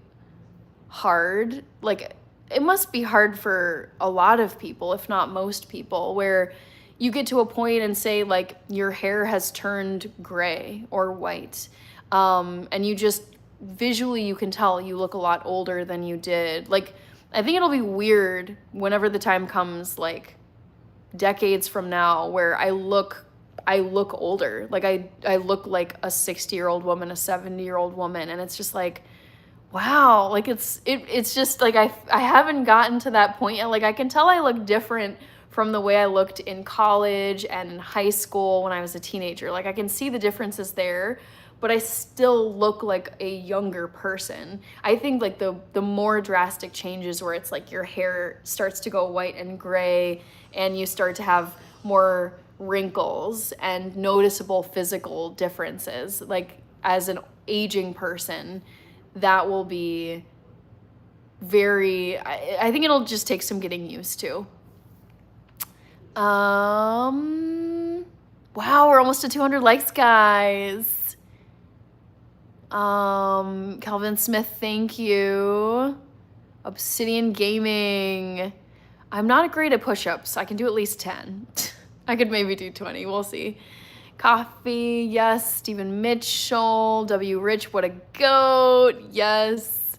hard. Like, it must be hard for a lot of people, if not most people, where you get to a point and say like your hair has turned gray or white, and you just visually, you can tell you look a lot older than you did. Like, I think it'll be weird whenever the time comes, like decades from now, where I look older. Like I look like a 60-year-old woman, a 70-year-old woman, and it's just like, wow, like it's just like I haven't gotten to that point yet. Like, I can tell I look different from the way I looked in college and in high school when I was a teenager. Like, I can see the differences there, but I still look like a younger person. I think like the more drastic changes where it's like your hair starts to go white and gray and you start to have more wrinkles and noticeable physical differences, like as an aging person, that will be very, I think it'll just take some getting used to. Wow, we're almost to 200 likes, guys. Calvin Smith, thank you. Obsidian Gaming. I'm not great at push-ups. I can do at least 10. I could maybe do 20. We'll see. Coffee, yes. Stephen Mitchell. W. Rich, what a goat. Yes.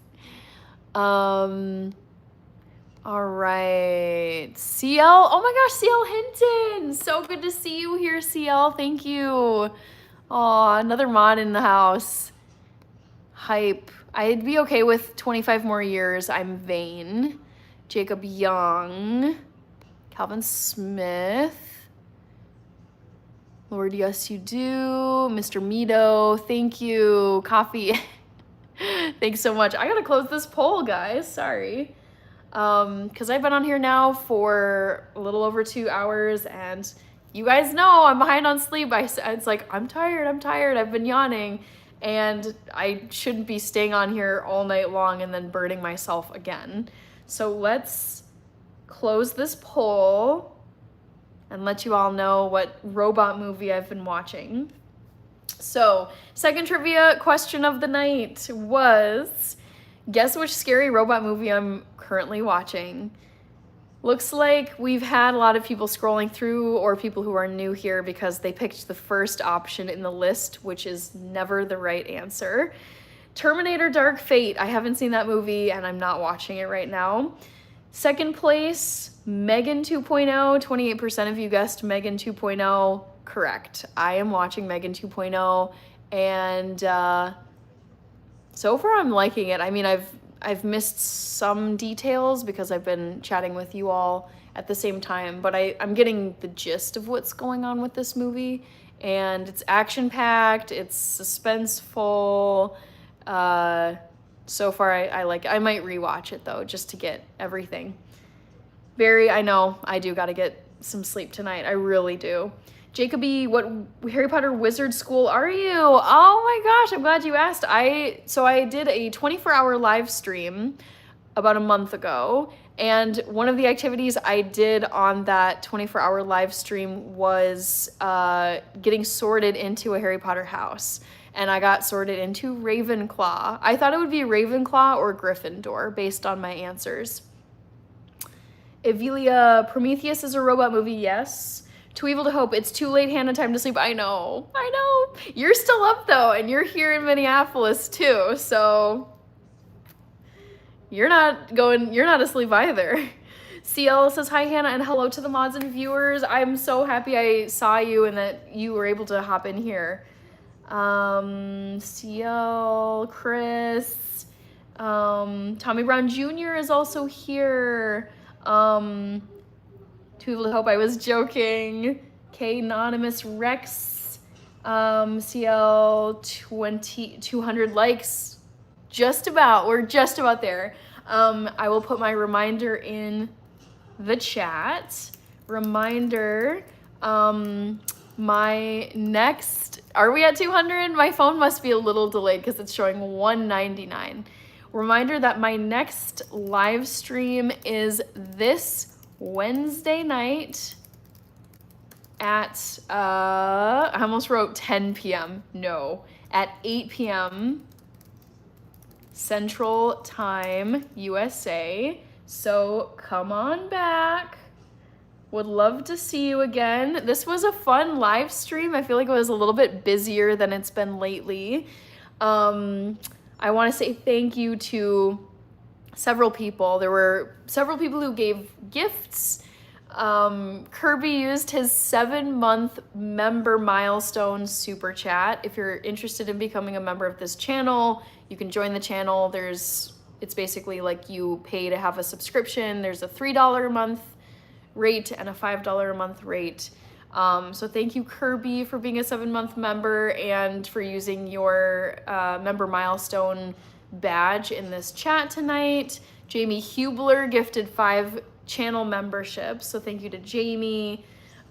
All right. CL. Oh my gosh, CL Hinton. So good to see you here, CL. Thank you. Aw, another mod in the house. Hype. I'd be okay with 25 more years. I'm vain. Jacob Young. Calvin Smith. Lord, yes, you do. Mr. Mito, thank you. Coffee. Thanks so much. I gotta close this poll, guys. Sorry. Because I've been on here now for a little over 2 hours, and you guys know I'm behind on sleep. It's like, I'm tired, I've been yawning, and I shouldn't be staying on here all night long and then burning myself again. So let's close this poll and let you all know what robot movie I've been watching. So, second trivia question of the night was, guess which scary robot movie I'm currently watching? Looks like we've had a lot of people scrolling through, or people who are new here, because they picked the first option in the list, which is never the right answer. Terminator Dark Fate. I haven't seen that movie and I'm not watching it right now. Second place, Megan 2.0. 28% of you guessed Megan 2.0. Correct. I am watching Megan 2.0, and so far I'm liking it. I mean, I've missed some details because I've been chatting with you all at the same time, but I'm getting the gist of what's going on with this movie, and it's action-packed, it's suspenseful. So far I like it. I might rewatch it though, just to get everything. I know, I do gotta get some sleep tonight. I really do. Jacoby, what Harry Potter wizard school are you? Oh my gosh, I'm glad you asked. So I did a 24-hour live stream about a month ago, and one of the activities I did on that 24-hour live stream was getting sorted into a Harry Potter house, and I got sorted into Ravenclaw. I thought it would be Ravenclaw or Gryffindor based on my answers. Evelia, Prometheus is a robot movie, yes. Too Evil to Hope, it's too late, Hannah, time to sleep. I know. You're still up though, and you're here in Minneapolis too, so you're not asleep either. CL says, hi Hannah, and hello to the mods and viewers. I'm so happy I saw you and that you were able to hop in here. CL, Chris, Tommy Brown Jr. is also here. Too Evil to Hope, I was joking. K Anonymous Rex, CL 200 likes. We're just about there. I will put my reminder in the chat. Reminder, my next, are we at 200? My phone must be a little delayed because it's showing 199. Reminder that my next live stream is this Wednesday night at, I almost wrote 10 p.m. No, at 8 p.m. Central Time, USA. So come on back. Would love to see you again. This was a fun live stream. I feel like it was a little bit busier than it's been lately. I want to say thank you to several people. There were several people who gave gifts. Kirby used his 7-month member milestone super chat. If you're interested in becoming a member of this channel, you can join the channel. It's basically like you pay to have a subscription. There's a $3 a month rate and a $5 a month rate. So thank you, Kirby, for being a 7-month member and for using your member milestone badge in this chat tonight. Jamie Hubler gifted 5 channel memberships, so thank you to Jamie.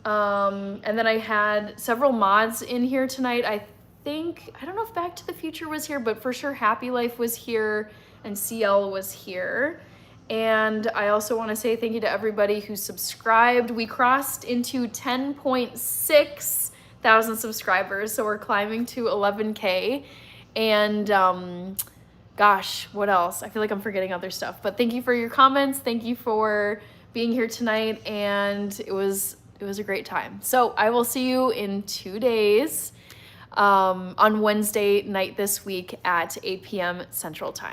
And then I had several mods in here tonight. I don't know if Back to the Future was here, but for sure Happy Life was here and CL was here. And I also want to say thank you to everybody who subscribed. We crossed into 10.6 thousand subscribers, so we're climbing to 11K. And gosh, what else? I feel like I'm forgetting other stuff, but thank you for your comments. Thank you for being here tonight, and it was a great time. So I will see you in 2 days on Wednesday night this week at 8 p.m. Central Time.